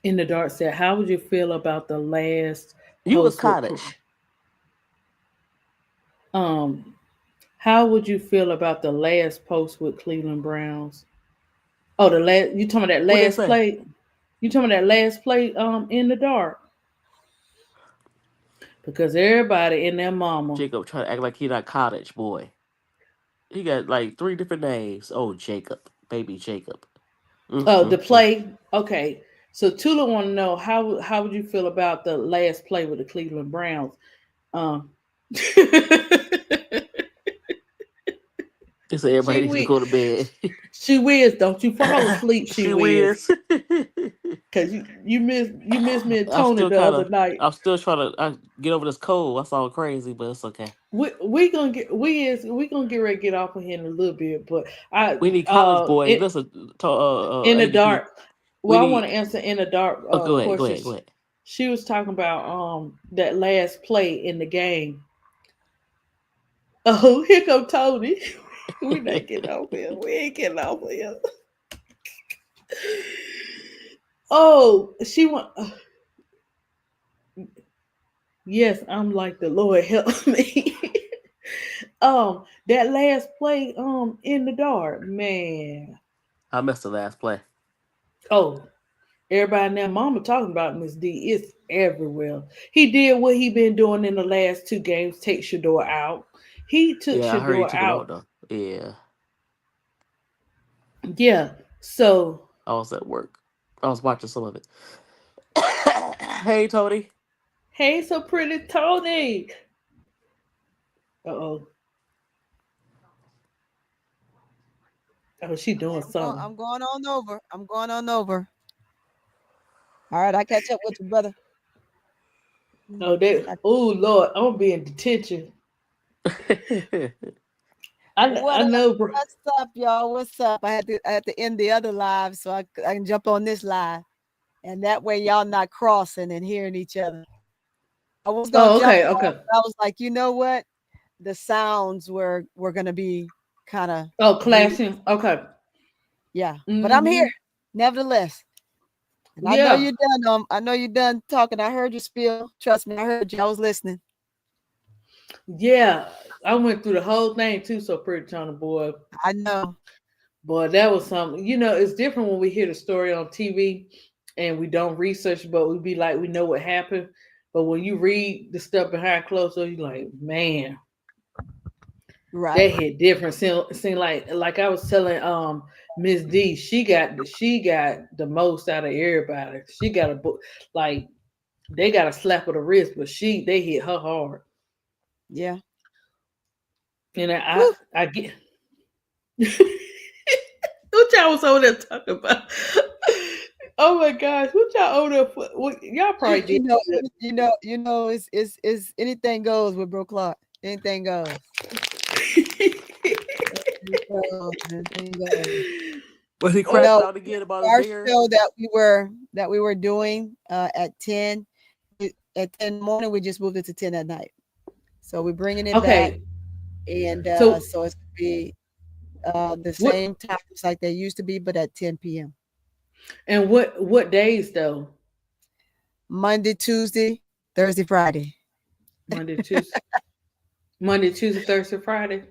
in the dark said, how would you feel about the last You was post with cottage. um how would you feel about the last post with Cleveland Browns? Oh, the last you talking about that What they last say? play? You talking about that last play in the dark? Because everybody in their mama. Jacob trying to act like he not cottage boy. He got like three different names. Oh, Jacob, baby Jacob. Oh, the Mm-mm-mm. play. Okay. So Tula want to know how would you feel about the last play with the Cleveland Browns? Um, He said she everybody needs to we go to bed. she whiz. Don't you fall asleep. She She whiz. wears. Cause you missed me and I'm Tony still the kind other of. night. I'm still trying to get over this cold. I sound crazy, but it's okay. We gonna get we gonna get ready to get off of here in a little bit, but I We need college boy. it Listen, to in the ADP. dark. We Well, I want need. to answer in the dark Oh, go ahead. Go question. ahead. Go ahead. She was talking about that last play in the game. Oh, here come Tony. We not getting off here. We ain't getting off here. Oh, she want. Yes, I'm like the Lord help me. That last play in the dark, man. I missed the last play. Oh, everybody now, Mama talking about Miss D. It's everywhere. He did what he been doing in the last two games. Take Shador out. He took Yeah, I heard he Shador took him out out. though. Yeah, Yeah. So, I was at work. I was watching some of it. Hey, Tony. hey, so pretty Tony. Uh oh. Oh, she doing something. I'm going on over. I'm going on over. All right, I catch up with you, brother. Oh, they. I- Oh Lord, I'm gonna be in detention. What I up? know, bro. What's up, y'all? What's up? I had to end the other live so I can jump on this live, and that way y'all not crossing and hearing each other. I was gonna Oh, jump okay, on, okay. but I was like, you know what? The sounds were gonna be kind of Oh, weird. clashing. Okay. Yeah, but I'm here Mm-hmm. nevertheless. And I know Yeah. you're done. I know you're done talking. I heard you spiel. Trust me, I heard you. I was listening. Yeah. I went through the whole thing too. So pretty Tony boy. I know. Boy, that was something. It's different when we hear the story on TV and we don't research, but we be like, we know what happened. But when you read the stuff behind closed doors, you're like, man, that Right. hit different. Seem like I was telling Miss D, she got the most out of everybody. She got a book like they got a slap of the wrist, but they hit her hard. Yeah. And Whew. I get what y'all was over there talking about. Oh my gosh, what y'all over there for? What, y'all probably did. It's anything goes with Bro Clark. Anything goes. Anything goes. Anything goes. Was he Oh, crashing No, out again about his our bear? show that we were doing at 10 at 10 in the morning, we just moved it to 10 at night. So we're bringing it back, okay. and So so it's gonna be the what same times like they used to be, but at 10 p.m. and what days though? Monday, Tuesday, Thursday, Friday. Monday, Tuesday, Monday, Tuesday, Thursday, Friday.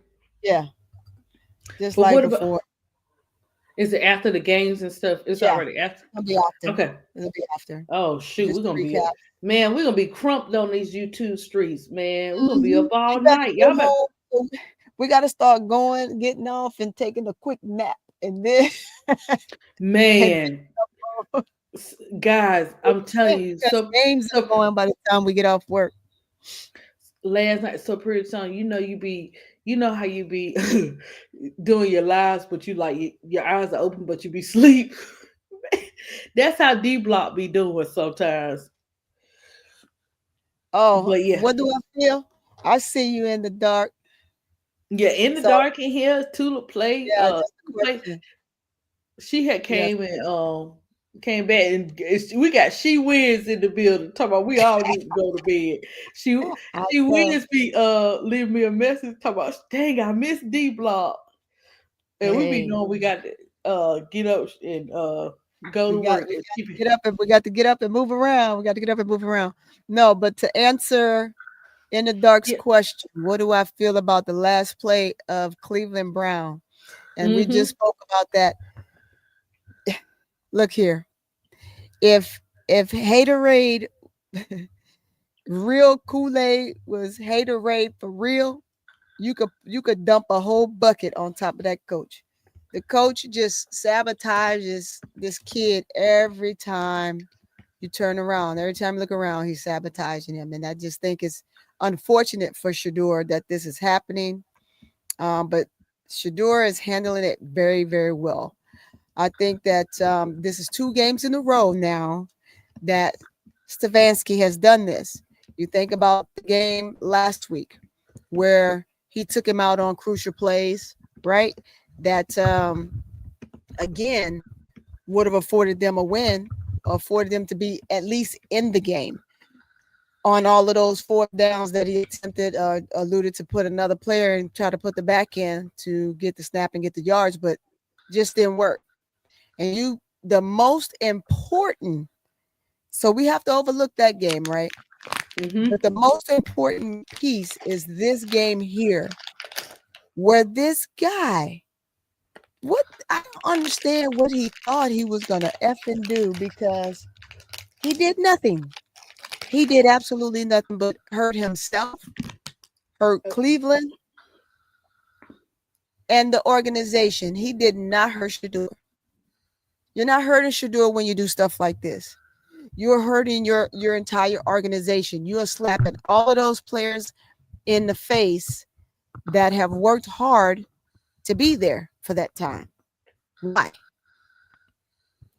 Yeah, just But like what about before. is it after the games and stuff? It's Yeah, already after. it'll be after. Okay. It'll be after. Oh shoot, Just we're to gonna be recap. man, we're gonna be crumped on these YouTube streets, man. We're gonna be Mhm. up all We better night. go Y'all better home. We got to start going, getting off, and taking a quick nap, and then and man. Guys, I'm telling you, Because games is going by the time we get off work. last night, so pretty soon, you know how you be doing your lives, but you like your eyes are open, but you be sleep. That's how D Block be doing sometimes. Oh, But yeah, what do I feel? I see you in the dark. yeah, in the So dark in here, Tulip play, yeah, that's the play. question. She had Yes. came back and we got She Wins in the building. Talking about we all need to go to bed. She I She know. Wins be leave me a message talking about dang I miss D Block. And we be Hey, knowing we got to get up and go to work we and got she to be, get up and we got to get up and move around. We got to get up and move around. No, but to answer in the dark's yeah. question, what do I feel about the last play of Cleveland Brown? And we Mm-hmm. just spoke about that. Look here. If haterade real Kool-Aid was haterade for real, you could dump a whole bucket on top of that coach. The coach just sabotages this kid every time you turn around. Every time you look around, he's sabotaging him. And I just think it's unfortunate for Shador that this is happening. But Shador is handling it very, very well. I think that this is 2 games in a row now that Stefanski has done this. You think about the game last week where he took him out on crucial plays, right? That again would have afforded them a win, afforded them to be at least in the game. On all of those fourth downs that he attempted, alluded to put another player and try to put the back in to get the snap and get the yards, but just didn't work. And the most important, so we have to overlook that game, right? Mm-hmm. But the most important piece is this game here, where this guy, what I don't understand what he thought he was gonna effing do because he did nothing. He did absolutely nothing but hurt himself, hurt Cleveland, and the organization. He did not hurt Shador. You're not hurting Shador when you do stuff like this. You're hurting your entire organization. You are slapping all of those players in the face that have worked hard to be there for that time. Why?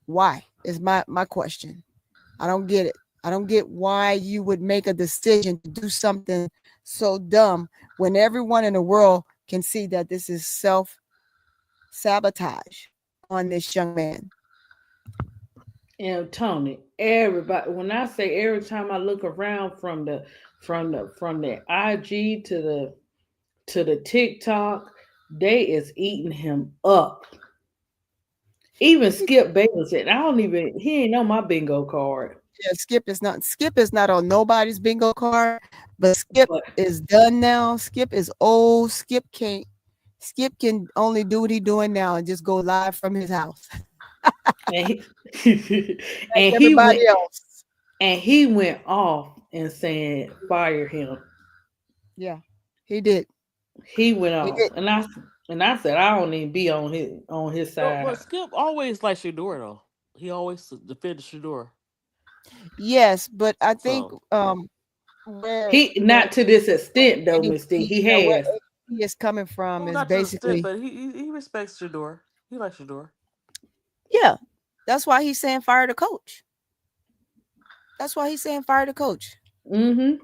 Why is my question. I don't get it. I don't get why you would make a decision to do something so dumb when everyone in the world can see that this is self sabotage on this young man. And Tony, everybody. When I say every time I look around from the IG to the TikTok, they is eating him up. Even Skip Bayless said, I don't even he ain't on my bingo card. Yeah, Skip is not on nobody's bingo card, but Skip But is done now. Skip is old. Skip can only do what he's doing now and just go live from his house and he, like and he went everybody else. and he went off and said fire him. Yeah, he did. He went He off, did. and I said I don't even be on his But side. Skip always likes Shador though. He always defends Shador. Yes, but I think So He where not to this extent though, Miss D. He yeah, where has. he is coming from well, is not to the extent, basically but he respects Shador. He likes Shador. yeah. That's why he's saying fire the coach. That's why he's saying fire the coach. Mm-hmm.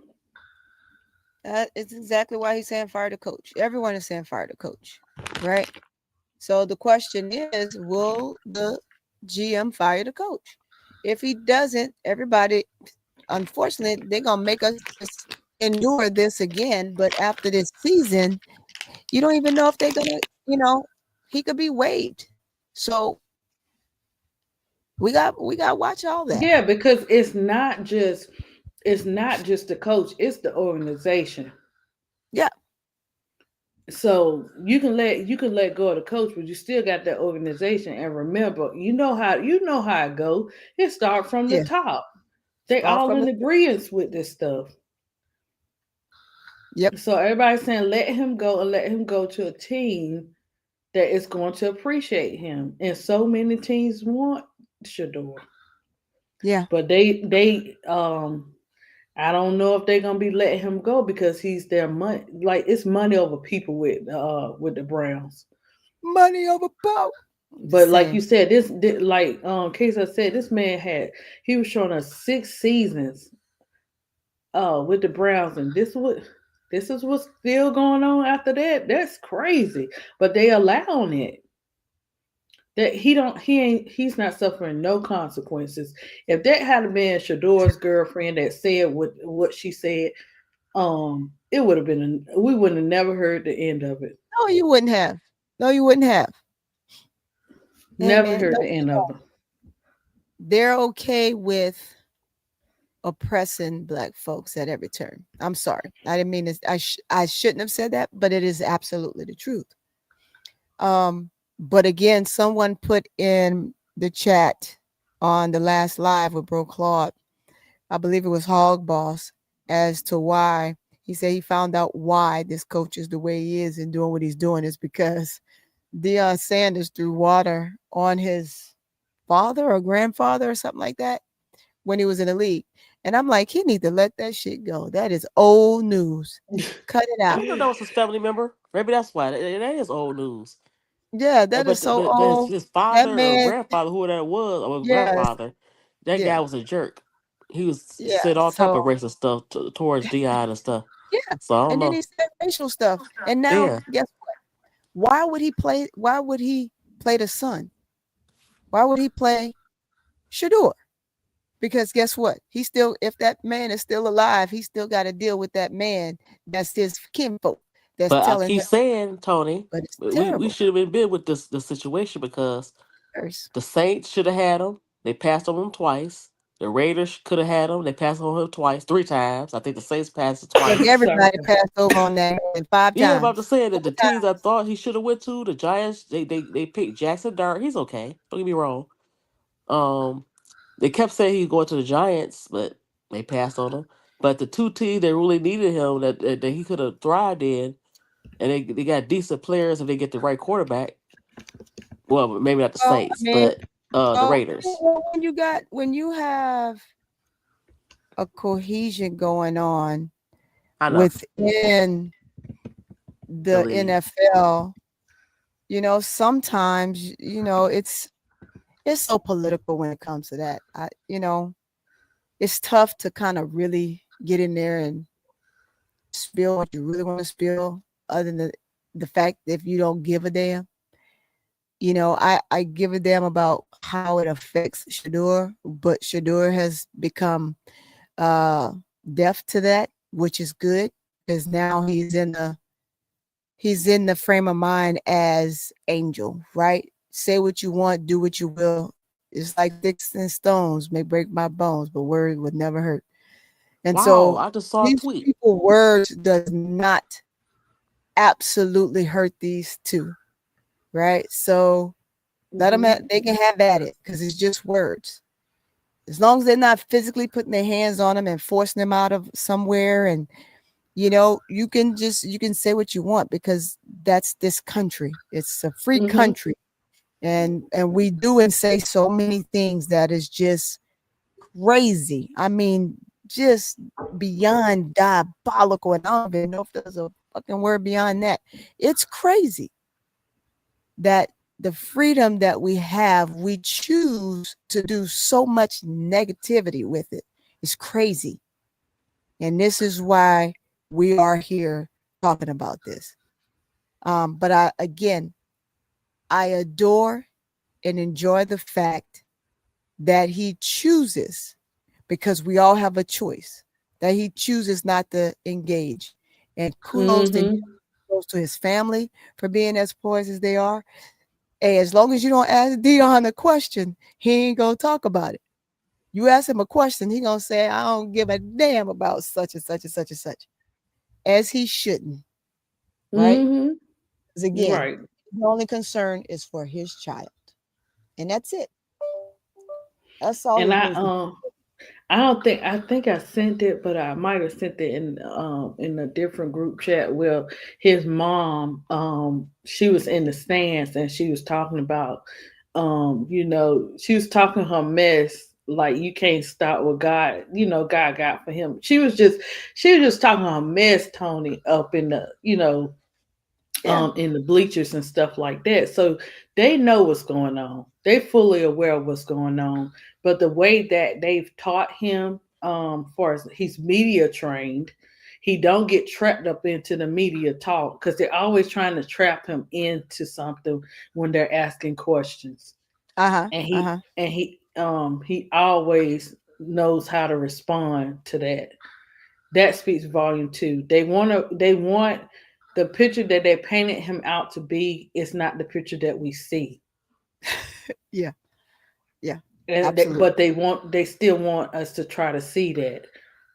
That is exactly why he's saying fire the coach. Everyone is saying fire the coach, right? So the question is, will the GM fire the coach? If he doesn't, everybody, unfortunately, they're gonna make us just endure this again. But after this season, you don't even know if they're gonna, he could be waived. So we got to watch all that. Yeah, because it's not just the coach, it's the organization. Yeah, So you can let go of the coach, but you still got that organization. And remember, you know how it go. It start from the yeah. top. They Start all from in the agreement with this stuff. yep. So everybody's saying let him go and let him go to a team that is going to appreciate him. And so many teams want Shador. Yeah. But they I don't know if they're gonna be letting him go because he's their money. Like it's money over people with the Browns. Money over power. I'm just But like saying. you said, this like Case I said, this man he was showing us 6 seasons with the Browns, and this is what's still going on after that. That's crazy. But they allowing it. That he's not suffering no consequences. If that had been Shador's girlfriend that said what she said, it would have been we wouldn't have never heard the end of it. No, you wouldn't have. No, you wouldn't have. Hey Never man, heard don't the get me end of wrong. it. They're okay with oppressing black folks at every turn. I'm sorry. I didn't mean this. I shouldn't have said that, but it is absolutely the truth. But again, someone put in the chat on the last live with Bro Claude, I believe it was Hog Boss, as to why he said he found out why this coach is the way he is and doing what he's doing is because Deion Sanders threw water on his father or grandfather or something like that when he was in the league. And I'm like, he need to let that shit go. That is old news. Cut it I out. know that was his family member. Maybe that's why. That is old news. Yeah, that is But so but old. his That father or man, grandfather, who that was, or yes, grandfather, that yeah, guy was a jerk. He was yeah. said all type So of racist stuff towards Dion and stuff. yeah. So I don't And then know. he said racial stuff. And now Yeah, guess why would he play the son? Why would he play Shador? Because guess what? He still, if that man is still alive, he still got to deal with that man that's his kinfolk that's but I telling keep him. saying, Tony, But it's we terrible. should have been with this situation because Curse. the Saints should have had him. They passed on him twice. The Raiders could have had him. They passed on him twice, 3 times. I think the Saints passed it Look, twice. Sorry. everybody passed over on that man five Yeah, but I'm times. just saying Four that the teams times. I thought he should have went to, the Giants, they picked Jackson Dart. He's okay. Don't get me wrong. Um, they kept saying he's going to the Giants, but they passed on him. But the two teams that really needed him that he could have thrived in, and they got decent players if they get the right quarterback. Well, maybe not the Well, I Saints, mean, but the Raiders. when you have a cohesion going on I know within the the league. NFL, sometimes it's so political when it comes to that. It's tough to kind of really get in there and spill what you really want to spill, other than the fact that if you don't give a damn. I give a damn about how it affects Shador, but Shador has become uh deaf to that, which is good because now he's in the frame of mind as Angel, right? Say what you want, do what you will. It's like sticks and stones may break my bones, but words would never hurt. And Wow, so I just saw a these tweet. people words does not absolutely hurt these two, right? So Hmm. they can have at it because it's just words. As long as they're not physically putting their hands on them and forcing them out of somewhere, and you can say what you want because that's this country. It's a free Hmm. country, and we do and say so many things that is just crazy. I mean, just beyond diabolical, and I don't even know if there's a fucking word beyond that. It's crazy that the freedom that we have, we choose to do so much negativity with it. It's crazy. And this is why we are here talking about this. But I adore and enjoy the fact that he chooses, because we all have a choice, that he chooses not to engage. And kudos to him, Hmm. kudos to his family for being as poised as they are. Hey, as long as you don't ask Dion a question, he ain't gonna talk about it. You ask him a question, he gonna say, "I don't give a damn about such and such and such and such," as he shouldn't, right? Hmm. Because again, Right. the only concern is for his child, and that's it. That's all And he needs to. I don't think I think I sent it, but I might have sent it in a different group chat. Well, his mom, she was in the stands and she was talking about she was talking her mess like you can't stop what God, God got for him. She was just talking a mess, Tony, up in the, Yeah. in the bleachers and stuff like that. So they know what's going on. They fully aware of what's going on. But the way that they've taught him, for he's media trained, he don't get trapped up into the media talk because they're always trying to trap him into something when they're asking questions. Uh-huh. And he Uh-huh. and he always knows how to respond to that. That speaks volume too. They want the picture that they painted him out to be is not the picture that we see. Yeah. Yeah. Absolutely. But they still want us to try to see that.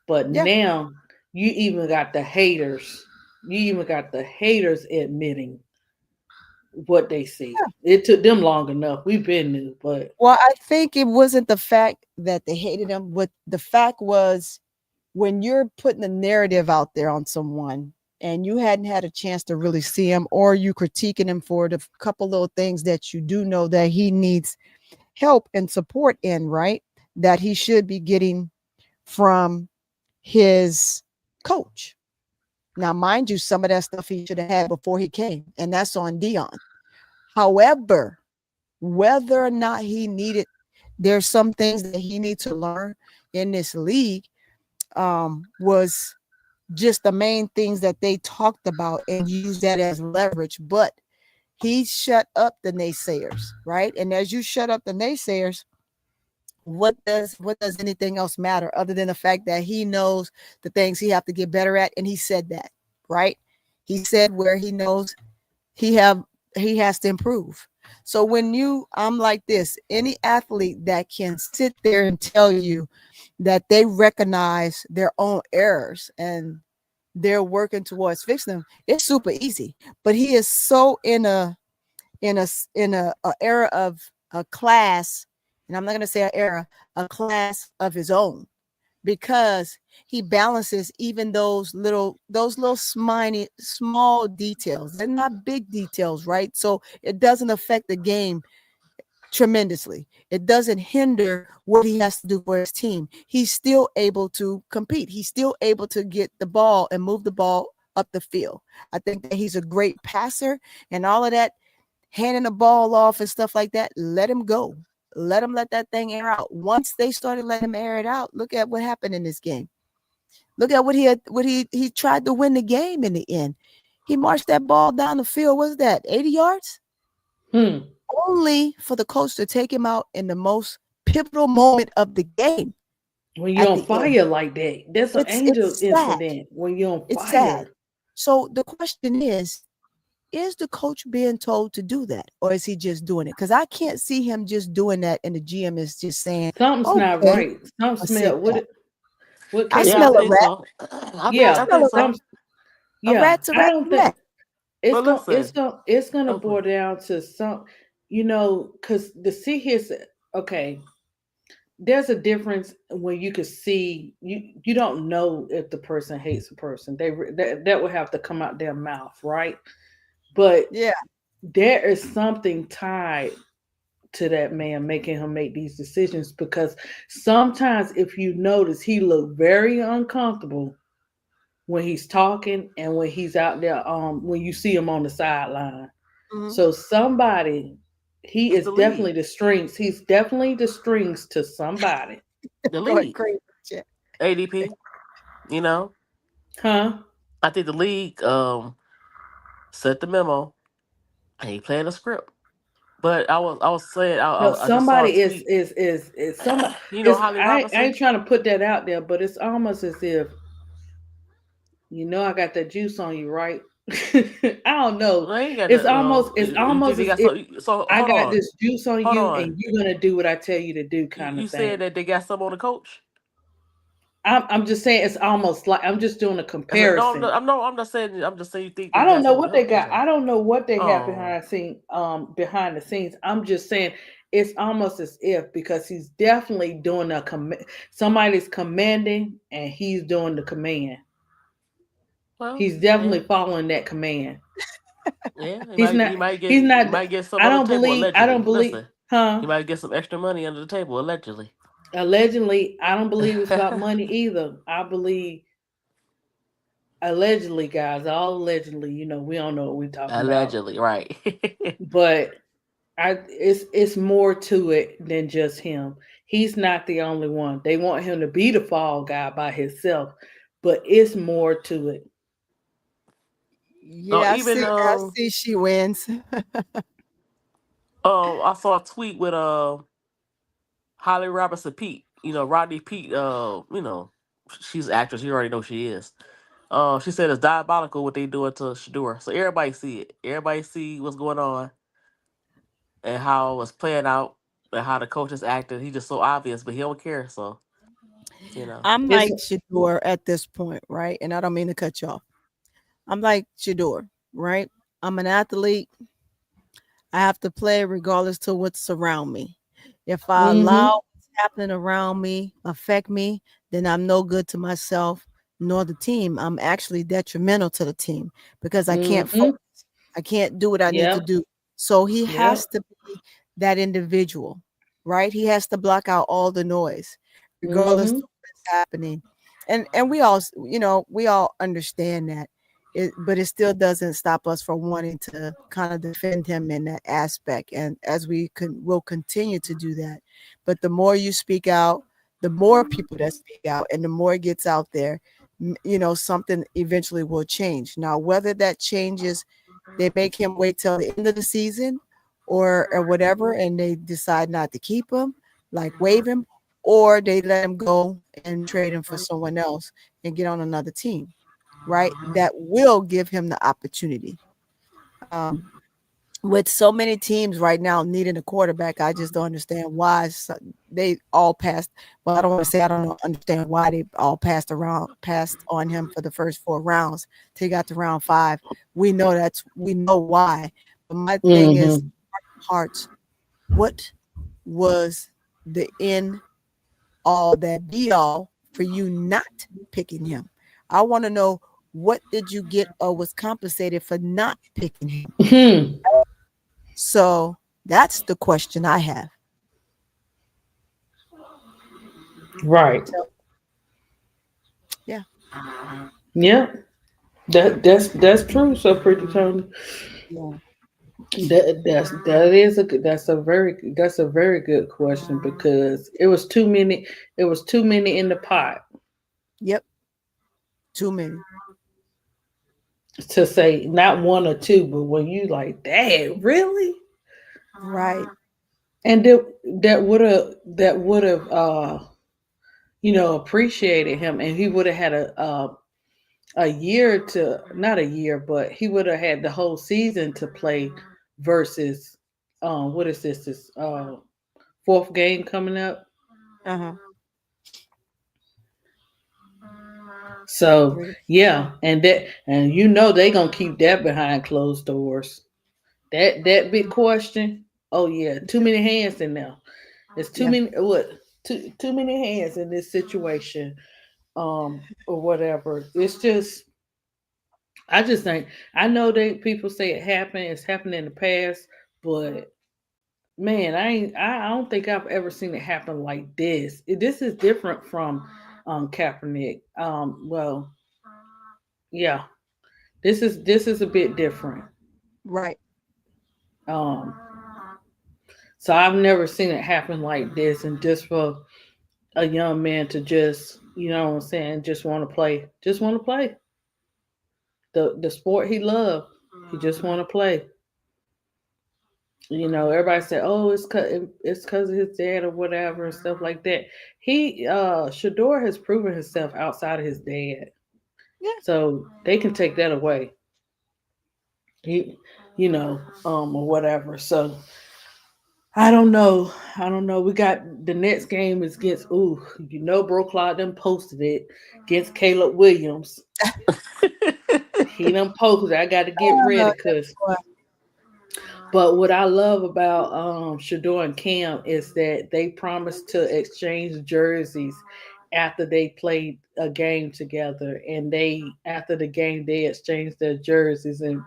But Yeah. now you even got the haters. You even got the haters admitting what they see. Yeah. It took them long enough. We've been new, but Well, I think it wasn't the fact that they hated him. What the fact was, when you're putting a narrative out there on someone and you hadn't had a chance to really see him, or you critiquing him for the couple little things that you do know that he needs help and support in, right? That he should be getting from his coach. Now, mind you, some of that stuff he should have had before he came, and that's on Dion. However, whether or not he needed, there's some things that he needs to learn in this league, was just the main things that they talked about and use that as leverage. But he shut up the naysayers, right? And as you shut up the naysayers, what does anything else matter other than the fact that he knows the things he have to get better at? And he said that, right? He said where he knows he have he has to improve. So when I'm like this, any athlete that can sit there and tell you that they recognize their own errors and they're working towards fixing them, it's super easy. But he is so in a era of a class, and I'm not going to say an era, a class of his own, because he balances even those little small details. They're not big details, right? So it doesn't affect the game tremendously. It doesn't hinder what he has to do for his team. He's still able to compete. He's still able to get the ball and move the ball up the field. I think that he's a great passer and all of that, handing the ball off and stuff like that. Let him go. Let that thing air out. Once they started letting him air it out, look at what happened in this game. Look at what he tried to win the game in the end. He marched that ball down the field. What's that? 80 yards? hmm, Only for the coach to take him out in the most pivotal moment of the game when you're at on the end. fire like that, that's an angel It's sad. incident. When you're on It's sad. fire, So the question is the coach being told to do that, or is he just doing it? Because I can't see him just doing that and the GM is just saying, something's not okay, right. Something I'll sit smell. back. What I Casey Yeah, I smell a said? think rat. so. I Yeah, I think smell so. some. a Yeah, rat's a I rat's don't a think rat. it's But gonna it's listen, gonna it's gonna okay. boil down to some, because the see his okay. There's a difference when you can see you don't know if the person hates a person. That would have to come out their mouth, right? But Yeah. there is something tied to that man making him make these decisions because sometimes if you notice he look very uncomfortable when he's talking and when he's out there when you see him on the sideline. Mhm. So somebody he It's is the definitely league. the strings. He's definitely the strings to somebody. The Going league. crazy. Chat. ADP. You know, Huh? I think the league sent the memo. And he playing the script. But I was saying No, I just saw a somebody is tweet. is is somebody You know is Holly I Robinson? ain't trying to put that out there, but it's almost as if I got that juice on you, right? I don't know. They ain't got It's the. almost it's You think almost they as got if some? So I hold got on, this juice on hold you on. and you're gonna do what I tell you to do, kind You of said thing. that they got some on the coach. I'm just saying it's almost like I'm just doing a I said no. comparison. I'm not saying. I'm just saying you think I they don't got know some what they on got. some. I don't know what they have Oh behind the scenes. I'm just saying it's almost as if because he's definitely doing somebody's commanding and he's doing the command. well, He's definitely yeah, following that command. yeah. He's not. He might He's get not. some I under the don't table believe. I allegedly. don't believe. Listen, Huh? he might get some extra money under the table allegedly. Allegedly, I don't believe it's about money either. I believe allegedly, guys, all allegedly. We don't know what we're talking about, Allegedly, right. but it's more to it than just him. He's not the only one. They want him to be the fall guy by himself, but it's more to it. Oh, Yeah, even I see she wins. I saw a tweet with Holly Robinson Pete. Rodney Pete. She's an actress. You already know she is. She said it's diabolical what they doing to Shador. So everybody see it. Everybody see what's going on and how it's playing out and how the coach is acting. He's just so obvious, but he don't care. So you know. I'm It's like Shador at this point, right? And I don't mean to cut you off. I'm like Shador, right? I'm an athlete. I have to play regardless to what's around me. If I allow mm-hmm, what's happening around me affect me, then I'm no good to myself nor the team. I'm actually detrimental to the team because I can't mm-hmm, focus. I can't do what I need to yep, do. So he yep, has to be that individual, right? He has to block out all the noise, regardless mm-hmm, of what's happening. And we all, we all understand that. But it still doesn't stop us from wanting to kind of defend him in that aspect. And as will continue to do that. But the more you speak out, the more people that speak out, and the more it gets out there, something eventually will change. Now, whether that changes, they make him wait till the end of the season or whatever, and they decide not to keep him, like waive him, or they let him go and trade him for someone else and get on another team, right? That will give him the opportunity. Um, with so many teams right now needing a quarterback, I just don't understand why they all passed. Well, I don't want to say I don't understand why they all passed on him for the first 4 rounds till he got to round 5. We know why. But my thing is, mm-hmm. hearts. What was the end all that be all for you not picking him? I want to know, what did you get or was compensated for not picking him? So that's the question I have. Right. So yeah, Yeah. That's true. So pretty Tony. yeah, That's a very good question because it was too many in the pot yep, too many. to say not one or two, but when you like, dad, really? Right. And that would have appreciated him, and he would have had a year to not a year, but he would have had the whole season to play versus what is this fourth game coming up. Uh-huh. So Three. yeah, and they gonna keep that behind closed doors. That big question. Oh yeah, too many hands in there. It's too Yeah. many what too many hands in this situation. Or whatever. It's just I just think I know that people say it happened. It's happened in the past, but man, I don't think I've ever seen it happen like this. This is different from Kaepernick. Well, yeah, this is a bit different. Right. Um, so I've never seen it happen like this, and just for a young man to just, what I'm saying, just want to play the sport he loved. He just want to play. Everybody said, "Oh, it's cause of his dad or whatever and stuff like that." Shador has proven himself outside of his dad, Yeah. so they can take that away. He, or whatever. So I don't know. We got the next game is against. Ooh, Bro Cloud done posted it against Caleb Williams. He done posted. I got to get ready Oh, because. boy. But what I love about Shador and Cam is that they promised to exchange jerseys after they played a game together, and after the game they exchanged their jerseys, and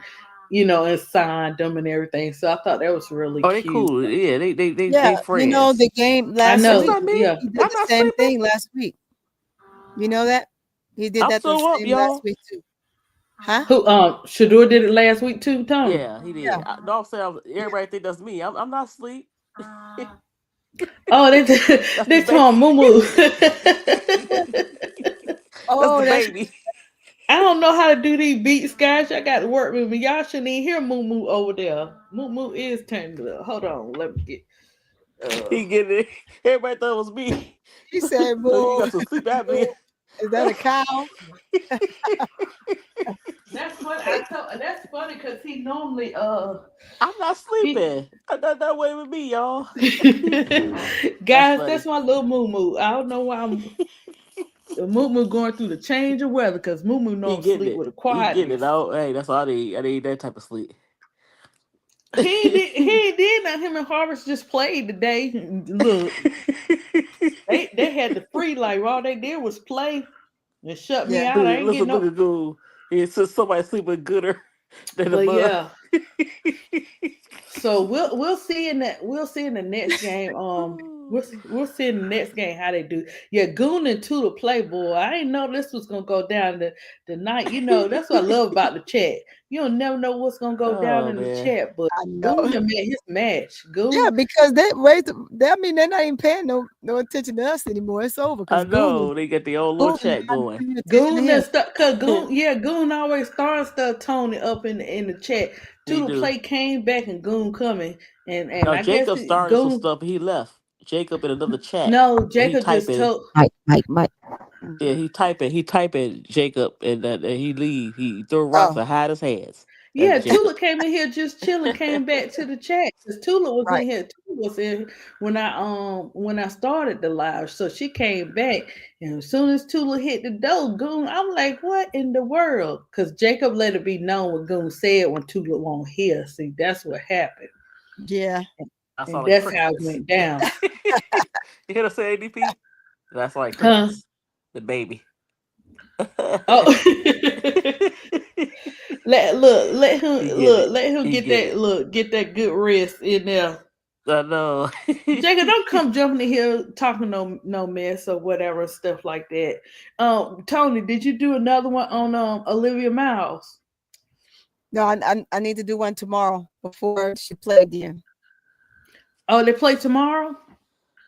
and signed them and everything. So I thought that was really Oh, they cute. cool. Yeah, Yeah, they the friends. game I last That's know, week, not me. yeah. he did I'm the not same sleeping. thing last week. You know that? He did I'm that the still up, same last y'all. week too. Huh? Who Shador did it last week too, Tony. Yeah, he Yeah, did. No, I'm saying yeah. everybody think that's me. I'm not asleep. Oh, they That's the they baby. told Moo Moo. That's the Oh, that's baby. I don't know how to do these beats, guys. I got to work with me. Y'all shouldn't even hear Moo Moo over there. Moo Moo is turning up. Hold on, let me get. He get it. Everybody thought it was me. he said, So you "Boo, got some sleep apnea. boo." Is that a cow? That's funny. That's funny because he normally I'm not he sleeping. That way with me, y'all. That's guys. That's funny. my little Moo Moo. I don't know why I'm Moo Moo going through the change of weather because Moo Moo He don't getting sleep it. with a He getting it quietness. out. Hey, that's all I need. I need that type of sleep. He did not. Him and Harvest just played today. Look, they had the free like all they did was play and shut me Yeah. out. I ain't getting Listen, look no. at go. It's just somebody sleeping gooder than the But mud. yeah, so we'll see in that we'll see in the next game. We'll see in the next game how they do. Yeah, Goon and Tudor play, boy. I ain't know this was gonna go down the night. That's what I love about the chat. You don't never know what's gonna go down Oh in the man, chat. But I know. Goon done made his match. Yeah, Goon. because they raised. I mean, they're not even paying no attention to us anymore. It's over I because know they got their own little Goon is chat not going. paying attention to Goon him. that stuff, cause Goon, yeah, Goon always starting stuff. Tony up in the chat. He Tudor do. play came back and Goon coming, and Now I guess Jacob started some Goon. stuff. But he left. Jacob in another chat. No, And he Jacob just typing. told. Mike. Yeah, Mhm. he typing Jacob, and he leave. He throw rocks Oh, and hide his hands. That's Yeah, Jacob. Tula came in here just chilling, came back to the chat. Cause Tula was right. in here. Tula was in when I started the live. So she came back. And as soon as Tula hit the door, Goon, I'm like, what in the world? Cause Jacob let it be known what Goon said when Tula won't hear. See, that's what happened. Yeah. I saw And like that's how it crickets. went down. You hear the say ADP? That's like Huh? crickets. The baby. Oh, He get it. let him He get get that it. get that good rest in there. I know. Jacob, don't come jumping in here talking no mess or whatever stuff like that. Tony, did you do another one on Olivia Miles? No, I need to do one tomorrow before she play again. Oh, they play tomorrow.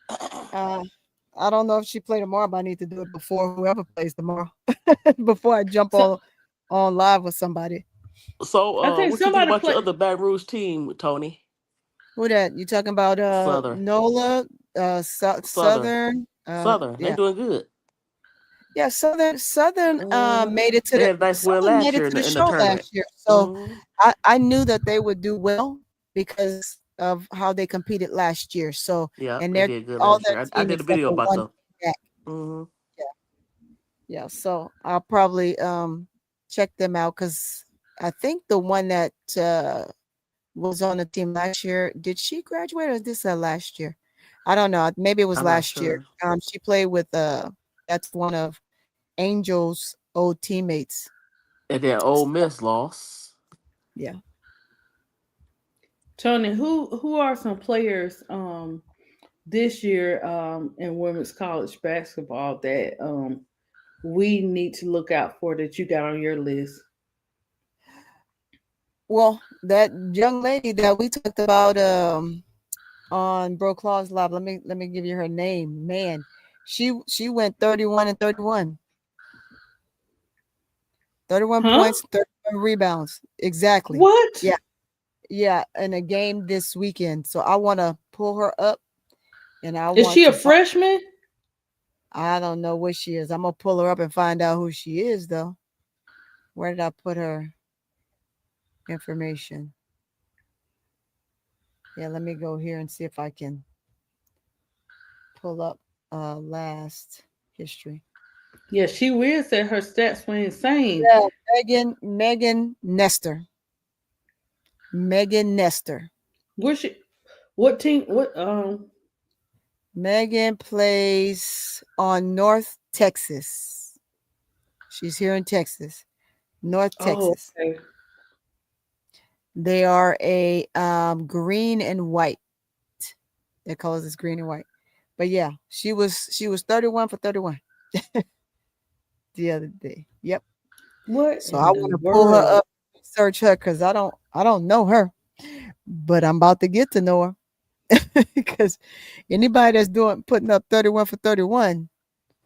Uh, I don't know if she play tomorrow, but I need to do it before whoever plays tomorrow. Before I jump So on live with somebody. So, I think what you think somebody about play. your other Baton Rouge team, Tony? Who that? You talking about Southern, Nola, Southern, Southern, Southern. They yeah. doing good. Yeah, Southern Hmm. made it to They the had a nice win Southern last made it year to the in the show tournament. last year. So Hmm. I knew that they would do well because of how they competed last year. So Yeah, and they their did good all last their year. I team did a except video for about one them. came back. Hmm. Yeah. Yeah. So I'll probably check them out because I think the one that was on the team last year, did she graduate or is this her last year? I don't know. Maybe it was I'm not last year. sure. She played with that's one of Angel's old teammates. And then Ole Miss lost. Yeah. Tony, who are some players this year in women's college basketball that we need to look out for that you got on your list? Well, that young lady that we talked about on Bro Claw's Live, let me give you her name. Man, she went 31 and 31. 31 Huh? points, 31 rebounds. Exactly. What? Yeah. Yeah, in a game this weekend. So I want to pull her up and I Is want she a to find freshman? I don't know what she is. I'm gonna pull her up and find out who she is though. Where did I put her information? Yeah, let me go here and see if I can pull up last history. Yeah, she will say her stats were insane. Yeah, Megan Nestor. Megan Nestor. Where she? What team? What Megan plays on North Texas. She's here in Texas. North Oh, Texas. okay. They are a green and white. Their colors is green and white. But yeah, she was 31 for 31 the other day. Yep. What So I in the want to pull her world? up, search her because I don't know her, but I'm about to get to know her because anybody that's doing putting up 31 for 31,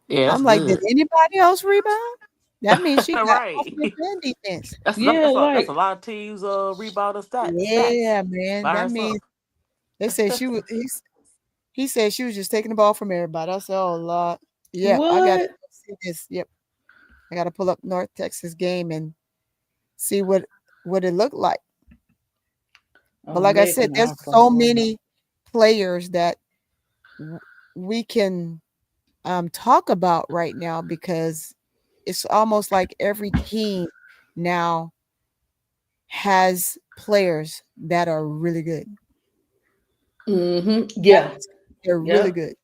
Yeah, that's I'm like, did good. anybody else rebound? That means she got Right. offense and defense. Yeah, That's a like lot of teams rebound stats Yeah, man. by That herself. means they say she was. He said she was just taking the ball from everybody. I said, "Oh Lord, yeah, I got to what? see this. Yep, I got to pull up North Texas game and see what it looked like." But Oh, like I said, Megan, there's I so follow. many players that w- we can talk about right now because it's almost like every team now has players that are really good. Yeah, They're really yep. good.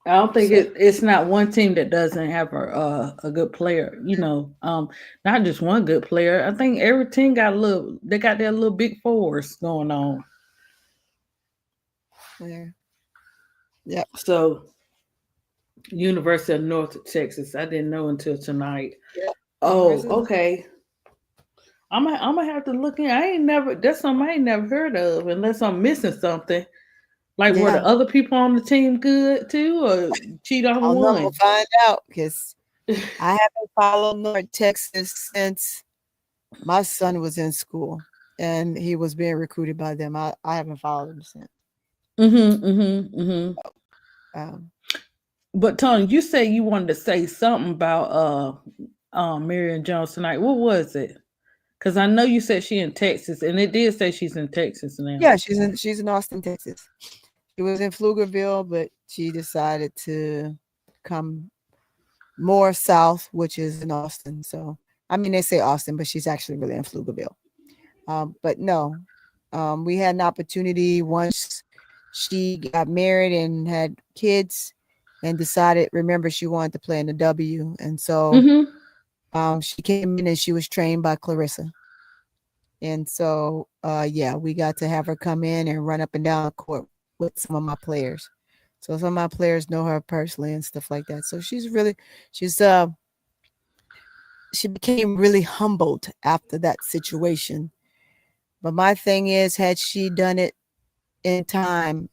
I don't think So it's not one team that doesn't have a good player. Not just one good player. I think every team got a little. They got their little big fours going on. yeah, yep. So University of North Texas. I didn't know until tonight. Yep. Oh, University. okay. I'm gonna have to look in. I ain't never. That's something I ain't never heard of, unless I'm missing something. Like, were Yeah. the other people on the team good too, or cheat I on don't know. We'll one? find out because I haven't followed North Texas since my son was in school and he was being recruited by them. I haven't followed him since. Mm-hmm. Um, But Tony, you said you wanted to say something about Marion Jones tonight. What was it? Because I know you said she in Texas, and it did say she's in Texas now. yeah, she's in Austin, Texas. She was in Pflugerville, but she decided to come more south, which is in Austin. So I mean, they say Austin, but she's actually really in Pflugerville. But no, we had an opportunity once she got married and had kids and decided, remember, she wanted to play in the W. And so Mm-hmm. she came in and she was trained by Clarissa. And so, yeah, we got to have her come in and run up and down the court with some of my players. So some of my players know her personally and stuff like that. So she's she became really humbled after that situation. But my thing is, had she done it in time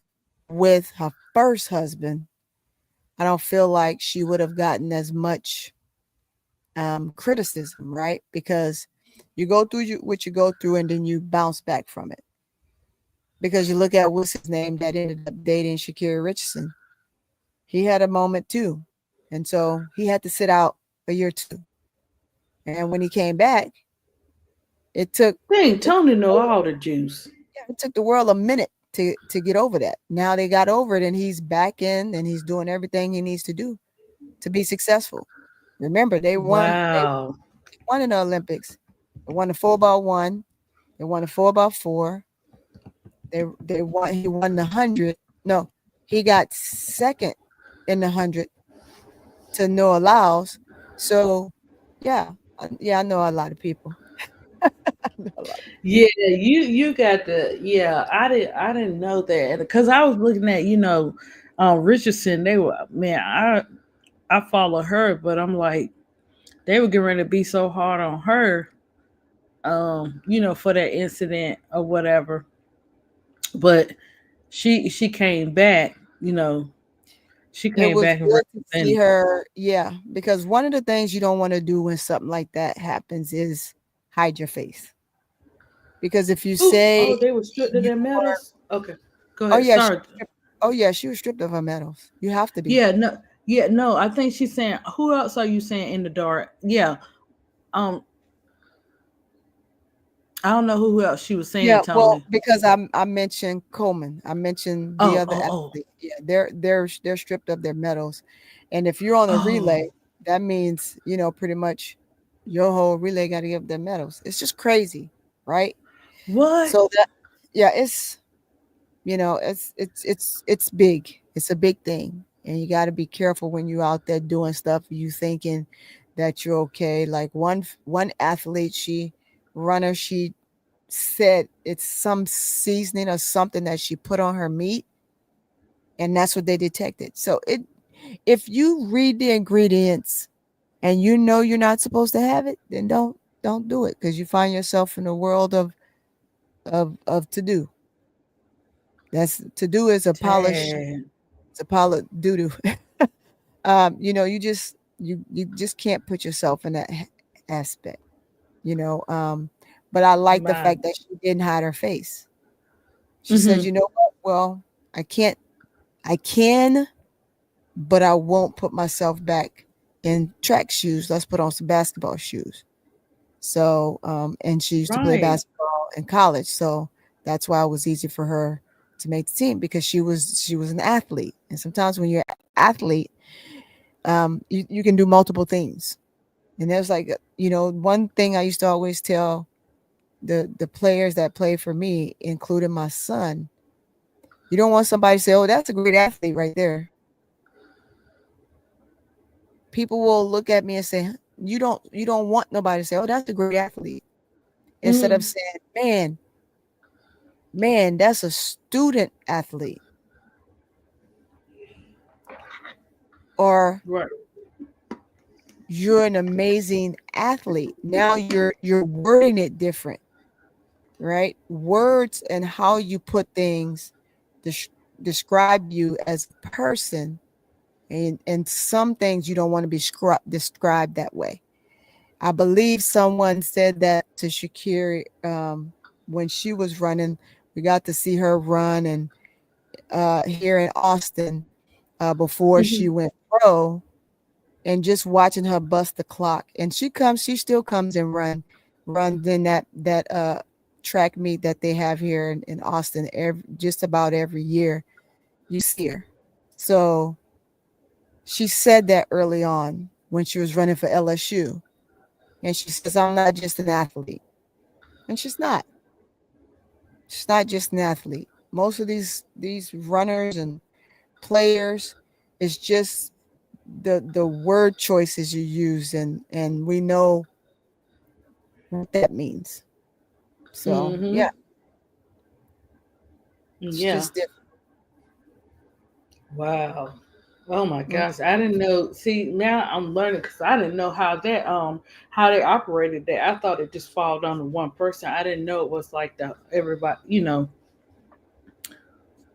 with her first husband, I don't feel like she would have gotten as much criticism, right? Because you go through what you go through and then you bounce back from it. Because you look at what's his name that ended up dating Shakira Richardson. He had a moment too. And so he had to sit out a year or two. And when he came back, it took Dang, it, Tony know all the juice. yeah, it took the world a minute to get over that. Now they got over it and he's back in and he's doing everything he needs to do to be successful. Remember, Wow. they won in the Olympics. They won the 4x1. They won the 4x4. They won. He won the 100. No, he got second in the 100 to Noah Lyles. So, yeah, yeah, I know a lot of people. I know a lot. Yeah, you got the yeah. I didn't know that because I was looking at Richardson. They were man. I follow her, but I'm like they were getting ready to be so hard on her. For that incident or whatever. But she came back. She It came was back and good to see represented. her. Yeah, because one of the things you don't want to do when something like that happens is hide your face. Because if you Ooh, say oh, they were stripped of you their were, medals. Okay, go oh ahead. yeah, Sorry. oh yeah, she was stripped of her medals. You have to be. Yeah, no, yeah, no. I think she's saying. Who else are you saying in the dark? Yeah. Um, I don't know who else she was saying, Yeah, well, Tony. because I mentioned Coleman, I mentioned the Oh, other oh, oh. athlete. Yeah, they're stripped of their medals, and if you're on a Oh, relay, that means pretty much your whole relay got to give their medals. It's just crazy, right? what? So that yeah, it's big. It's a big thing, and you got to be careful when you're out there doing stuff. You thinking that you're okay. Like one athlete, she runner, she said it's some seasoning or something that she put on her meat, and that's what they detected. So if you read the ingredients and you know you're not supposed to have it, then don't do it, because you find yourself in a world of to do. That's to do is a polish. Dang. It's a polish doo doo. You just can't put yourself in that aspect. You know, but I like the My. fact that she didn't hide her face. She said, Mm-hmm. "You know what? Well, I can't. I can, but I won't put myself back in track shoes. Let's put on some basketball shoes." So, and she used to play Right. basketball in college, so that's why it was easy for her to make the team, because she was an athlete. And sometimes when you're an athlete, you can do multiple things. And there's like, one thing I used to always tell the players that play for me, including my son, you don't want somebody to say, "Oh, that's a great athlete right there." People will look at me and say, "You don't want nobody to say, 'Oh, that's a great athlete.'" Instead of Mm-hmm. saying, man, that's a student athlete, or Right. "You're an amazing athlete." Now you're wording it different, right? Words and how you put things des- describe you as a person, and some things you don't want to be described that way. I believe someone said that to Shakira, when she was running. We got to see her run, and here in Austin, before she Mm-hmm. went pro, and just watching her bust the clock. And she still comes and runs in that track meet that they have here in Austin, just about every year. You see her. So she said that early on when she was running for LSU. And she says, "I'm not just an athlete." And she's not. She's not just an athlete. Most of these runners and players is just the word choices you use, and we know what that means. So Mm-hmm. yeah, it's Yeah. just different. Wow. Oh my Mm. gosh. I didn't know. See, now I'm learning because I didn't know how they operated that. I thought it just followed on to one person. I didn't know it was like the everybody,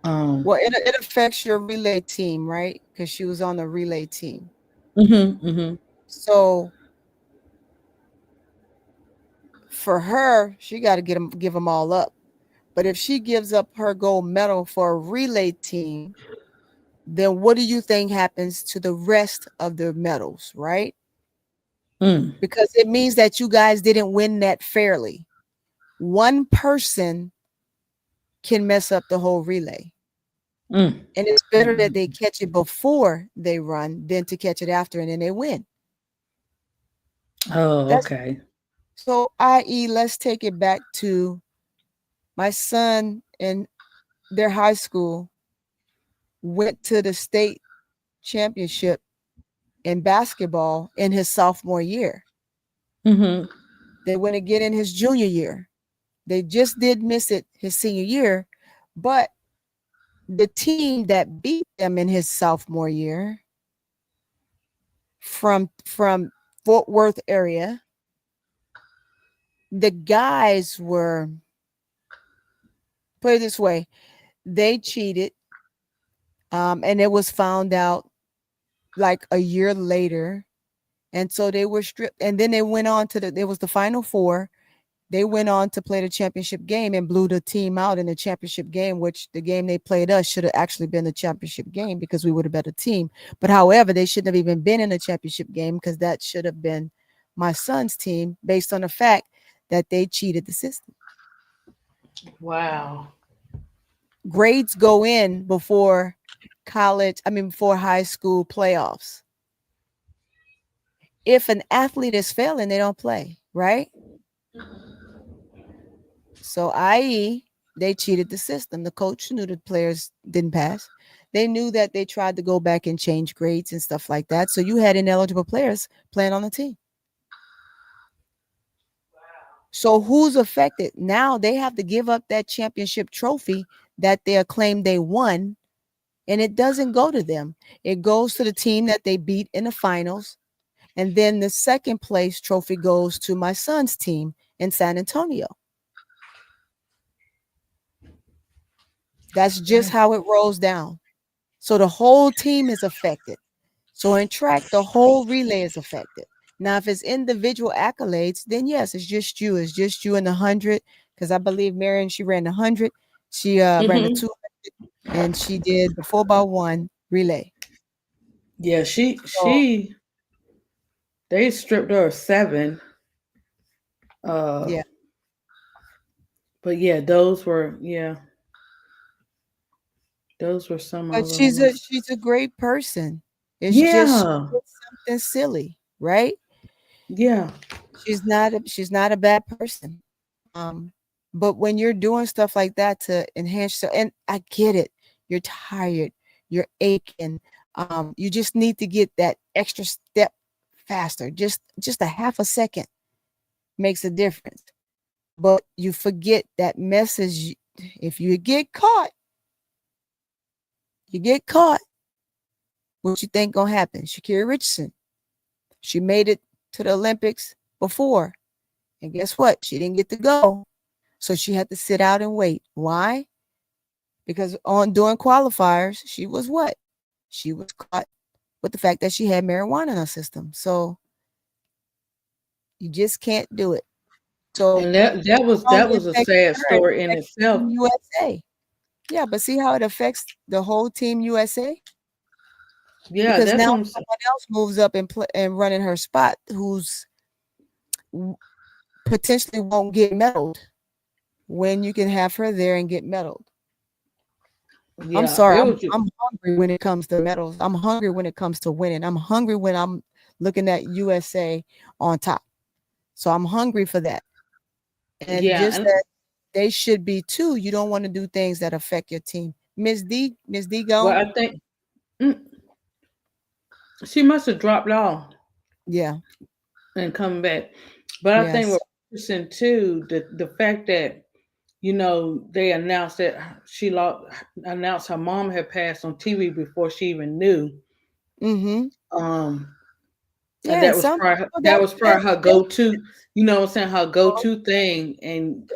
um Well, it affects your relay team, right? Because she was on the relay team. mhm, mhm, So for her, she got to give them all up. But if she gives up her gold medal for a relay team, then what do you think happens to the rest of the medals, right? mm, Because it means that you guys didn't win that fairly. One person can mess up the whole relay. mm, And it's better that mm. they catch it before they run than to catch it after and then they win. Oh, That's okay. so, i.e., let's take it back to my son in their high school went to the state championship in basketball in his sophomore year. Mhm. They went again in his junior year. They just did miss it his senior year, but the team that beat them in his sophomore year from Fort Worth area, the guys were, put it this way, they cheated, and it was found out like a year later, and so they were stripped. And then they went on to there was the Final Four. They went on to play the championship game and blew the team out in the championship game, which the game they played us should have actually been the championship game because we would have been a team. But however, they shouldn't have even been in the championship game because that should have been my son's team based on the fact that they cheated the system. Wow. Grades go in before before high school playoffs. If an athlete is failing, they don't play, right? So, i.e., they cheated the system. The coach knew the players didn't pass. They knew that they tried to go back and change grades and stuff like that. So you had ineligible players playing on the team. So who's affected? Now they have to give up that championship trophy that they claim they won, and it doesn't go to them. It goes to the team that they beat in the finals. And then the second place trophy goes to my son's team in San Antonio. That's just how it rolls down. So the whole team is affected. So in track, the whole relay is affected. Now, if it's individual accolades, then yes, it's just you. It's just you in the 100. Because I believe Marion, she ran the 100. She ran the Hmm. 200, and she did the 4x1 relay. Yeah, So they stripped her of 7. Uh, yeah, but yeah, those were some but of them. she's a great person. It's just she Yeah, did something silly, right? yeah, She's not a bad person. Um, but when you're doing stuff like that to enhance, and I get it, you're tired, you're aching. You just need to get that extra step faster. Just a half a second makes a difference. But you forget that message. If you get caught. What you think gonna happen? Shakira Richardson, she made it to the Olympics before, and guess what? She didn't get to go, so she had to sit out and wait. Why? Because on doing qualifiers, she was what? She was caught with the fact that she had marijuana in her system. So you just can't do it. So and how that it was a affected sad her, it story in affects itself. Team USA. Yeah, but see how it affects the whole Team USA? Yeah, Because that's now what I'm saying. someone else moves up and run in her spot who's potentially won't get medaled when you can have her there and get medaled. I'm Yeah, sorry, it I'm was just, I'm hungry when it comes to medals. I'm hungry when it comes to winning. I'm hungry when I'm looking at USA on top. So I'm hungry for that. And yeah, just and that they should be too. You don't want to do things that affect your team. Miss D well, gone? I think mm, she must have dropped off Yeah. and come back. But I think Yes. with Peterson too, the fact that they announced that she lost, announced her mom had passed on TV before she even knew. Mm-hmm. Um, and Yeah, and some people that was probably her that go to. You know what I'm saying? Her go to thing, and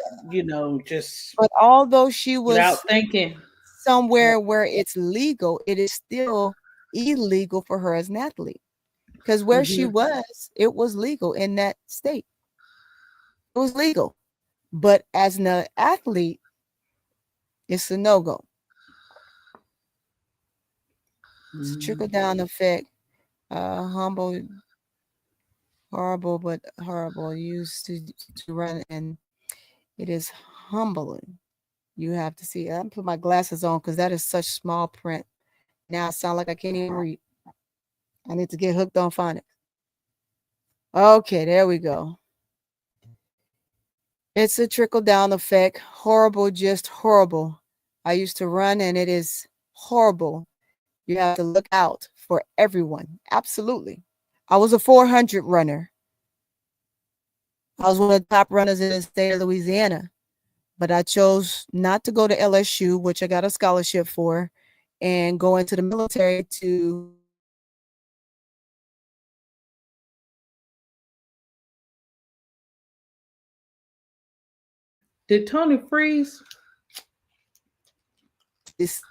just but although she without was thinking. somewhere where it's legal, it is still illegal for her as an athlete. Because where she Hmm. was, it was legal in that state. It was legal. But as an athlete, it's a no go. It's a trickle down effect. Humble, horrible, but horrible. Used to run, and it is humbling. You have to see. I put my glasses on because that is such small print. Now I sound like I can't even read. I need to get hooked on phonics. Okay, there we go. It's a trickle down effect. Horrible, just horrible. I used to run, and it is horrible. You have to look out for everyone. Absolutely. I was a 400 runner. I was one of the top runners in the state of Louisiana, but I chose not to go to LSU, which I got a scholarship for, and go into the military to Did Tony freeze? this.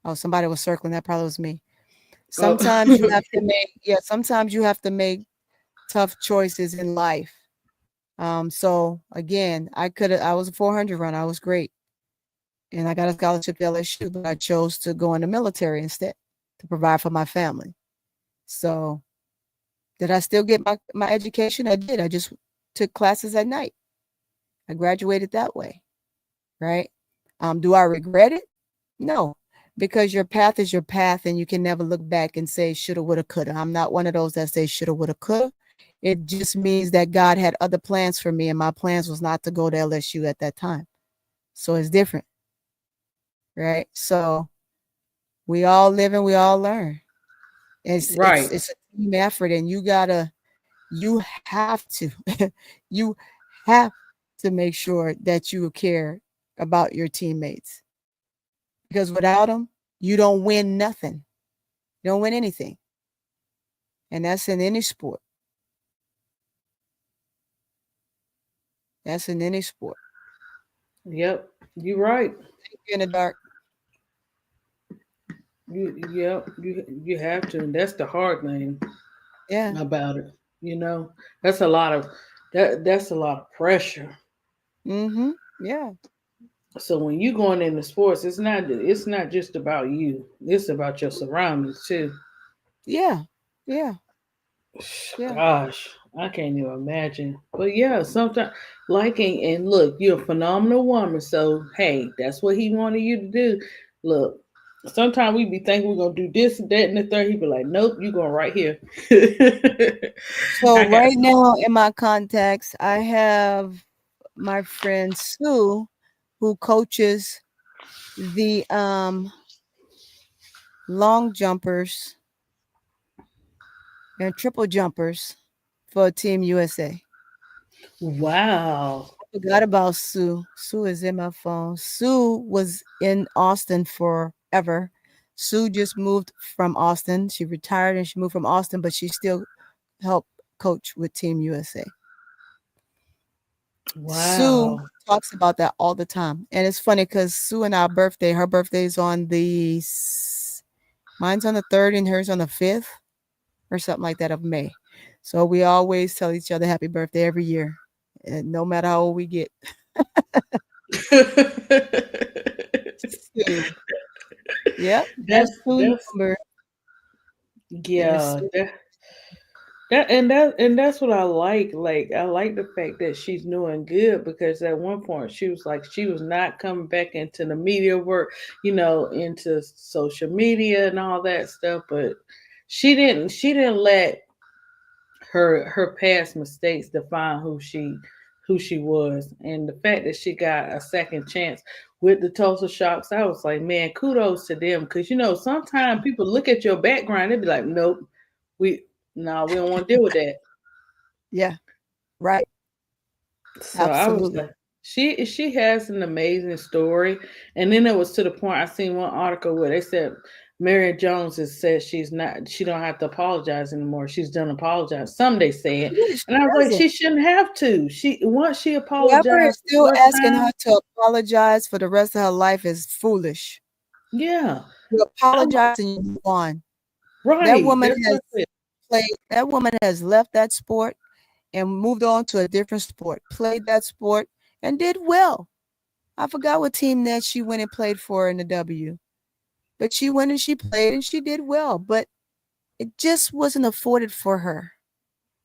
Oh, somebody was circling. That probably was me. Oh, Sometimes you have to make, yeah, sometimes you have to make tough choices in life. So again, I was a 400 runner. I was great. And I got a scholarship to LSU, but I chose to go in the military instead to provide for my family. So did I still get my education? I did. I just took classes at night. I graduated that way, right? Do I regret it? No, because your path is your path, and you can never look back and say shoulda, woulda, coulda. I'm not one of those that say shoulda, woulda, coulda. It just means that God had other plans for me, and my plans was not to go to LSU at that time. So it's different, right? So we all live and we all learn. It's it's right. it's a team effort, and you have to you have to make sure that you care about your teammates because without them, you don't win nothing. You don't win anything. And that's in any sport. That's in any sport. Yep, you're right. You're in the dark. You have to, and that's the hard thing Yeah. about it. You know, that's a lot of that's a lot of pressure. Mm-hmm. Yeah. So when you going into sports, it's not just about you. It's about your surroundings too. Yeah. Yeah. Yeah. Gosh, I can't even imagine. But yeah, sometimes liking and look, you're a phenomenal woman. So hey, that's what he wanted you to do. Look, sometimes we be thinking we're gonna do this, that, and the third. He be like, nope, you going right here. So I got right now in my contacts, I have my friend Sue, who coaches the long jumpers and triple jumpers for Team USA. wow. Forgot about Sue. Sue is in my phone. Sue was in Austin forever. Sue just moved from Austin. She retired and she moved from Austin, but she still helped coach with Team USA. Sue Wow. talks about that all the time. And it's funny because Sue and our birthday, her birthday is on mine's on the 3rd and hers on the 5th or something like that of May. So we always tell each other happy birthday every year. And no matter how old we get. Sue. Yep, that's Sue that's number. Yes. yeah. That's what I like. Like I like the fact that she's doing good because at one point she was like she was not coming back into the media work, into social media and all that stuff. But she didn't let her past mistakes define who she was. And the fact that she got a second chance with the Tulsa Shocks, I was like, man, kudos to them. Because sometimes people look at your background, they be like, nope, we no, we don't want to deal with that. Yeah, right. So I was Absolutely. like, she has an amazing story. And then it was to the point I seen one article where they said Marion Jones has said she don't have to apologize anymore. She's done apologize. Some they said. Yeah, she And I was like, doesn't. she shouldn't have to. She once she Whoever is apologized the still first asking time, her to apologize for the rest of her life is foolish. yeah. You I'm like, apologize and you move on. That right. woman That's has what I said. that woman has left that sport and moved on to a different sport, played that sport and did well. I forgot what team that she went and played for in the W. But she went and she played and she did well, but it just wasn't afforded for her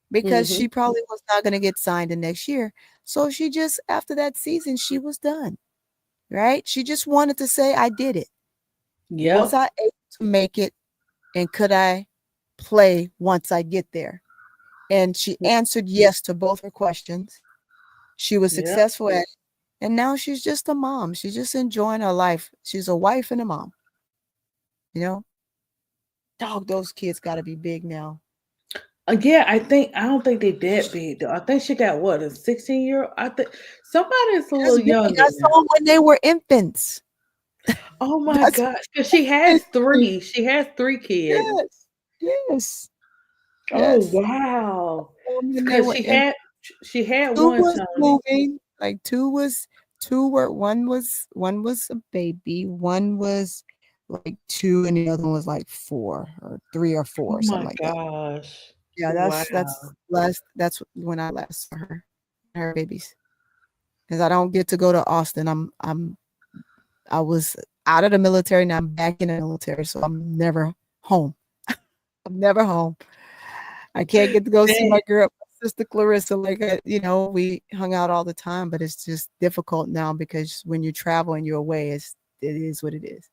because Hmm. she probably was not going to get signed the next year. So she just, after that season, she was done, right? She just wanted to say, I did it. Was Yep. I able to make it? And could I play once I get there? And she answered yes to both her questions. She was Yep. successful at it. And now she's just a mom. She's just enjoying her life. She's a wife and a mom. You know, dog, those kids got to be big now. Yeah, I don't think they that big though. I think she got what, a 16-year. I think somebody's a That's little big. younger I now. saw them when they were infants. Oh my That's gosh, because she has crazy. three. She has three kids. Yes, yes, Oh yes. wow, When they because were she in, had she had two one was Tony. moving. Like one was a baby. One was like 2, and the other one was like 4 or 3 or Oh 4, something my like that. gosh, Yeah, wow. that's when I last saw her babies. Because I don't get to go to Austin. I was out of the military and I'm back in the military, so I'm never home. I'm never home. I can't get to go see That, my girl, my sister Clarissa. Like we hung out all the time, but it's just difficult now because when you travel and you're away, it is what it is.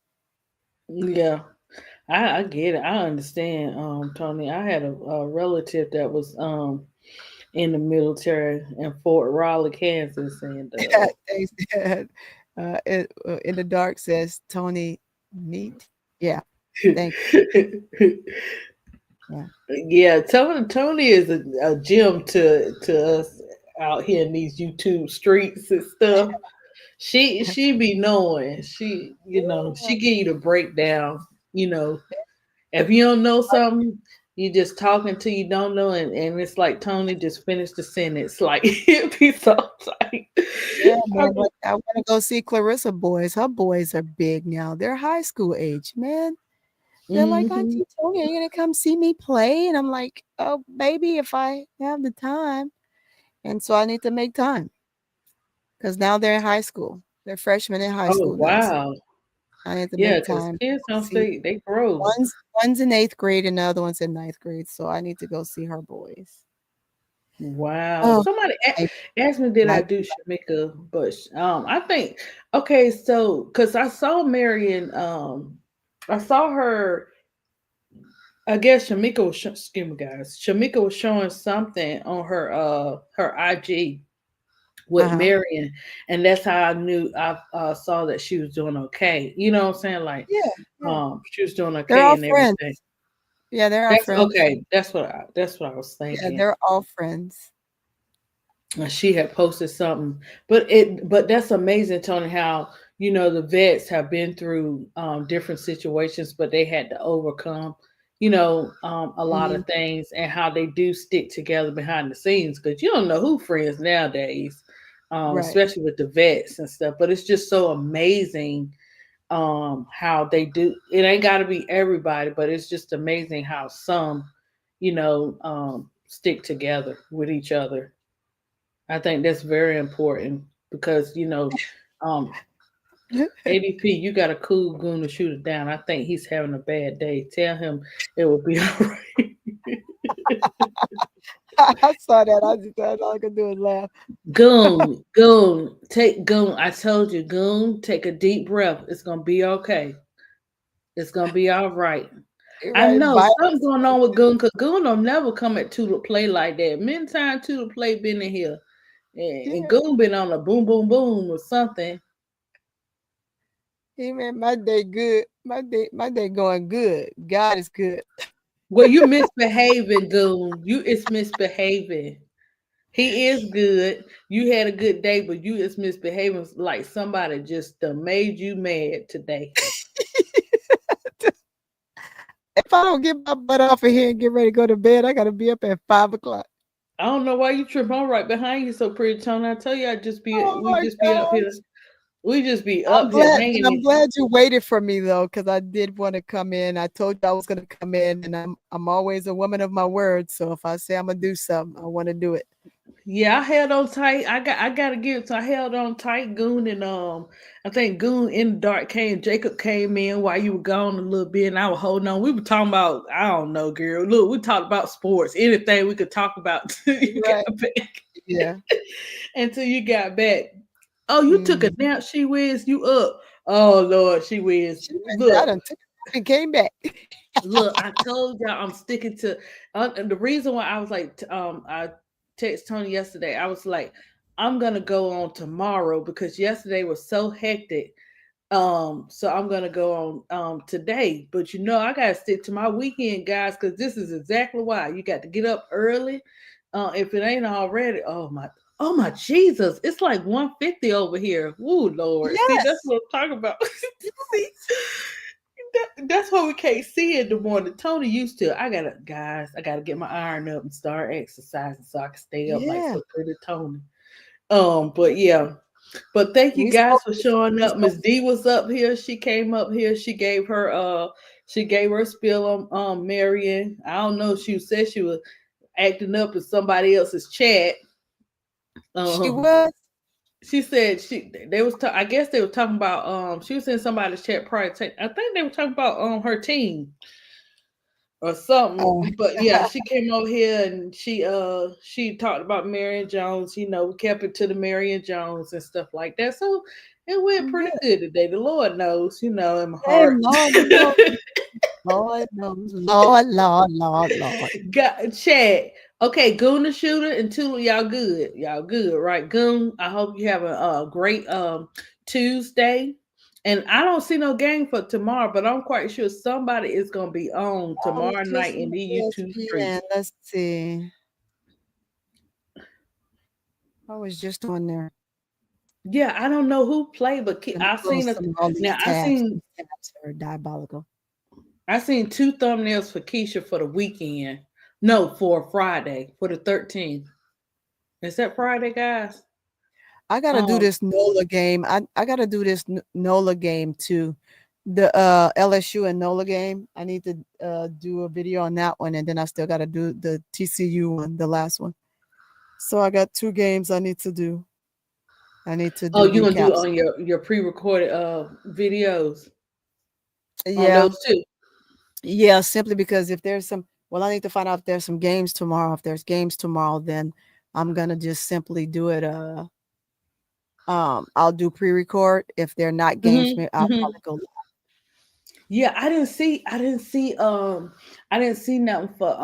yeah, I get it. I understand, Tony. I had a relative that was in the military in Fort Riley, Kansas, and Thanks, Dad. In the dark says Tony neat. Yeah, thank you. Yeah. yeah, Tony is a gem to us. out here in these YouTube streets and stuff. She be knowing. She give you the breakdown. You know, if you don't know something, you just talking till you don't know, and it's like Tony just finished the sentence. Like it be so like Yeah, I man. be, Like, I want to go see Clarissa boys. Her boys are big now. They're high school age, man. They're like, hmm Auntie Tony, are you gonna come see me play? And I'm like, oh, baby, if I have the time. And so I need to make time because now they're in high school. They're freshmen in high Oh school now. So wow. I need to Yeah, make because time kids to don't see. stay, they grow. One's in eighth grade and the other one's in ninth grade. So I need to go see her boys. Wow. Oh, Somebody I asked me, did I like do Shamika Bush? I think, okay, so, because I saw Marion, I saw her, I guess Shamika was, excuse me, guys, Shamika was showing something on her IG with uh-huh. Marion, and that's how I knew I saw that she was doing okay. You know what I'm saying? Like, Yeah, yeah. she was doing They're okay all and friends. everything. Yeah, they're all That's friends. okay. That's what I was Yeah, thinking. they're all friends. She had posted something, but that's amazing, Tony, how the vets have been through different situations, but they had to overcome a lot Hmm. of things, and how they do stick together behind the scenes, because you don't know who friends nowadays, Right. especially with the vets and stuff. But it's just so amazing how they do it. Ain't got to be everybody, but it's just amazing how some stick together with each other. I think that's very important because um, ADP, you got a cool goon to shoot it down. I think he's having a bad day. Tell him it will be all right. I saw that. I just thought all I could do is laugh. Goon. I told you, goon, take a deep breath. It's gonna be okay. It's gonna be all right. You're I right. know Bible something going on with Goon, because Goon don't never come at two to play like that. Many times two to play been in here, and yeah. Goon been on a boom boom boom or something. He made my day good. My day going good. God is good. Well, you misbehaving, Goon. You is misbehaving. He is good. You had a good day, but you is misbehaving like somebody just done made you mad today. If I don't get my butt off of here and get ready to go to bed, I gotta be up at 5 o'clock. I don't know why you trip on right behind you so pretty, Tony. I tell you, Oh we my just be up here. gosh. We just be I'm up here glad, but hanging I'm it. glad you waited for me though, because I did want to come in. I told you I was gonna come in, and I'm always a woman of my word. So if I say I'm gonna do something, I want to do it. Yeah, I held on tight. I gotta give it to I held on tight, Goon, and I think Goon in the dark came. Jacob came in while you were gone a little bit, and I was holding on. We were talking about, I don't know, girl. Look, we talked about sports, anything we could talk about till you Right. got back. Yeah. Until you got back. Oh, you took a Mm. nap, she whiz, you up. Oh Lord, she whiz. She went I Look, done took a nap and came back. look, I told y'all I'm sticking to and the reason why I was like I texted Tony yesterday. I was like, I'm gonna go on tomorrow because yesterday was so hectic. So I'm gonna go on today. But I gotta stick to my weekend, guys, because this is exactly why. You got to get up early. If it ain't already, oh my Jesus, it's like 150 over here. Woo Lord. See, that's Yes. what I'm talking about. See, that's why we can't see in the morning. Tony used to. I gotta get my iron up and start exercising so I can stay up like Yeah. so pretty Tony. But yeah. But thank you We guys spoke for before. showing We up. spoke. Miss D was up here. She came up here. She gave her spill on Marion. I don't know. She said she was acting up in somebody else's chat. She Um, was. she said I guess they were talking about she was in somebody's chat prior to, I think they were talking about her team or something. Oh, But yeah, she came over here and she talked about Marion Jones. We kept it to the Marion Jones and stuff like that. So it went pretty good. good today. The Lord knows, in my Hey, heart. Lord knows. Lord knows. Lord, Lord, Lord, Lord. Got chat. Okay, Goon the shooter and Tula, y'all good. Y'all good, right? Goon, I hope you have a great Tuesday. And I don't see no game for tomorrow, but I'm quite sure somebody is gonna be on I was tomorrow just night on in the YouTube street. ESPN. Let's see. I was just on there. Yeah, I don't know who played, but Let me I've close seen a some all these now. tabs. These tabs are diabolical. I seen two thumbnails for Keisha for the weekend. No, for Friday for the 13th. Is that Friday, guys? I gotta do Um. this NOLA game. I gotta do this NOLA game too. The LSU and NOLA game. I need to do a video on that one, and then I still gotta do the TCU one, the last one. So I got two games I need to do. I need to Oh, do you gonna do it recaps. on your pre-recorded videos on Yeah, those two? yeah. Simply because if there's some, well, I need to find out if there's some games tomorrow. If there's games tomorrow, then I'm gonna just simply do it. I'll do pre-record. If they're not games, Hmm. I'll Hmm. probably go. Yeah, I didn't see nothing for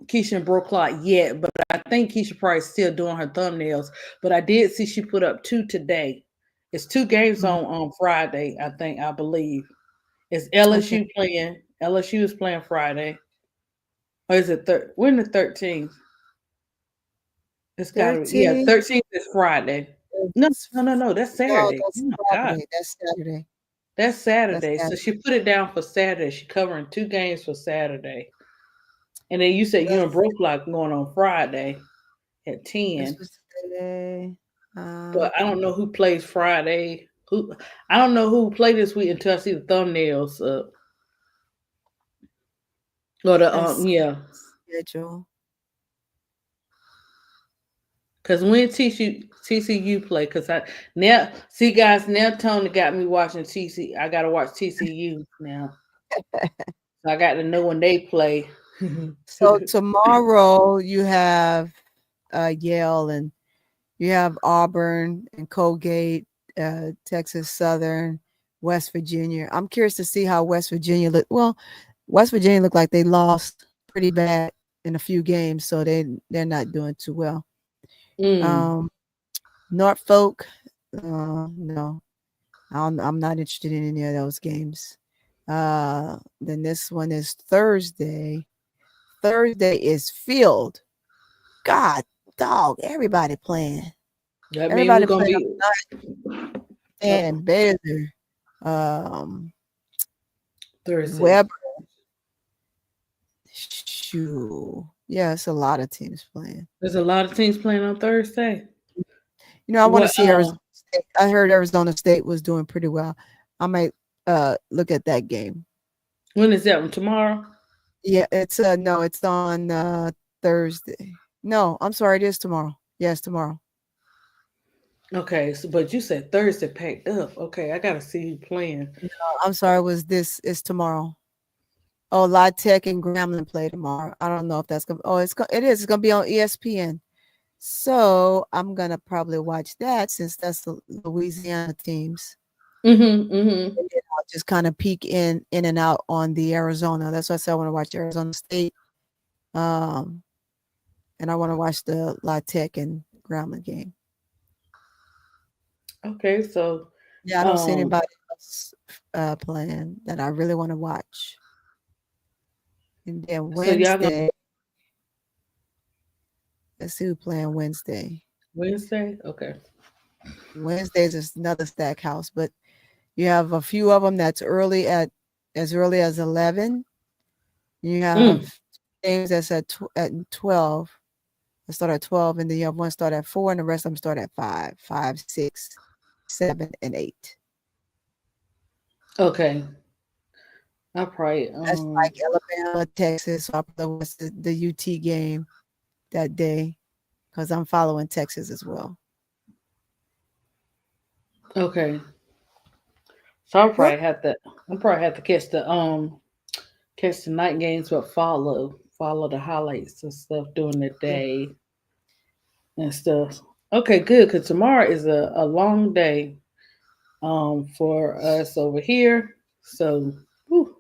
Keisha and Bro Clock yet, but I think Keisha probably still doing her thumbnails. But I did see she put up two today. It's two games Mm, on Friday, I believe. It's okay, LSU playing. LSU is playing Friday. Or is it when the 13th? It's gotta be, yeah, 13. 13th is Friday. No, no, no, no, that's No, Saturday. Oh that's my God. Saturday. That's Saturday. That's That's Saturday. So Saturday. she put it down for Saturday. She covering two games for Saturday. And then you said you and That's Broke Lock going on Friday at this 10. was today. But I don't know who plays Friday. Who I don't know who play this week until I see the thumbnails up. Or the Let's yeah. schedule. Cause when TCU play, cause I now see guys now Tony got me watching TC. I gotta watch TCU now. So I got to know when they play. So tomorrow you have Yale, and you have Auburn and Colgate, Texas Southern, West Virginia. I'm curious to see how West Virginia look. Well, West Virginia looked like they lost pretty bad in a few games, so they're not doing too well. Mm. Um, Norfolk, no, I'm not interested in any of those games. Then this one is Thursday. Thursday is Field. God, dog, everybody playing. That means we're Everybody gonna playing be and Baylor, um, Thursday. Web. Shoo. Yeah, it's a lot of teams playing. There's a lot of teams playing on Thursday. I want to What see Arizona State. I heard Arizona State was doing pretty well. I might look at that game. when is that one? Tomorrow? Yeah, it's no, it's on Thursday. No, I'm sorry, it is tomorrow. Yes, tomorrow. Okay, so but you said Thursday packed up. Okay, I gotta see who playing. No, I'm sorry, it was this is tomorrow. Oh, La Tech and Grambling play tomorrow. I don't know if that's gonna. Oh, it is. It's gonna be on ESPN. So I'm gonna probably watch that since that's the Louisiana teams. Mm-hmm. Mm-hmm. And then I'll just kind of peek in and out on the Arizona. That's why I said I want to watch Arizona State. Um, and I want to watch the La Tech and Grambling game. Okay, so Yeah, I don't see um anybody else playing that I really want to watch. And then so y'all gonna Wednesday, let's see who playing Wednesday. Wednesday? Okay. Wednesdays is another stack house, but you have a few of them that's early at as early as 11. You have Mm. games that's at 12. They start at 12, and then you have one start at 4, and the rest of them start at 5, 5, 6, 7, and 8. Okay. I probably That's like Alabama, Texas. So I probably watch the UT game that day because I'm following Texas as well. okay. So Yep. I'll probably have to catch the night games but follow the highlights and stuff during the Yeah. day and stuff. Okay, good, because tomorrow is a long day for us over here. So whew.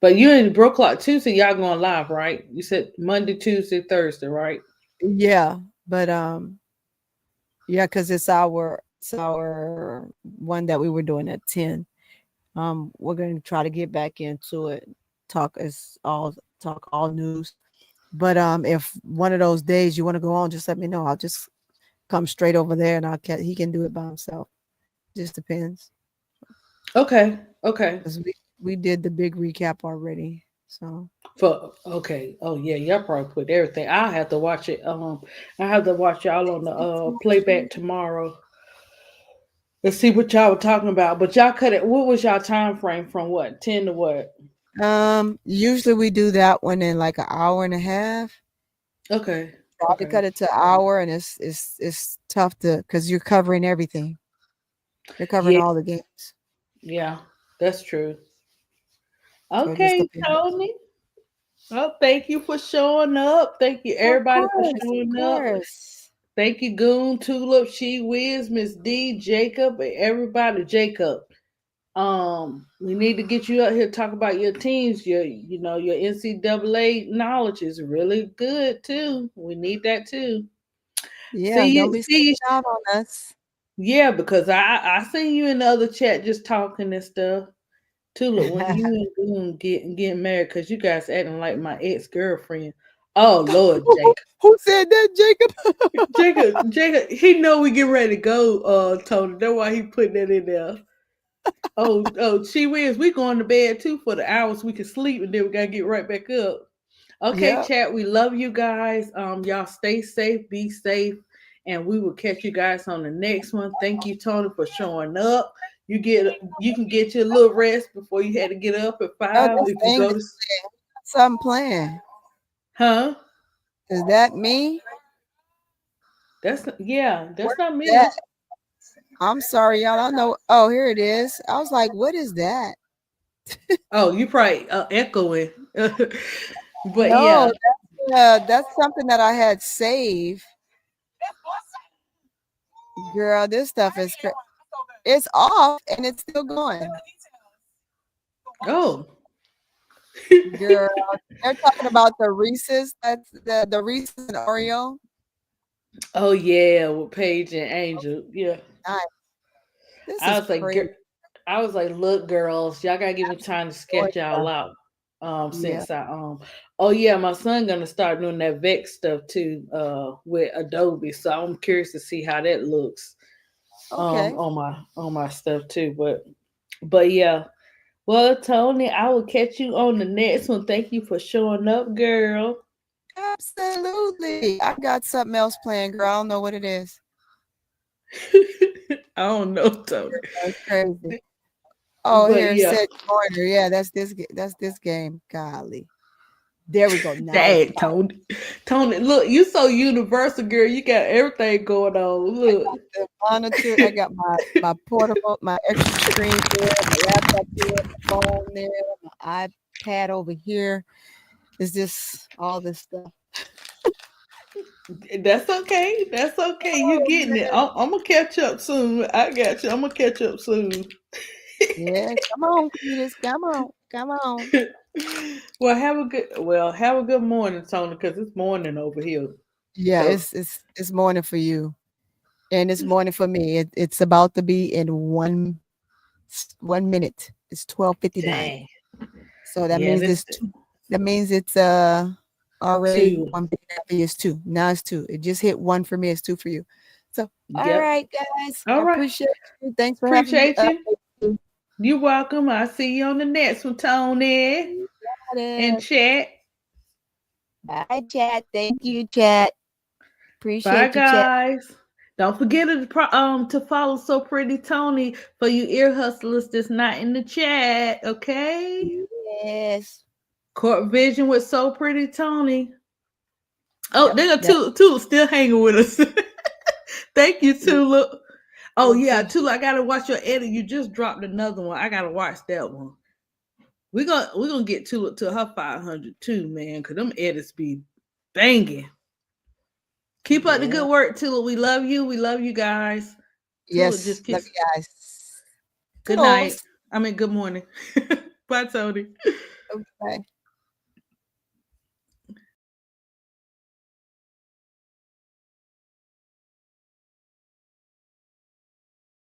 But you and Bro Clock Tuesday, y'all going live, right? You said Monday, Tuesday, Thursday, right? Yeah, but yeah, because it's our one that we were doing at 10. We're going to try to get back into it. Talk all news. But if one of those days you want to go on, just let me know. I'll just come straight over there, and he can do it by himself. Just depends, Okay. Okay. because we did the big recap already. So For okay. Oh yeah, y'all probably put everything. I'll have to watch it. I have to watch y'all on the playback tomorrow. Let's see what y'all were talking about. But y'all cut it. What was y'all time frame from what? 10 to what? usually we do that one in like an hour and a half. Okay. Try to Okay. cut it to an hour, and it's tough to because you're covering everything. You're covering Yeah. all the games, Yeah. That's true. so it just Okay, depends. Tony. Well, thank you for showing up. Thank you, Of everybody, for course, of showing up. course. Thank you, Goon, Tulip, She Wiz, Miss D, Jacob, and everybody. Jacob. We need to get you out here to talk about your teams. Your NCAA knowledge is really good too. We need that too. Yeah, See don't you, be see you. stepping out on us. Yeah, because I seen you in the other chat just talking and stuff. Tulip, when you and Goon getting married, because you guys acting like my ex girlfriend. Oh Lord, Jacob. Who said that, Jacob? Jacob, he know we get ready to go, Tony. That's why he putting that in there. Oh, she wins. We going to bed too for the hours we can sleep, and then we gotta get right back up. Okay, Yep. chat. We love you guys. Y'all stay safe, be safe, and we will catch you guys on the next one. Thank you, Tony, for showing up. You can get your little rest before you had to get up at Oh, 5 this if you thing go is to something playing. huh? Is that me? What That's not is that? me. I'm sorry, y'all. I don't know. Oh, here it is. I was like, what is that? Oh, you probably echoing. But No, yeah. that's something that I had saved. Girl, this stuff is it's off and it's still going. Oh. Girl, they're talking about the Reese's. That's the Reese's and Oreo. Oh yeah, with Paige and Angel. Yeah. Nice. This I is was like, crazy. I was like, look, girls, y'all gotta give me time to sketch y'all Georgia. out. Yeah. Since oh yeah, my son gonna start doing that Vex stuff too, with Adobe. So I'm curious to see how that looks, Okay. on my stuff too. But yeah. Well, Tony, I will catch you on the next one. Thank you for showing up, girl. Absolutely. I got something else playing, girl. I don't know what it is. I don't know, Tony. That's crazy. Oh, But here it yeah. said corner. Yeah, that's this game. Golly. There we go. Now it's Dang, Tony. Tony, look, you so universal, girl. You got everything going on. Look. the monitor. I got my portable, my extra screen there, my laptop there, my phone there, my iPad over here. Is this all this stuff? That's okay. That's okay. You Oh getting it. man. I'm gonna catch up soon. I got you. I'm gonna catch up soon. Yeah, come on, Cletus. Come on. Come on. Have a good morning, Tony, because it's morning over here. Yeah, So it's morning for you. And it's morning for me. It's about to be in 1 minute. It's 12:59. dang. So that Yeah, means this it's two. That means it's already two. 1:59 for you. It's two. Now it's two. It just hit one for me. It's two for you. So all Yep. right, guys. I All right. appreciate you. Thanks for having me. Appreciate you. You're welcome. I'll see you on the next one, Tony. You got And it. chat. Bye, chat. Thank you, chat. Bye, Appreciate you, chat. guys. Don't forget to follow So Pretty Tony for you ear hustlers that's not in the chat. Okay. Yes. Court Vision with So Pretty Tony. Oh, Yep. they got That Tula still hanging with us. Thank you, you Tula. Oh yeah, too. Tula, I gotta watch your edit. You just dropped another one. I gotta watch that one. We gonna get Tula to her 500 too, man. Cause them edits be banging. Keep up the Yeah. good work, Tula. We love you. We love you guys. Tula Yes. just Love kiss. you guys. Good night. Toodles. I mean, good morning. Bye, Tony. Okay.